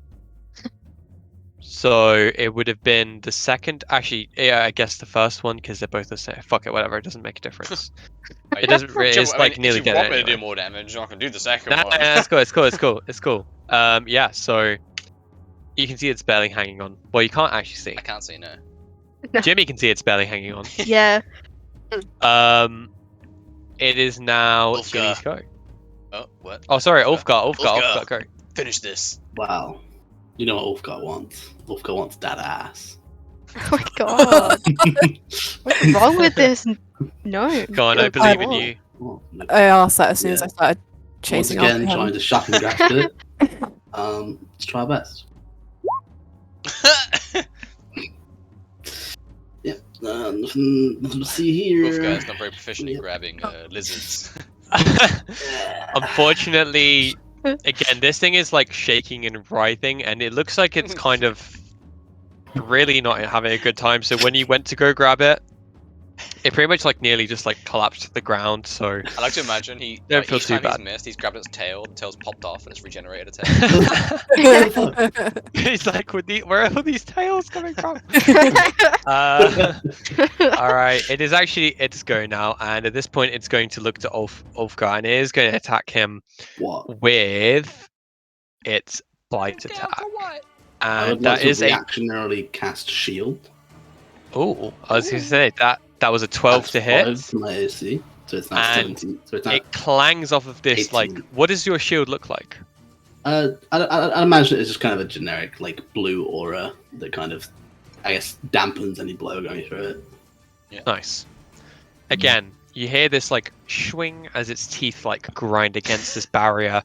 So it would have been the second. Actually, yeah, I guess the first one because they're both the same. Fuck it, whatever. It doesn't make a difference. It doesn't really. It's like nearly if you dead want me to anyway. do more damage, I can do the second No, one. it's cool. It's cool. It's cool. It's cool. Yeah. So you can see its belly hanging on. Well, you can't actually see. I can't say no. Jimmy can see its belly hanging on. Yeah. It is now Ulfgar. Jimmy's go. Oh, what? Oh, sorry, Ulfgar. Ulfgar, go. Finish this. Wow. You know what Ulfgar wants? Ulfgar wants that ass. Oh my god. What's wrong with this? No. Go on, I believe in you. Oh, no. I asked that as soon as Yeah. I started Once chasing again, after trying him. to shock and grasp it. Let's try our best. Yep. Nothing to see here. Ulfgar's not very proficient in Yep. grabbing lizards. Unfortunately, again, this thing is like shaking and writhing, and it looks like it's kind of really not having a good time. So when you went to go grab it, it pretty much like nearly just like collapsed to the ground. So I like to imagine he Don't like, feel each too time he's bad. missed, he's grabbed its tail, the tail's popped off, and it's regenerated a tail. he's like, where are all these tails coming from? All right, it is actually its go now, and at this point, it's going to look to Ulfgar, and it is going to attack him What? with its bite attack. I And would like that to is a. reactionarily cast shield. Oh, I was going to say that was a 12 to That's hit. 5 to my AC, so it's now And 17. So it's now. It clangs off of this. 18. Like, what does your shield look like? I imagine it's just kind of a generic like blue aura that kind of, I guess, dampens any blow going through it. Nice. Again, you hear this like swing as its teeth like grind against this barrier,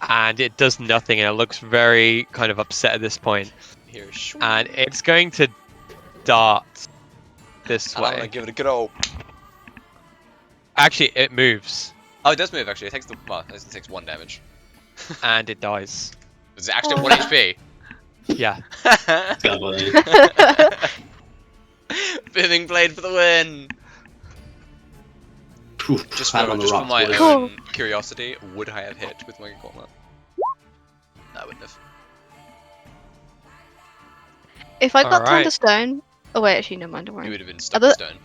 and it does nothing, and it looks very kind of upset at this point. Here, shoo. And it's going to dart this And I'm gonna way. give it a good old. Actually, it moves Oh, it does move actually. It takes it takes 1 damage. and it dies. It's actually 1 HP. Yeah. Go away. Booming blade for the win. Oof, Just pat for, on the just for rocks, my boys. own curiosity, would I have hit with my gauntlet? No, I wouldn't have. If I got turned Alright. to stone. Oh wait, actually, never mind. Don't You worry. would have been stuck Are in the- stone.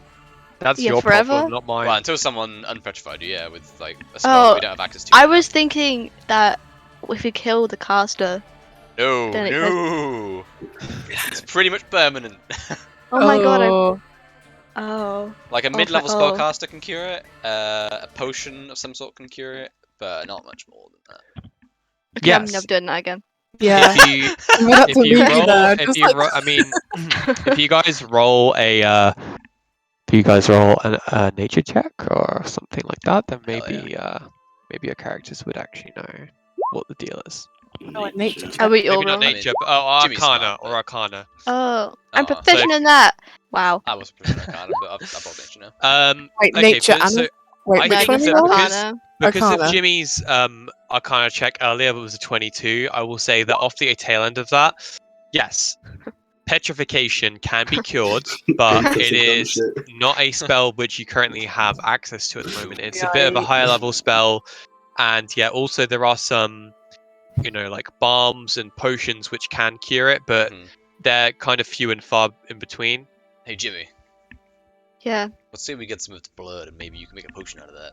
That's Yeah, your forever? problem, not mine. Well, until someone unpetrified you, yeah, with like a spell that we don't have access to. I right was thinking that if we kill the caster. now. then it No, it's pretty much permanent. Oh my god. Oh, Oh. Like a Oh, mid-level oh. spellcaster can cure it, a potion of some sort can cure it, but not much more than that. Okay, I'm Yes. never doing that again. yeah. If you I'm about if to you leave roll, there, if just you like- ro- I mean, if you guys roll a, if you guys roll a nature check or something like that, then Hell maybe, maybe your characters would actually know what the deal is. Oh, nature check. Are we all Maybe not wrong? nature, but oh, Jimmy's Arcana not, or but- Arcana. Oh, I'm Oh, proficient so- in that. Wow. I was pretty Arcana, but I brought nature now. Wait, Okay, nature but and so wait, I No, which think one just are that you on? Arcana. because of Arcana. Jimmy's Arcana check earlier, it was a 22. I will say that off the tail end of that, yes, petrification can be cured, but Because it you've done is shit. not a spell which you currently have access to at the moment. It's a bit of a higher level spell, and yeah, also there are some, like balms and potions which can cure it, but Mhm. they're kind of few and far in between. Hey Jimmy, Yeah. let's say we get some of the blood and maybe you can make a potion out of that.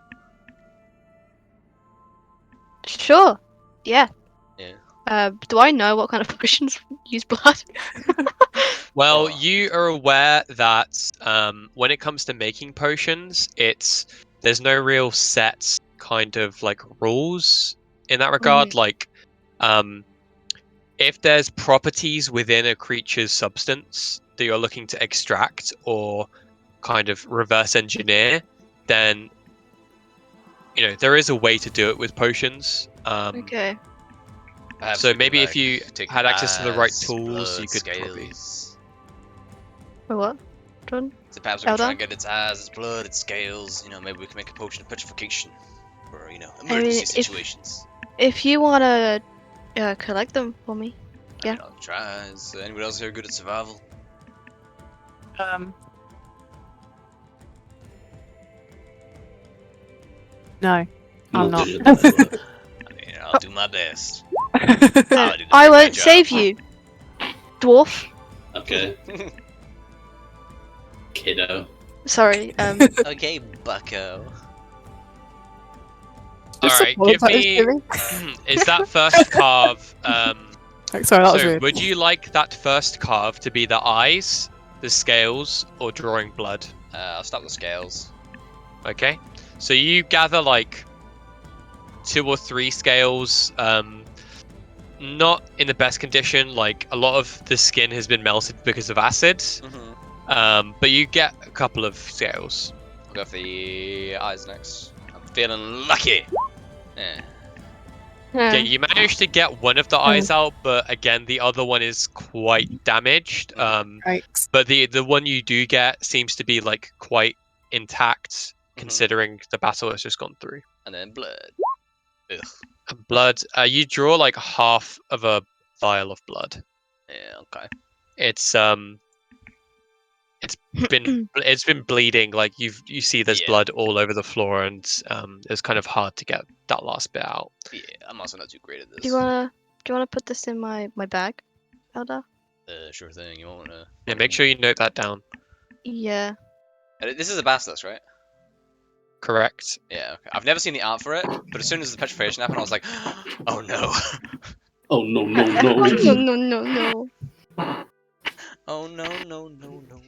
Sure. Yeah. Yeah. Do I know what kind of potions use blood? Well, Oh. you are aware that when it comes to making potions, there's no real set kind of like rules in that regard. Like, if there's properties within a creature's substance that you're looking to extract or kind of reverse engineer, then there is a way to do it with potions. Okay. Perhaps So we can, maybe if like, you take had access to the right eyes, tools, blood, you could probably. scales. Or what? John? So perhaps we can try Elder? and get its eyes, its blood, its scales. Maybe we can make a potion of petrification for emergency mean, if- situations. If you wanna collect them for me. I mean, I'll try. Is anyone else here good at survival? No, I'm not. good at that work. I mean, I'll do my best. No, I'll do the I very bad won't job. save you, dwarf. Okay, kiddo. Sorry. Okay, bucko. All Just right, support give that is me. giving. Is that first carve? Like, sorry, that was So, weird. would you like that first carve to be the eyes, the scales, or drawing blood? I'll start with the scales. Okay. So you gather like 2 or 3 scales, not in the best condition. Like a lot of the skin has been melted because of acid. Mm-hmm. But you get a couple of scales. I'll go for the eyes next. I'm feeling lucky. Yeah. Yeah, you managed to get one of the eyes out, but again, the other one is quite damaged. Right. But the one you do get seems to be like quite intact, considering the battle has just gone through. And then blood. Ugh. And blood. You draw like half of a vial of blood. Yeah. Okay. It's been bleeding. Like you see there's Yeah. blood all over the floor, and it's kind of hard to get that last bit out. Yeah. I'm also not too great at this. Do you wanna put this in my bag, Elder? Sure thing. You want to? Yeah, make sure you note that down. Yeah. This is a basilisk, right? Correct. Yeah. Okay. I've never seen the art for it, but as soon as the petrification happened, I was like, oh no. Oh no no No, no! no, no, no. Oh no no no no.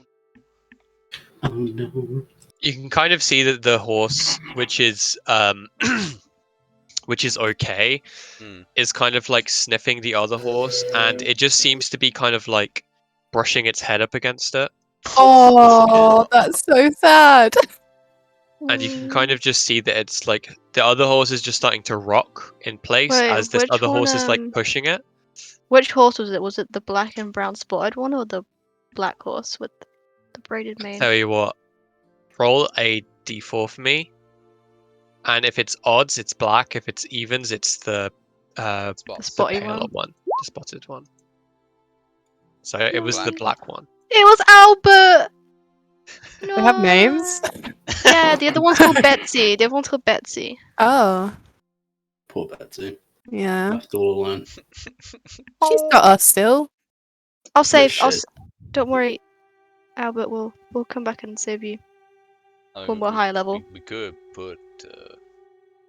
Oh no! You can kind of see that the horse, which is which is okay, is kind of like sniffing the other horse, and it just seems to be kind of like brushing its head up against it. Oh, that's so sad. And you can kind of just see that it's like the other horse is just starting to rock in place Wait, as this which other horse one, is like pushing it. Which horse was it? Was it the black and brown spotted one or the black horse with the braided mane? Tell you what, roll a d4 for me, and if it's odds, it's black. If it's evens, it's the Spots. spotty paler one. the spotted one. So it was the black one. It was Albert. No. They have names. Yeah, the other one's called Betsy. The other one's called Betsy. Oh, Poor Betsy, yeah. left all alone. She's got us still. I'll save. shit. Don't worry, Albert. We'll come back and save you. I mean, When we're high level. We could put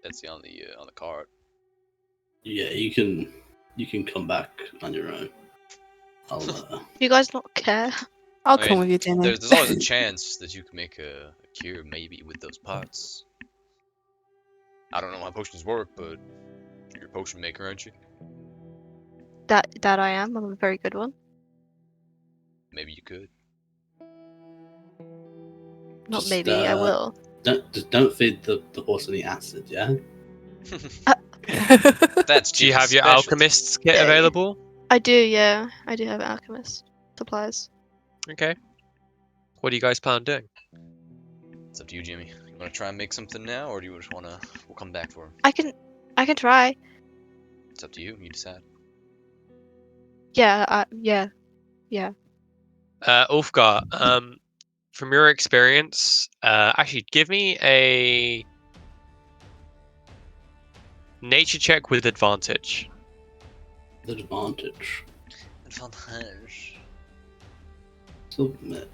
Betsy on the cart. Yeah, you can come back on your own. I'll You guys not care? I'll I come mean, with you, Jenny. There's always a chance that you can make a cure maybe with those parts. I don't know how potions work, but you're a potion maker, aren't you? That I am. I'm a very good one. Maybe you could. Not Just, maybe. I will. don't feed the horse any acid, yeah? That's Do you Jimmy's have your specialty. alchemist's kit Yeah. available? I do, yeah. I do have alchemist supplies. Okay. What do you guys plan on doing? It's up to you, Jimmy. You want to try and make something now, or do you just want to? We'll come back for him. I can try. It's up to you. You decide. Yeah, yeah. Ulfgar, from your experience, actually give me a nature check with advantage. The advantage. Advantage. Submit.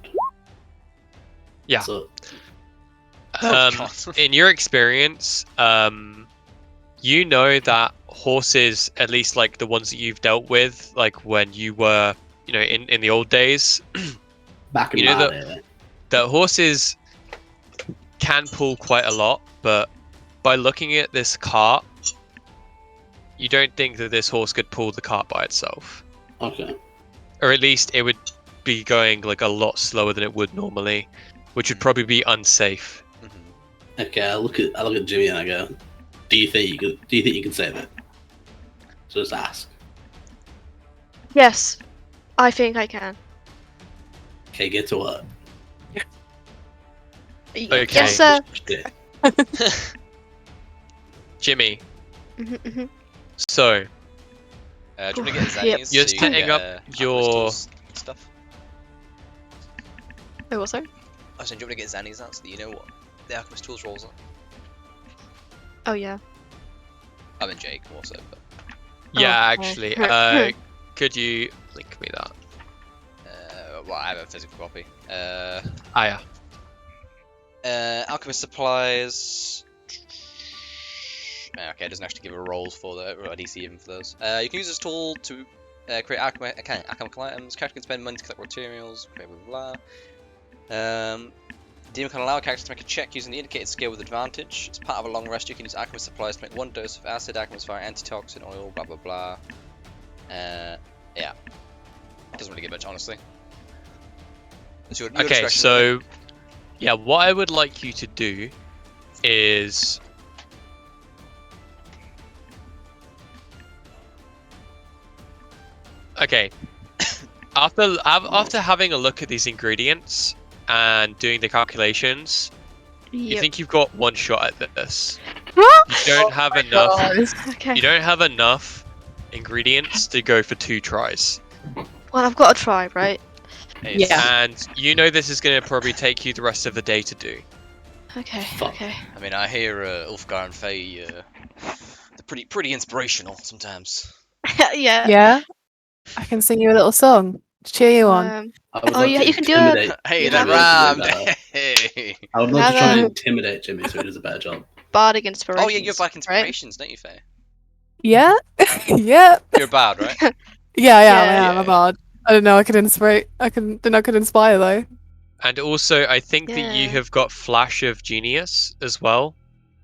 Yeah. So, God. In your experience, you know that horses, at least like the ones that you've dealt with, like when you were, in the old days, back in You know my that- day. that horses can pull quite a lot, but by looking at this cart, you don't think that this horse could pull the cart by itself. Okay. Or at least it would be going like a lot slower than it would normally, which would probably be unsafe. Okay, I look at Jimmy and I go, Do you think you can save it? So just ask. Yes, I think I can. Okay, get to work. Okay. Yes, sir. Yeah. Jimmy, Mhm. so Do you want to get his Yep. Zannies You're so you can setting get, up alchemist your- tools and stuff? Oh, what, sorry? I was saying, do you want to get Zannies out so that you know what the alchemist tools rolls are? Oh, yeah. I mean Jake also, but yeah, Oh, actually, could you link me that? well, I have a physical copy. Ah, yeah. Alchemist supplies. Okay, it doesn't actually give a roll for the or a DC even for those. You can use this tool to create alchemical items. Character can spend money to collect materials. Blah blah blah. DM can allow a character to make a check using the indicated skill with advantage. As part of a long rest, you can use alchemist supplies to make 1 dose of acid, alchemist fire, antitoxin, oil, blah blah blah. Yeah. Doesn't really get much, honestly. It's your Okay, discretion, really. so yeah, what I would like you to do is okay. After having a look at these ingredients and doing the calculations, you Yep. think you've got one shot at this. You don't have enough. Okay. You don't have enough ingredients to go for 2 tries. Well, I've got to try, right? Hey, it's- Yeah. And you know this is going to probably take you the rest of the day to do. Okay. Fuck. Okay. I mean, I hear Ulfgar and Faye, they're pretty inspirational sometimes. Yeah. Yeah, I can sing you a little song to cheer you on. I would Oh, love yeah, to you can do it. intimidate. Hey, You that have a- rhymed! better. Hey! I would You love to have try and a- intimidate Jimmy so he does a better job. Bardic inspiration. Oh yeah, you have like inspirations, don't you, Faye? Yeah, yeah, You're a bard, right? yeah. I am. Yeah. I am a bard. I don't know. I could inspire. Then I could inspire though. And also, I think that you Yeah. have got Flash of Genius as well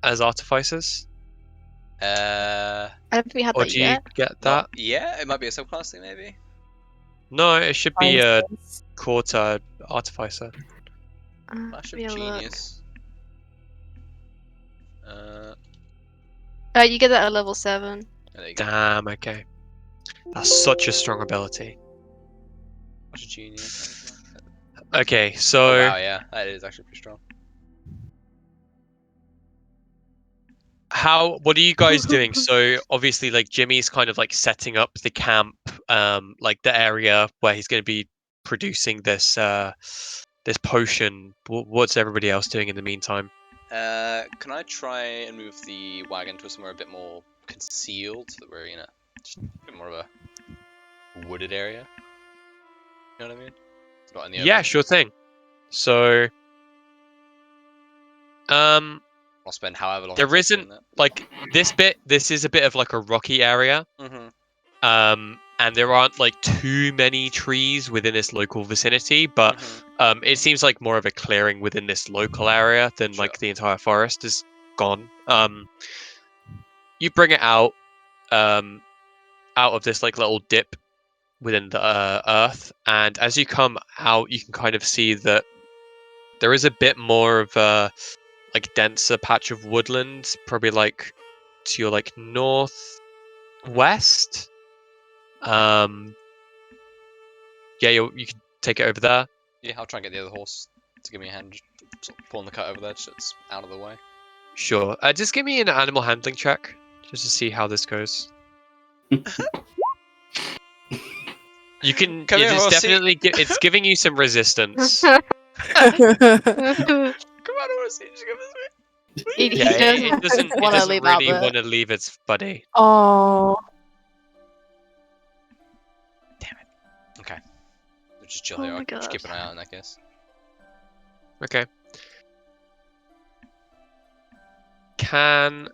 as artificers. I don't think we had Or that do you yet. get that? Yeah, it might be a subclass thing, maybe. No, it should be a Science. quarter artificer. Flash Let of me have a look. genius. You get that at level 7. There you go. Damn, okay. That's such a strong ability. Flash of genius. Okay, so Oh wow, yeah, that is actually pretty strong. what are you guys doing? So obviously like Jimmy's kind of like setting up the camp, like the area where he's going to be producing this this potion. What's everybody else doing in the meantime? Can I try and move the wagon to somewhere a bit more concealed, so that we're just a bit more of a wooded area? You know what I mean? It's not in the Yeah, open. sure thing. So I'll spend however long. there isn't like this is a bit of like a rocky area. Mm-hmm. And there aren't like too many trees within this local vicinity, but it seems like more of a clearing within this local area than Sure. like the entire forest is gone. You bring it out of this like little dip within the earth, and as you come out, you can kind of see that there is a bit more of a like denser patch of woodland, probably like to your like northwest. Yeah, you can take it over there. Yeah, I'll try and get the other horse to give me a hand, sort of pulling the cart over there, so it's out of the way. Sure. Just give me an animal handling check, just to see how this goes. You can. Come here, It's horsey. definitely. It's giving you some resistance. Come on, horsey, just give this me. He Yeah, doesn't, it want to doesn't leave really Albert. want to leave its buddy. Oh. Okay. We'll just chill Oh here. my I'll just keep God. an eye out in that case. Okay. Can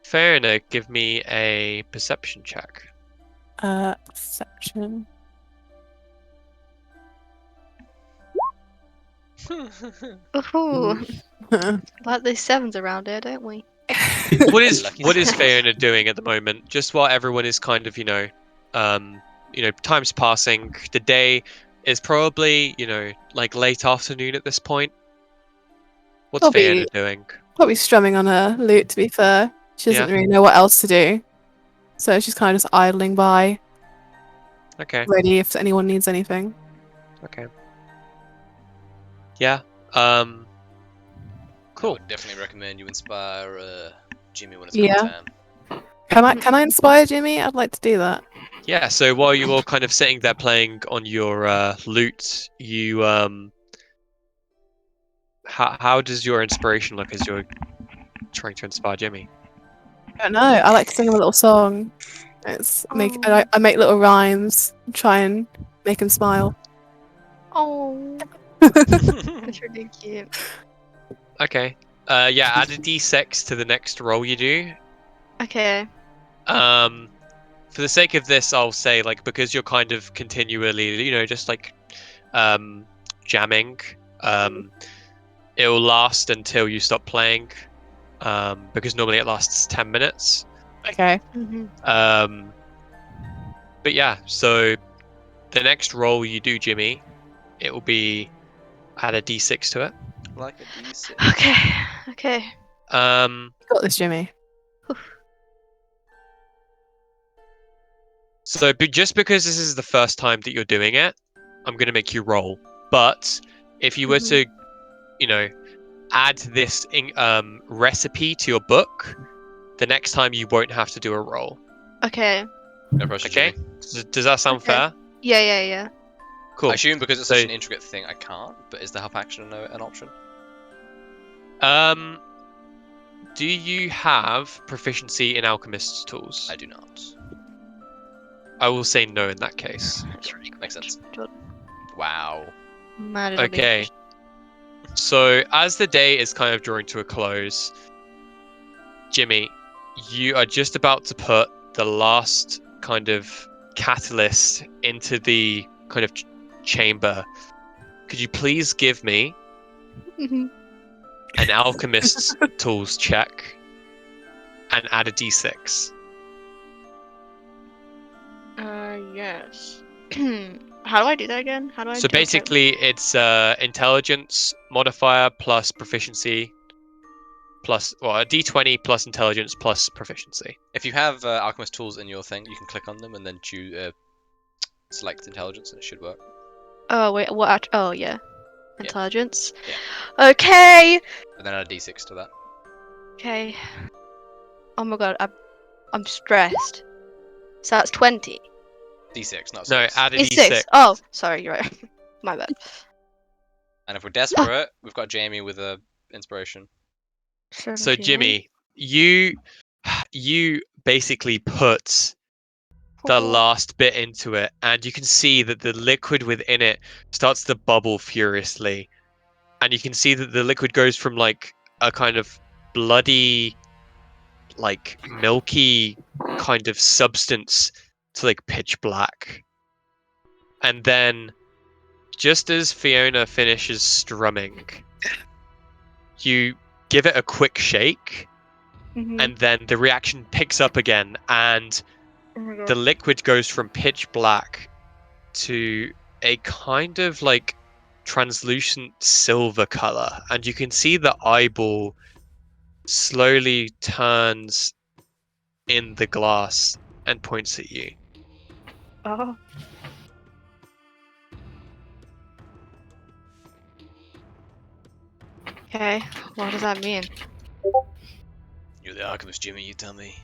Farina give me a perception check? Perception. Ooh, like there's sevens around here, don't we? What is Lucky what is stars. Farina doing at the moment? Just while everyone is kind of, time's passing. The day is probably, like late afternoon at this point. What's Probably- Farina doing? Probably strumming on a lute, to be fair. She doesn't Yeah. really know what else to do. So she's kind of just idling by, Okay. ready if anyone needs anything. Okay. Yeah. I Cool. would definitely recommend you inspire Jimmy when it's Yeah. go time. Can I inspire Jimmy? I'd like to do that. Yeah. So while you're all kind of sitting there playing on your lute, you how does your inspiration look as you're trying to inspire Jimmy? I don't know. I like to sing him a little song. I make little rhymes, try and make him smile. Oh, that's really cute. Okay. Yeah. Add a d6 to the next roll you do. Okay. For the sake of this, I'll say like because you're kind of continually, just like jamming. It'll last until you stop playing. Because normally it lasts 10 minutes. Okay. But yeah, so the next roll you do, Jimmy, it will be add a d6 to it. Like a D6. Okay. Okay. Got this, Jimmy. So just because this is the first time that you're doing it, I'm going to make you roll. But if you were to, add this recipe to your book, the next time you won't have to do a roll. Okay. No pressure, Okay? Jimmy. Does that sound Okay. fair? Yeah. Cool. I assume because it's So- such an intricate thing, I can't. But is the help action an option? Do you have proficiency in alchemist's tools? I do not. I will say no in that case. That's really Makes sense. good. Wow. Mad at Okay. So as the day is kind of drawing to a close, Jimmy, you are just about to put the last kind of catalyst into the kind of chamber. Could you please give me Mhm. an alchemist's tools check and add a d6? Yes. How do I do that again? How do I So do it? basically, it's intelligence modifier plus proficiency plus, well, a d20 plus intelligence plus proficiency. If you have alchemist tools in your thing, you can click on them and then choose select intelligence, and it should work. Oh wait, what? Oh yeah, intelligence. Yeah. Okay. And then add a D6 to that. Okay. Oh my god, I'm stressed. So that's 20. D6, not No, 6. add a It's d6. 6. Oh, sorry, you're right. My bad. And if we're desperate, we've got Jamie with a inspiration. So 17. Jimmy, you basically put the last bit into it, and you can see that the liquid within it starts to bubble furiously, and you can see that the liquid goes from like a kind of bloody, like milky kind of substance to like pitch black. And then just as Fiona finishes strumming, you give it a quick shake, Mhm. and then the reaction picks up again, and Oh my god. the liquid goes from pitch black to a kind of like translucent silver color, and you can see the eyeball slowly turns in the glass and points at you. Oh. Okay, what does that mean? You're the alchemist, Jimmy. You tell me.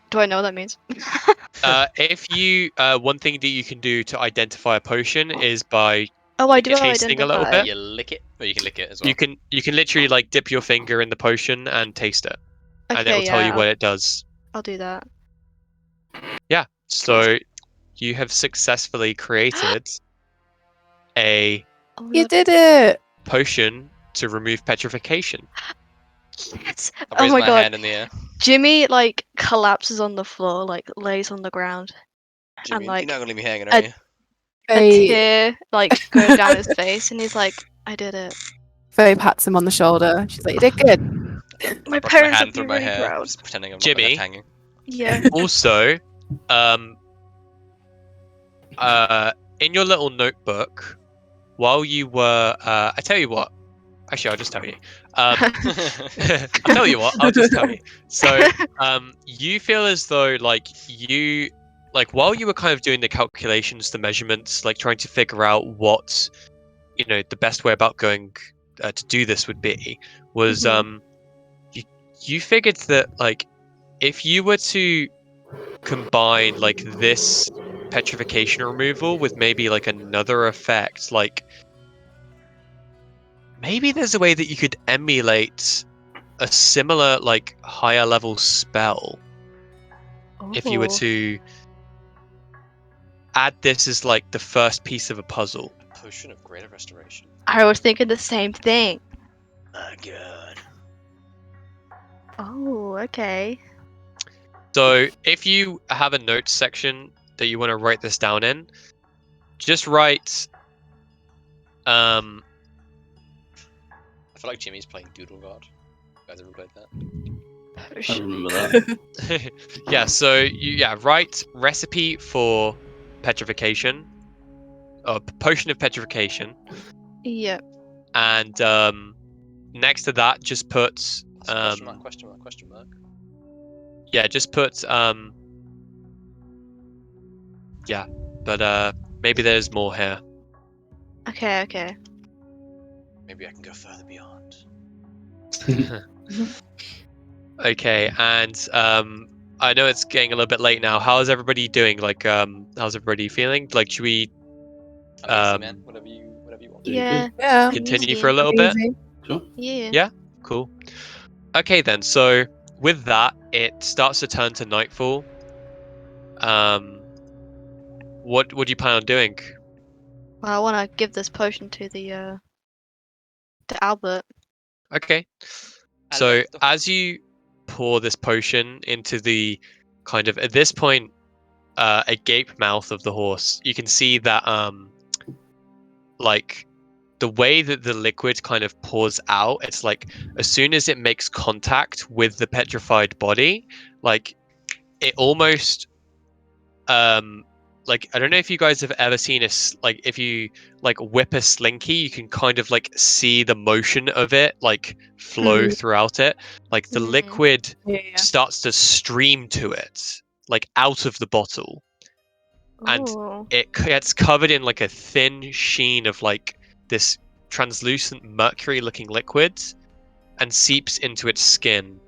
Do I know what that means? If you, one thing that you can do to identify a potion is by Oh, I do tasting a little identify. bit. You lick it, or you can lick it as well. You can literally like dip your finger in the potion and taste it, and it Okay, will tell you yeah, what it does. I'll do that. Yeah. So you have successfully created a Oh my You god. did it! potion to remove petrification. Yes! I Oh raise my my god. hand in the air. Jimmy like collapses on the floor, like lays on the ground, Jimmy, like, you're not gonna leave me hanging, a- are you? a Faye, tear like goes down his face, and he's like, "I did it. Faye pats him on the shoulder. She's like, you did good. My Brush my parents hand would through be my really hair, proud." just pretending I'm not Jimmy? left hanging. Yeah. Also, in your little notebook, while you were, I tell you what. Actually, I'll just tell you. I'll tell you what. I'll just tell you. So, you feel as though while you were kind of doing the calculations, the measurements, like trying to figure out what, the best way about going to do this would be, was you figured that like if you were to combine like this petrification removal with maybe like another effect, like maybe there's a way that you could emulate a similar like higher level spell if you were Oh. to add this as like the first piece of a puzzle. Potion of greater restoration. I was thinking the same thing. My god. Oh, okay. So if you have a notes section that you want to write this down in, just write I feel like Jimmy's playing Doodle God. You guys ever played that? I remember that. write recipe for petrification, or potion of petrification, Yep. and next to that just put Question mark, question mark, question mark. just put but maybe there's more here. Okay. Maybe I can go further beyond. Okay, and I know it's getting a little bit late now. How's everybody doing? Like how's everybody feeling? Like should we I'm easy, man. Whatever you want. Doing Yeah. Yeah. continue Easy. for a little bit? Easy. Sure. Yeah. Yeah. Cool. Okay then, so with that, it starts to turn to nightfall. What do you plan on doing? Well, I want to give this potion to Albert. Okay. So Alberto. as you pour this potion into the kind of, at this point, a gape mouth of the horse, you can see that like the way that the liquid kind of pours out, it's like as soon as it makes contact with the petrified body, like it almost like I don't know if you guys have ever seen like if you like whip a slinky, you can kind of like see the motion of it like flow throughout it. Like the Mhm. liquid Yeah. starts to stream to it, like out of the bottle, and Oh. it gets covered in like a thin sheen of like this translucent mercury-looking liquid, and seeps into its skin.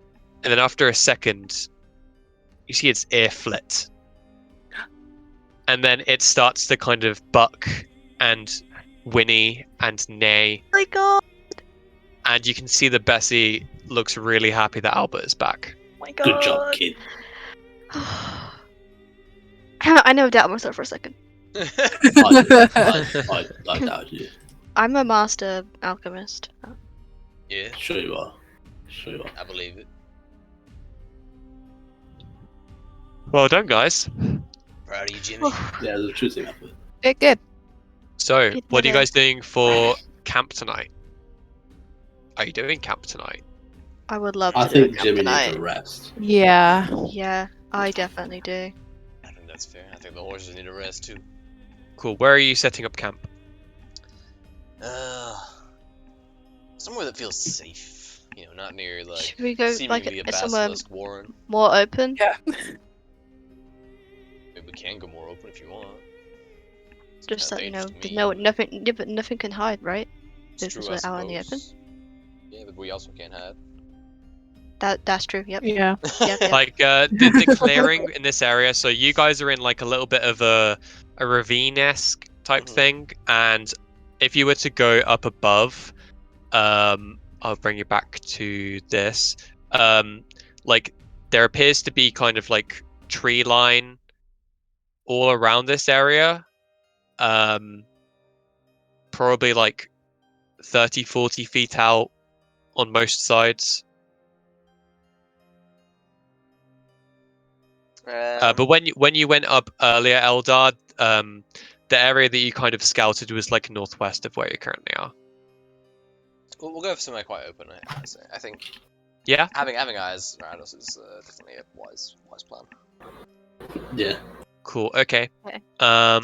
And then after a second, you see its ear flit. And then it starts to kind of buck and whinny and neigh, Oh my god. and you can see that Bessie looks really happy that Albert is back. Oh my god. Good job, kid. I never doubted myself for a second. I doubt you. I'm a master alchemist. Yeah, Sure you are. Sure you are. I believe it. Well done, guys. Proud of you, Jimmy. Yeah, there's a true thing effort. Good, good. So, Good what are you mother. guys doing for camp tonight? Are you doing camp tonight? I would love I to do a think camp Jimmy tonight. needs a rest. Yeah. Yeah, I definitely do. I think that's fair. I think the horses need a rest too. Cool. Where are you setting up camp? Somewhere that feels safe. You know, not near like Should we go seemingly a like somewhere basilisk warren. more open? Yeah. Maybe we can go more open if you want. It's Just kinda that, you know, dangerous to there's me. nothing can hide, right? It's If true, we're I out in the open. suppose. Yeah, but we also can't hide. That's true. Yep. Yeah. Yep. Yep. Like the clearing in this area. So you guys are in like a little bit of a ravine-esque type Mhm. thing, and if you were to go up above, I'll bring you back to this. Like there appears to be kind of like tree line all around this area. Probably like 30, 40 feet out on most sides. But when you went up earlier, Eldar, the area that you kind of scouted was like northwest of where you currently are. we'll go for somewhere quite open. I say. I think Yeah. having eyes around us is definitely a wise plan. Yeah. Cool. Okay. Okay. All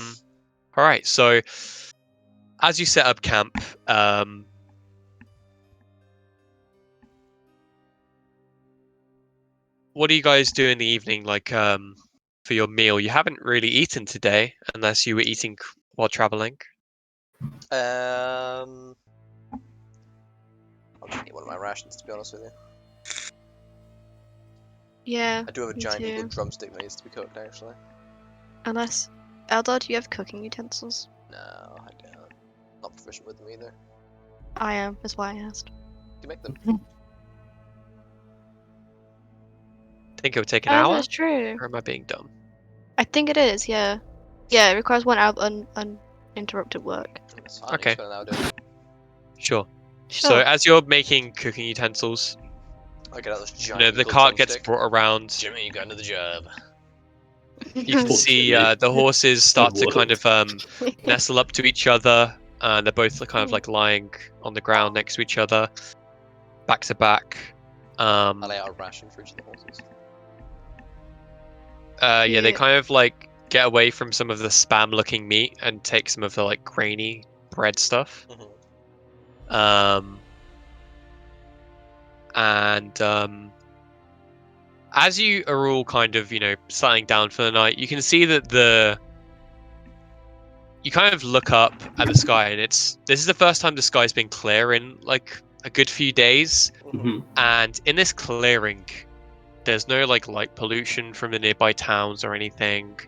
right. So as you set up camp, what do you guys do in the evening? Like for your meal, you haven't really eaten today, unless you were eating while traveling. I'll just eat one of my rations to be honest with you. Yeah. I do have a me giant eagle too. drumstick that needs to be cooked actually. Unless, Eldar, do you have cooking utensils? No, I don't. Not proficient with them either. I am. That's why I asked. Do you make them? Think it would take an Oh, hour, that's true. or am I being dumb? I think it is. Yeah. Yeah. It requires 1 hour of uninterrupted work. That's fine. Okay. You spend an hour doing it. Sure. Sure. So as you're making cooking utensils, I get out this you know giant the eagle cart gets drumstick. brought around. Jimmy, you got into the job. You can Poor see Jimmy. the horses start to kind What? of nestle up to each other. They're both kind of like lying on the ground next to each other, back to back. I lay out a ration for each of the horses. Yeah, they Yeah. kind of like get away from some of the spam-looking meat and take some of the like grainy bread stuff. Mhm. And as you are all kind of, you know, settling down for the night, you can see that you kind of look up at the sky, and this is the first time the sky's been clear in like a good few days. Mhm. And in this clearing, there's no like light pollution from the nearby towns or anything.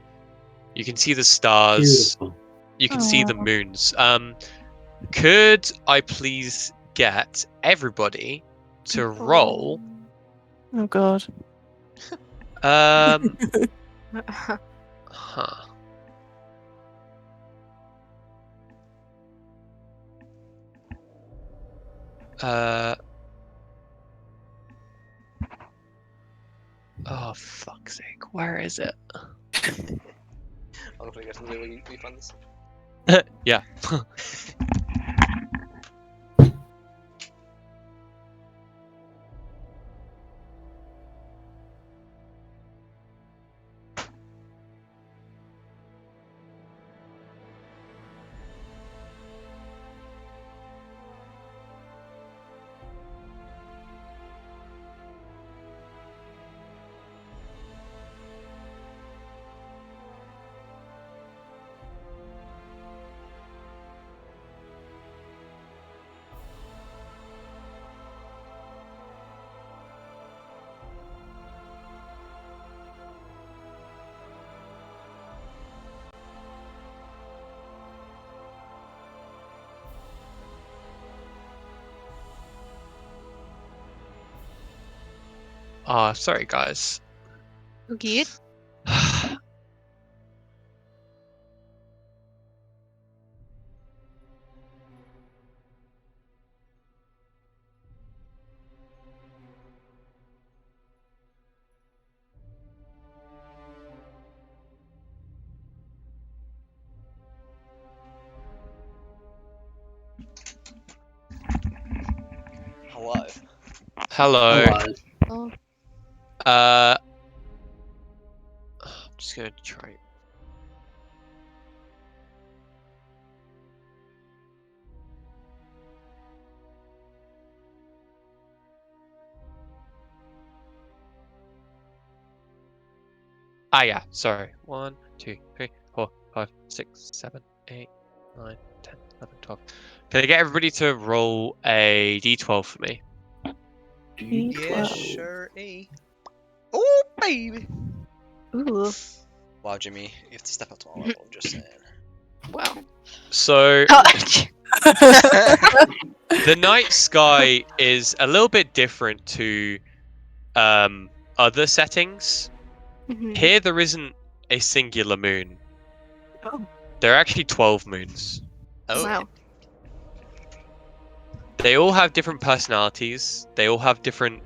You can see the stars. Beautiful. You can see the Aw. moons. Could I please get everybody to roll? Oh god. Um, huh. Uh. Oh fuck's sake! Where is it? I'm not gonna get to the way you find this. Yeah. Sorry guys. Good. Hello. Hello. Alive. Oh. I'm just gonna try. Yeah, sorry. 1, 2, 3, 4, 5, 6, 7, 8, 9, 10, 11, 12. Can I get everybody to roll a d12 for me? Yeah, D12. sure. Oh, baby. Ooh. Wow, Jimmy, you have to step up to my level. I'm just saying. Wow. So Oh, the night sky is a little bit different to other settings. Mhm. Here there isn't a singular moon. Oh. There are actually 12 moons. Oh, Wow. They all have different personalities. They all have different,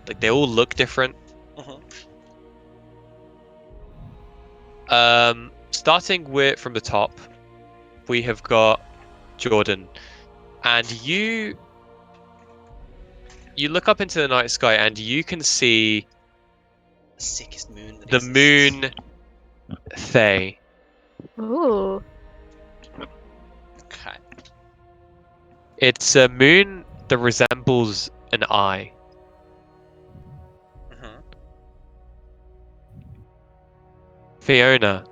like they all look different. mhm. Starting with from the top, we have got Jordan, and you look up into the night sky and you can see The sickest moon that the exists. moon Thay. Ooh. Okay. It's a moon that resembles an eye. Mhm. Fiona,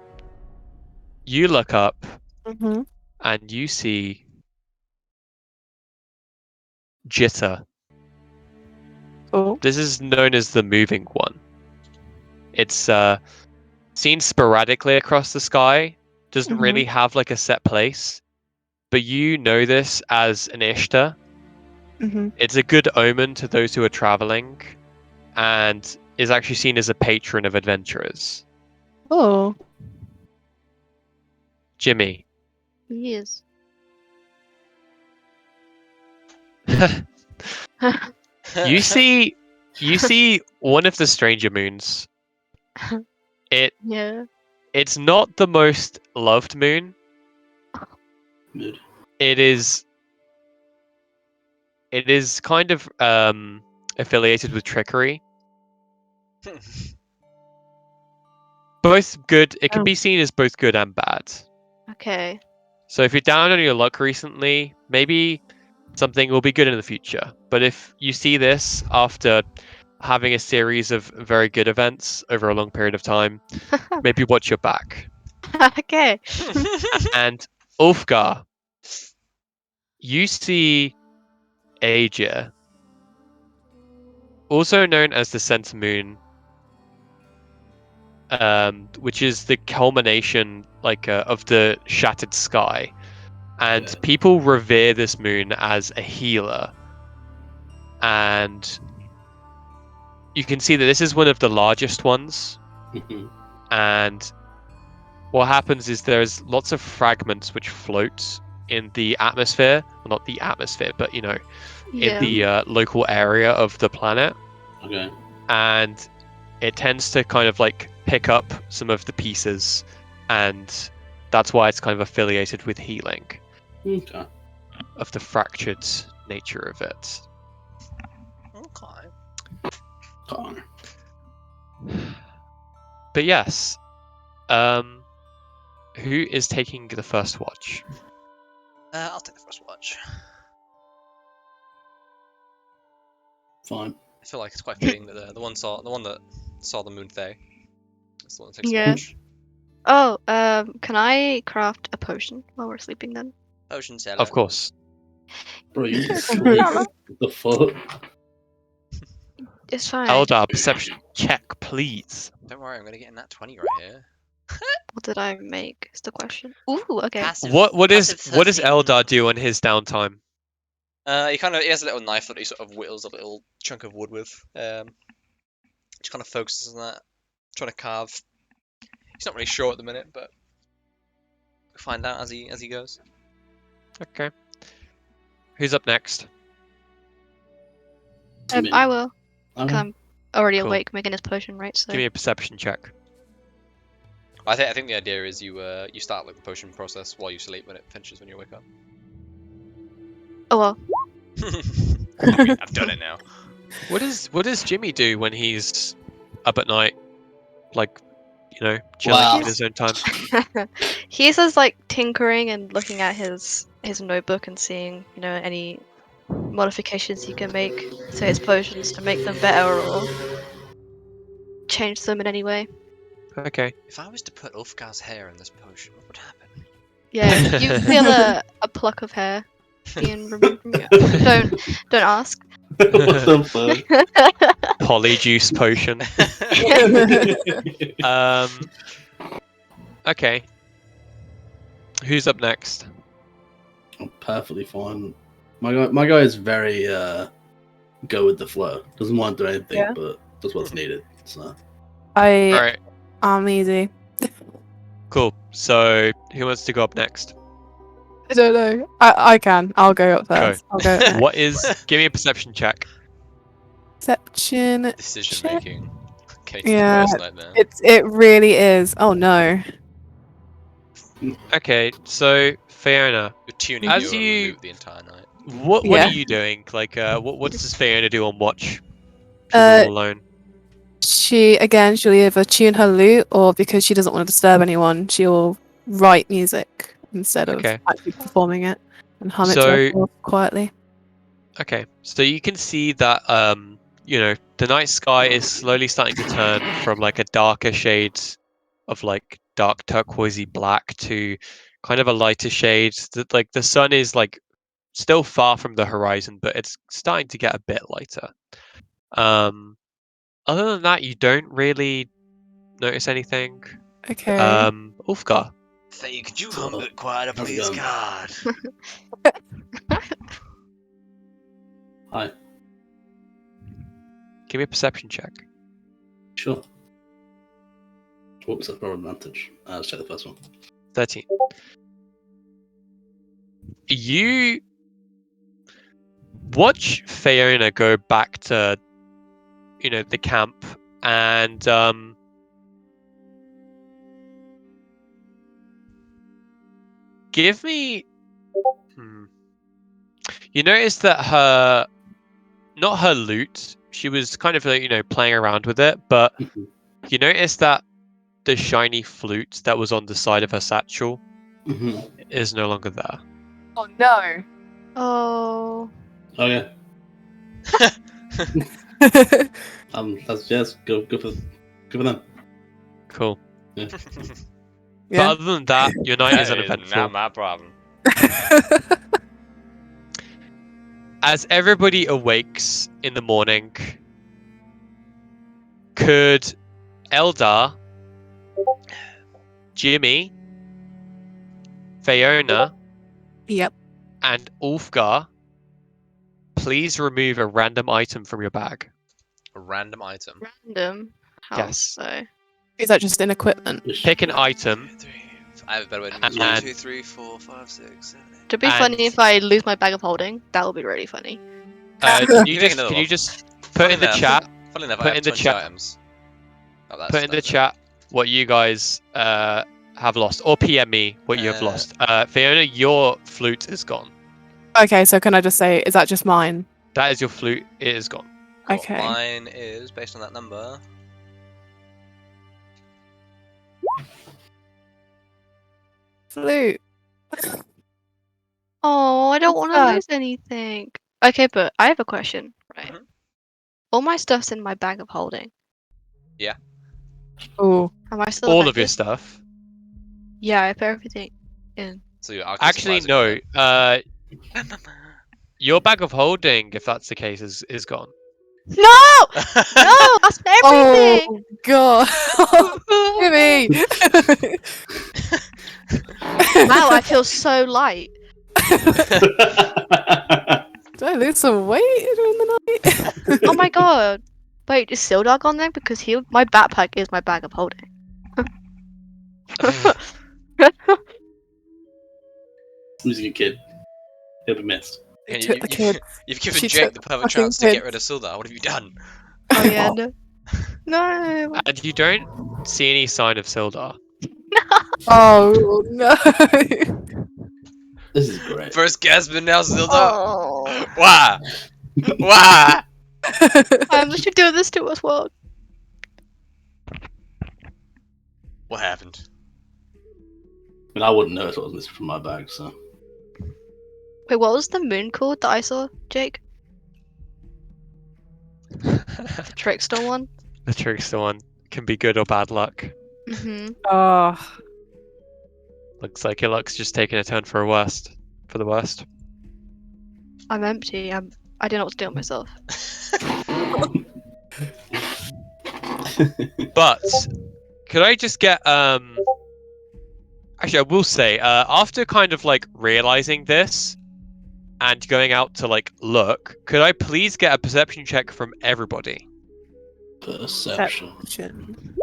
you look up Mm-hmm. and you see Jitter. Cool. This is known as the moving one. It's seen sporadically across the sky, doesn't really have like a set place, but you know this as an Ishtar. Mm-hmm. It's a good omen to those who are traveling and is actually seen as a patron of adventurers. Oh. Jimmy, He is. you see one of the stranger moons. Yeah. It's not the most loved moon. Mood. It is kind of affiliated with trickery. Both good. It can Oh. be seen as both good and bad. Okay. So if you're down on your luck recently, maybe something will be good in the future. But if you see this after having a series of very good events over a long period of time, maybe watch your back. Okay. And Ulfgar, you see Aegir, also known as the Center Moon, which is the culmination of the shattered sky. And Okay. people revere this moon as a healer. And you can see that this is one of the largest ones. Mhm. And what happens is there's lots of fragments which float in the atmosphere. Well, not the atmosphere, but in Yeah. the local area of the planet. Okay. And it tends to kind of like pick up some of the pieces. And that's why it's kind of affiliated with healing Okay. of the fractured nature of it. Okay. Fine. But yes, who is taking the first watch? I'll take the first watch. Fine. I feel like it's quite fitting that the one that saw the moon Thay is the one that takes the Yeah. watch. Oh, can I craft a potion while we're sleeping then? Ocean sailor. Of course. Bro, you can sleep. The fuck? It's fine. Eldar, perception check, please. Don't worry, I'm gonna get in that 20 right here. What did I make? Is the question. Ooh, okay. Passive. What does passive 13. Eldar do on his downtime? He has a little knife that he sort of whittles a little chunk of wood with. Just kind of focuses on that, trying to carve. He's not really sure at the minute, but we'll find out as he goes. Okay. Who's up next? Me. I will. 'Cause Okay. I'm already Cool. awake making this potion, right? So. Give me a perception check. I think the idea is you start like the potion process while you sleep, when it finishes when you wake up. Oh well. I mean, I've done it now. What does Jimmy do when he's up at night, like, chilling Wow. in his own time? He's just like tinkering and looking at his notebook and seeing, any modifications he can make to his potions to make them better or change them in any way. Okay. If I was to put Ulfgar's hair in this potion, what would happen? Yeah, you feel a pluck of hair being removed from you. Don't ask. What the fuck? Polyjuice potion. Okay. Who's up next? I'm perfectly fine. My guy is very go with the flow. Doesn't want to do anything, Yeah. but does what's needed. So Alright, I'm easy. cool. So, who wants to go up next? I don't know. I can. I'll go up first. I'll go up next. What is. Give me a perception check. Perception. Decision check. making. Okay, Yeah, worst nightmare. It really is. Oh no. Okay, so, Fiona, You're tuning as your you- loot the entire night. what Yeah. are you doing? Like, what does Fiona do on watch? She's Uh, all alone. She'll either tune her lute or because she doesn't want to disturb anyone, she'll write music instead of Okay. actually performing it and hum it to So- herself quietly. Okay, so you can see that the night sky is slowly starting to turn from like a darker shade of like dark turquoisey black to kind of a lighter shade. That like the sun is like still far from the horizon, but it's starting to get a bit lighter. Other than that, you don't really notice anything. Okay. Ulfgar, Faye, could you So, hum a bit quieter, how's it please? going? God. hi, give me a perception check. sure. Whoops, I've got an advantage. Let's check the first one. 13. You watch Fiona go back to, the camp and give me. You notice that not her loot, she was kind of like, playing around with it, but you notice that the shiny flute that was on the side of her satchel is no longer there. Oh no. Oh. Oh yeah. That's yes. Go for them. Cool. Yeah. But Yeah. other than that, your night is That uneventful. not my problem. As everybody awakes in the morning, could Eldar, Jimmy, Fiona, Yep. and Ulfgar please remove a random item from your bag? A random item. Random. How Yes. so? Is that just in equipment? Pick an item. I have a better way to do And- this. 1, 2, 3, 4, 5, 6, 7, 8. To be And- funny if I lose my bag of holding, that would be really funny. Can you Give me another can you one. just put in the chat? Funny enough, Put I have in the 20 chat. items. Oh, Put in the that's it. chat what you guys have lost, or PM me what you have lost. Fiona, your flute is gone. Okay, so can I just say, is that just mine? That is your flute. It is gone. Cool. Okay. Mine is, based on that number, Flute. Oh, I don't What's want to that? lose anything. Okay, but I have a question, right? Mhm. All my stuff's in my bag of holding. Oh. Am I still All of your affected? stuff. Yeah, I put everything in. so your arc Actually, no. Your bag of holding, if that's the case, is gone. No! No! I spent everything! Oh god. Jimmy. Wow, I feel so light. Did I lose some weight during the night? Oh my god. Wait, is Sildar on there? Because my backpack is my bag of holding. Losing a kid. He'll be missed. They Yeah, took the kid. You've given She Jake took the the perfect fucking chance to get kids. rid of Sildar. What have you done? Oh yeah, no. No. And you don't see any sign of Sildar. Oh no. This is great. First Gasman, now Sildar. Oh. Why? Why? They should do this to us, world. What happened? I mean, I wouldn't know if it was missing from my bag, so. Wait, what was the moon called that I saw, Jake? The trickster one? The trickster one can be good or bad luck. Mhm. Oh, Looks like your luck's just taking a turn for the worst. I'm empty. I don't know what to do with myself. But could I just get actually I will say, after kind of like realizing this and going out to like look, could I please get a perception check from everybody? Perception. perception.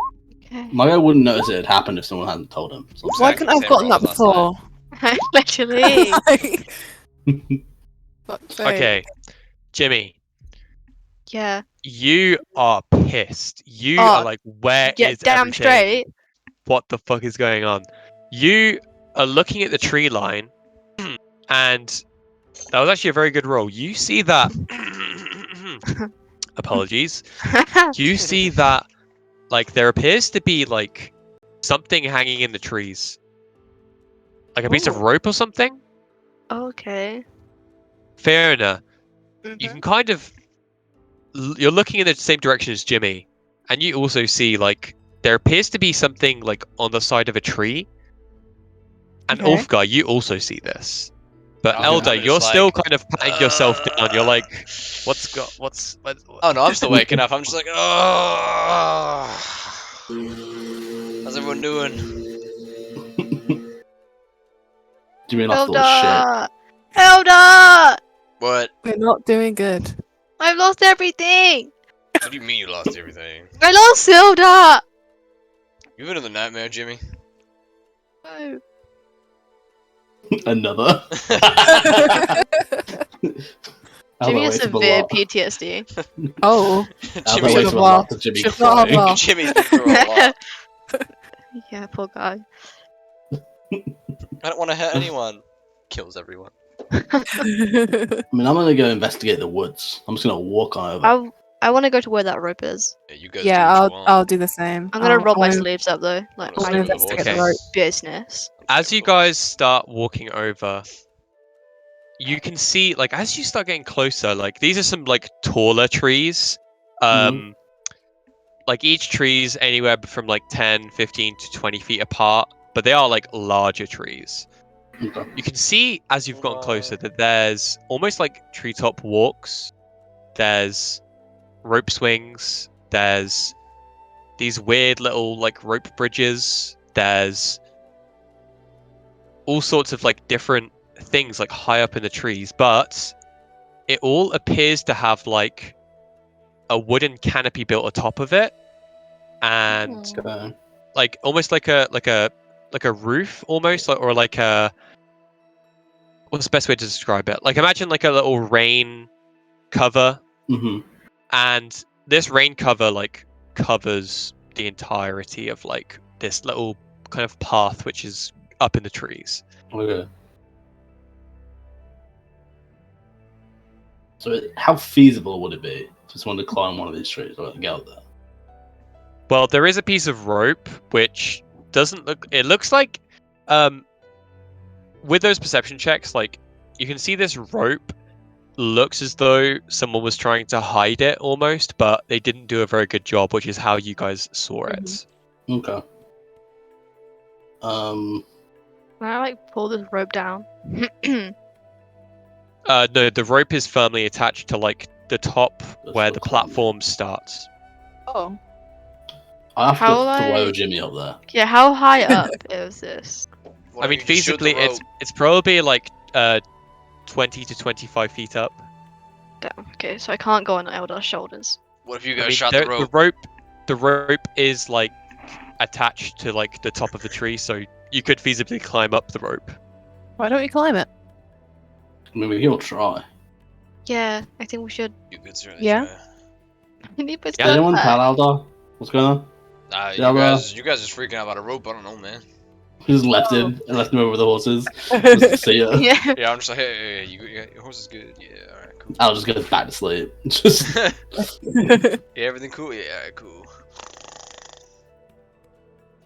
Okay. My guy wouldn't notice it had happened if someone hadn't told him. So I'm Why saying- couldn't I have same gotten roll that as last before? Literally. Fuck's sake. Okay, Jimmy, Yeah. you are pissed. You are Oh, like, where yeah. is Damn everything? straight. What the fuck is going on? You are looking at the tree line, and that was actually a very good roll. You see that. Apologies. You see that, like, there appears to be like something hanging in the trees, like a piece of Ooh. rope or something. Okay. Fiona, you Mhm. can kind of you're looking in the same direction as Jimmy, and you also see like there appears to be something like on the side of a tree. And Okay. Ulfgar, you also see this. But I'm Elder, just you're still like, kind of patting yourself down. You're like, what's got what's Oh no, I'm still waking up. I'm just like, oh. How's everyone doing? Do you mean off the shit? Elda! Elda! What? We're not doing good. I've lost everything! What do you mean you lost everything? I lost Hilda! You been in the nightmare, Jimmy? No. Another. Jimmy Although has it's a severe lot. PTSD. Oh, Although Jimmy's it's Should've a lot laughed. of Jimmy Should not have crying. laughed. Jimmy's been through a lot. Yeah, poor guy. I don't want to hurt anyone. Kills everyone. I mean, I'm gonna go investigate the woods. I'm just gonna walk on over. I want to go to where that rope is. Yeah, you guys yeah, do what I'll you want. I'll do the same. I'm gonna roll my I'll- sleeves up though. Like, I'm I'll gonna I stay need with the investigate the Okay. horses. rope. business. as you guys start walking over, you can see like as you start getting closer, like these are some like taller trees. Like each tree's anywhere from like 10, 15 to 20 feet apart, but they are like larger trees. Okay. You can see as you've gotten closer Wow. that there's almost like treetop walks. There's rope swings. There's these weird little like rope bridges. There's all sorts of like different things like high up in the trees, but it all appears to have like a wooden canopy built atop of it, and Oh. Okay. like almost like a roof almost, like, or like a what's the best way to describe it? Like imagine like a little rain cover, hmm and this rain cover like covers the entirety of like this little kind of path which is up in the trees. Okay. So, how feasible would it be for someone to climb one of these trees or get out there? Well, there is a piece of rope which doesn't look. It looks like, um, with those perception checks, like you can see this rope looks as though someone was trying to hide it almost, but they didn't do a very good job, which is how you guys saw it. Okay. Can I like pull this rope down? No, the rope is firmly attached to like the top That's where the the climb. platform starts. Oh, I have How to will throw I- Jimmy up there. Yeah, how high up is this? Why I don't mean, you just shoot the feasibly, rope? it's probably like 20 to 25 feet up. Damn. Okay, so I can't go on Eldar's shoulders. What if you I guys mean, shot there- the rope? the rope is like attached to like the top of the tree, so you could feasibly climb up the rope. why don't we climb it? I mean, we can all try. Yeah, I think we should. You could certainly Yeah. try. Did Did anyone tell Aldar what's going on? Nah, Yeah, you guys just freaking out about a rope. I don't know, man. We just left him and left him over with the horses. Just see ya. Yeah. Yeah, I'm just like, hey, your horse is good. Yeah, all right, cool. I'll just go back to sleep. Just Yeah, everything cool. Yeah, all right, cool.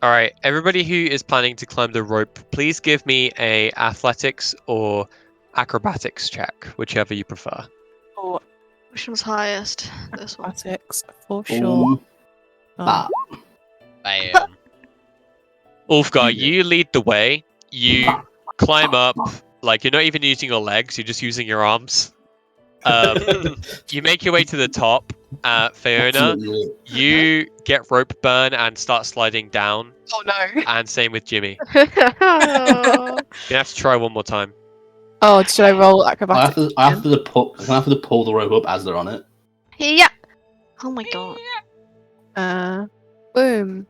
All right, everybody who is planning to climb the rope, please give me a athletics or acrobatics check, whichever you prefer. Oh, Which one's highest? This one. athletics for sure. boom, Oh. bap. Bam. Ulfgar, you lead the way. You climb up, like you're not even using your legs, you're just using your arms. You make your way to the top. Fiona, Absolutely. you get rope burn and start sliding down. Oh no. And same with Jimmy. Oh. You have to try one more time. Oh, should I roll I acrobatics? have to pull the rope up as they're on it. Yeah. Oh my god. Boom.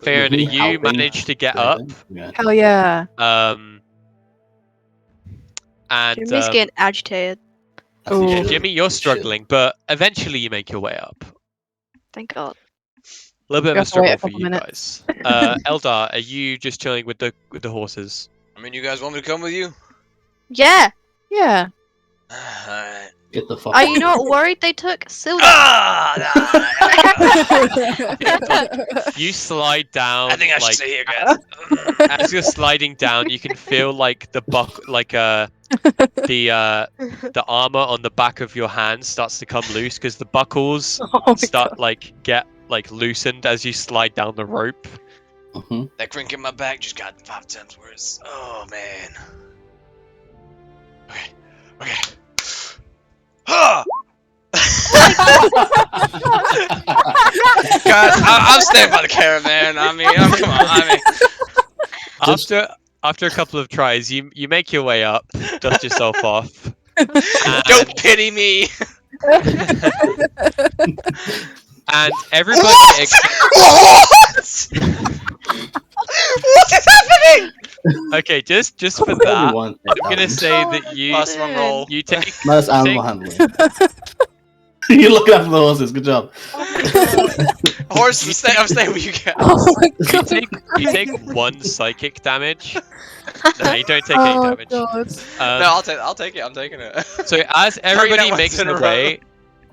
Fiona, me you helping, manage to get up. Yeah. Hell yeah. And Jimmy's getting agitated. As he Ooh. yeah, should. Jimmy, you're He should. struggling, but eventually you make your way up. Thank god. A little bit You of a have to wait struggle a for couple you minutes. guys. Eldar, are you just chilling with the horses? I mean, you guys want me to come with you? Yeah. Yeah. Alright. Get the fuck. Are you not worried they took Silda? You slide down. I think I should like, stay here, guys. as you're sliding down, you can feel like the the armor on the back of your hand starts to come loose because the buckles Oh my start God. get loosened as you slide down the rope. Mhm. That crink in my back just got 5 times worse. Oh man. Okay. Okay. Ah! Guys, I'm staying by the caravan. I mean, come on. I mean, After a couple of tries, you make your way up, dust yourself off. don't pity me. And everybody What? What is happening? okay, just for that, Everyone, I'm gonna say that you Last one roll. you take Nice animal handling. You're looking after the horses. Good job. Horse, I'm staying with you guys. Oh my you God. take 1 psychic damage. No, you don't take any Oh damage. God. No, I'll take it. I'm taking it. So as Three everybody that makes ones in a their row. way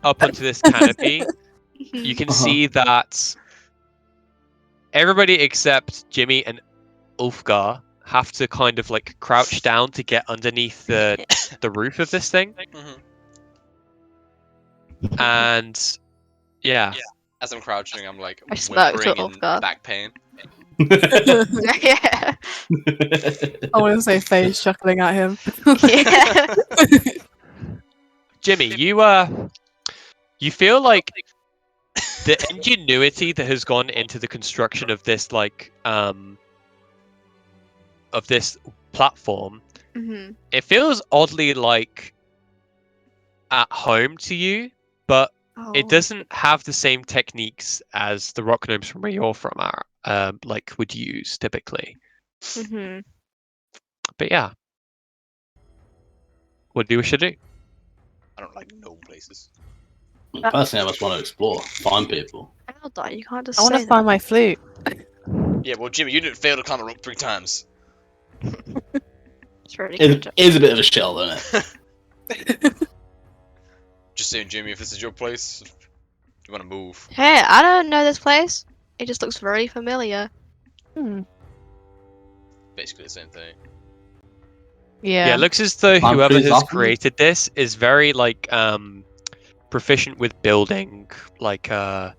up onto this canopy, you can see that everybody except Jimmy and Ulfgar have to kind of like crouch down to get underneath the roof of this thing. Mhm. And yeah, As I'm crouching, I'm like I smirked whimpering at in Ulfgar. back pain. Yeah. I want to say Faye's chuckling at him. Yeah. Jimmy, you feel like the ingenuity that has gone into the construction of this of this platform, hmm it feels oddly like at home to you, but Oh. it doesn't have the same techniques as the rock gnomes from where you're from are like would use typically. hmm But yeah, what do you wish to do? I don't like gnome places. Personally, I just want to explore, find people. Eldar, you can't just I want say to find my flute. Yeah, well, Jimmy, you didn't fail to climb a rope 3 times. that. It's really good. It is a bit of a shell, isn't it? Just saying, Jimmy, if this is your place, you want to move. Hey, I don't know this place. It just looks very familiar. Hmm. Basically the same thing. Yeah, Yeah. it looks as though Palm whoever trees has often. created this is very like proficient with building, like an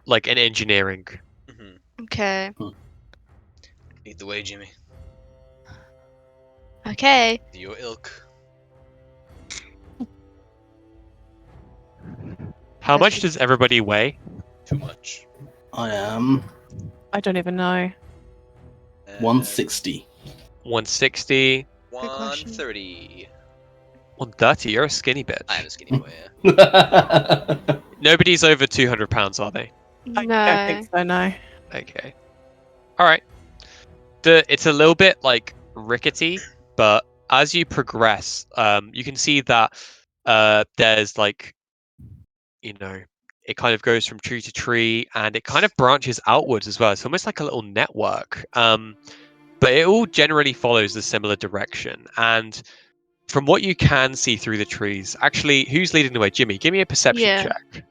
engineering. Mm-hmm. Okay. Lead the way, Jimmy. Okay. To your ilk. How much does everybody weigh? Too much. I am I don't even know. 160. 160, Good question. 130. 130. You're a skinny bitch. I am a skinny boy, yeah. Nobody's over 200 pounds, are they? I No. don't think so, no. Okay. All right. It's a little bit like rickety, but as you progress, you can see that there's like, it kind of goes from tree to tree, and it kind of branches outwards as well. It's almost like a little network. But it all generally follows a similar direction. And from what you can see through the trees, actually, who's leading the way? Jimmy, give me a perception Yeah. check.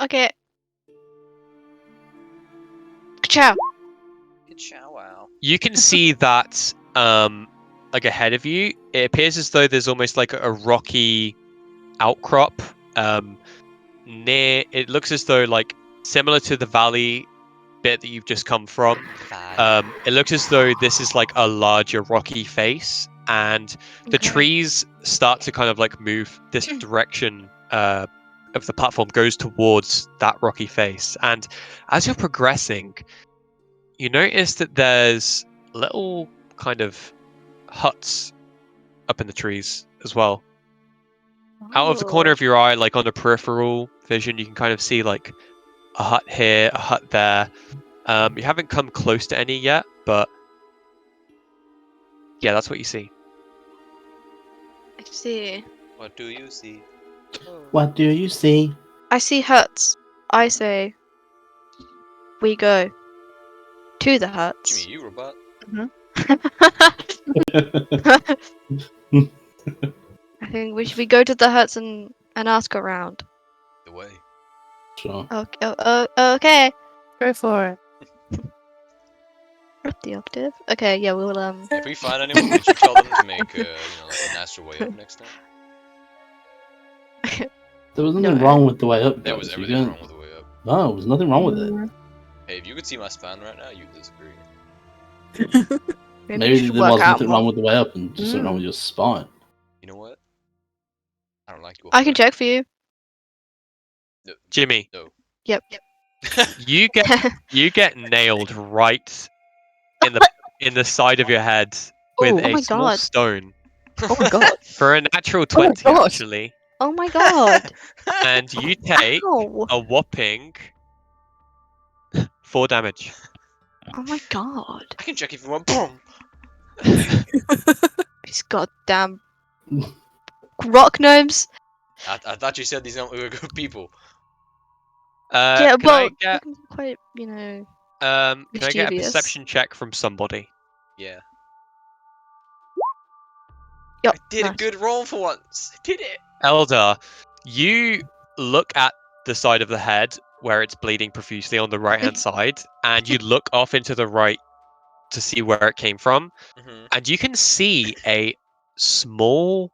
Okay. Ciao. Chow wow. You can see that, like ahead of you, it appears as though there's almost like a rocky outcrop. Near, it looks as though like similar to the valley bit that you've just come from. Fine. It looks as though this is like a larger rocky face, and the Okay. trees start to kind of like move this direction of the platform goes towards that rocky face. And as you're progressing, you notice that there's little kind of huts up in the trees as well. Out of the corner Oh. of your eye, like on the peripheral vision, you can kind of see like a hut here, a hut there. You haven't come close to any yet, but yeah, that's what you see. I see. What do you see? What do you see? I see huts. I say we go to the huts. Jimmy, you robot. I think we should go to the huts and ask around. The way. Sure. Okay. Okay. Go for it. Up the octave. Okay. Yeah. We'll If we find anyone, would you tell them to make like a natural way up next time? There was nothing No. wrong with the way up. There guys. was You everything don't- wrong with the way up. No, there was nothing wrong with it. Hey, if you could see my span right now, you'd disagree. maybe Maybe we should there work was out nothing more. wrong with the way up and just something wrong with your spine. You know what? I don't like your I can plan. check for you. No. Jimmy, No. Yep. you get nailed right in the side of your head with Oh a my small God. stone Oh my god. for a natural Oh my 20 God. actually, Oh my god. and you take Ow. a whopping 4 damage. Oh my god. I can check if you want. Boom. These goddamn rock gnomes. I thought you said these were good people. Yeah, Can I well, get they can be quite, can I get a mischievous. perception check from somebody? Yeah. Yup, I did nice. a good roll for once. I did it. Eldar, you look at the side of the head where it's bleeding profusely on the right hand side, and you look off into the right to see where it came from, Mm-hmm. and you can see a small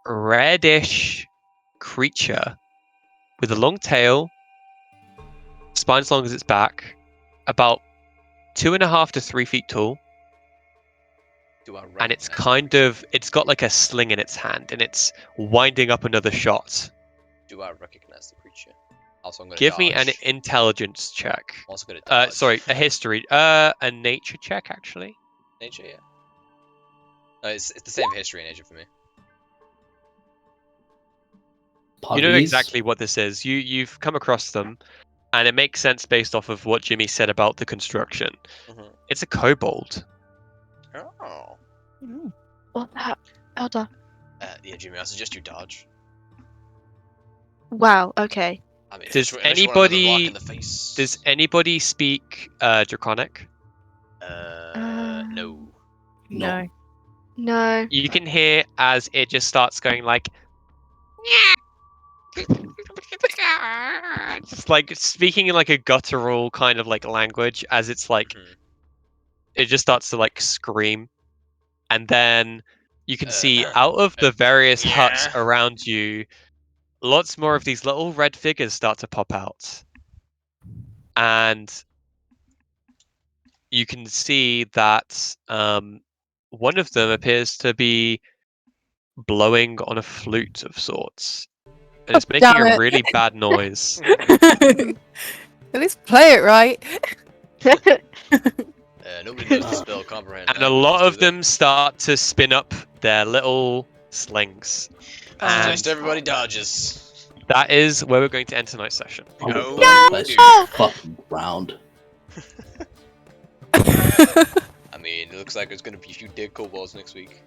reddish creature with a long tail, spine as long as its back, about 2.5 to 3 feet tall, Do I and it's recognize the creature? it's got like a sling in its hand, and it's winding up another shot. Do I recognize the creature? Also, I'm gonna Give dodge. me an intelligence check. I'm also gonna dodge. Sorry, a history. A nature check actually. Nature, yeah. No, it's the same history in nature for me. You know Puggies? exactly what this is. You've come across them, and it makes sense based off of what Jimmy said about the construction. Mm-hmm. It's a kobold. Oh. What the hell? Elder. Yeah, Jimmy, I suggest you dodge. Wow, okay. I mean, Does unless you want another rock anybody in the face. does anybody speak Draconic? No. No. No. You can hear as it just starts going like just like speaking in like a guttural kind of like language as it's like Mhm. it just starts to like scream, and then you can see out of the various huts yeah. around you lots more of these little red figures start to pop out, and you can see that one of them appears to be blowing on a flute of sorts, and it's making damn a it. really bad noise. At least play it right. Nobody knows the spell comprehend. And a lot of them start to spin up their little slings. I and- suggest everybody dodges. That is where we're going to end tonight's session. I will No, burn the place dude. to the fucking ground. I mean, it looks like there's gonna be a few dead kobolds next week.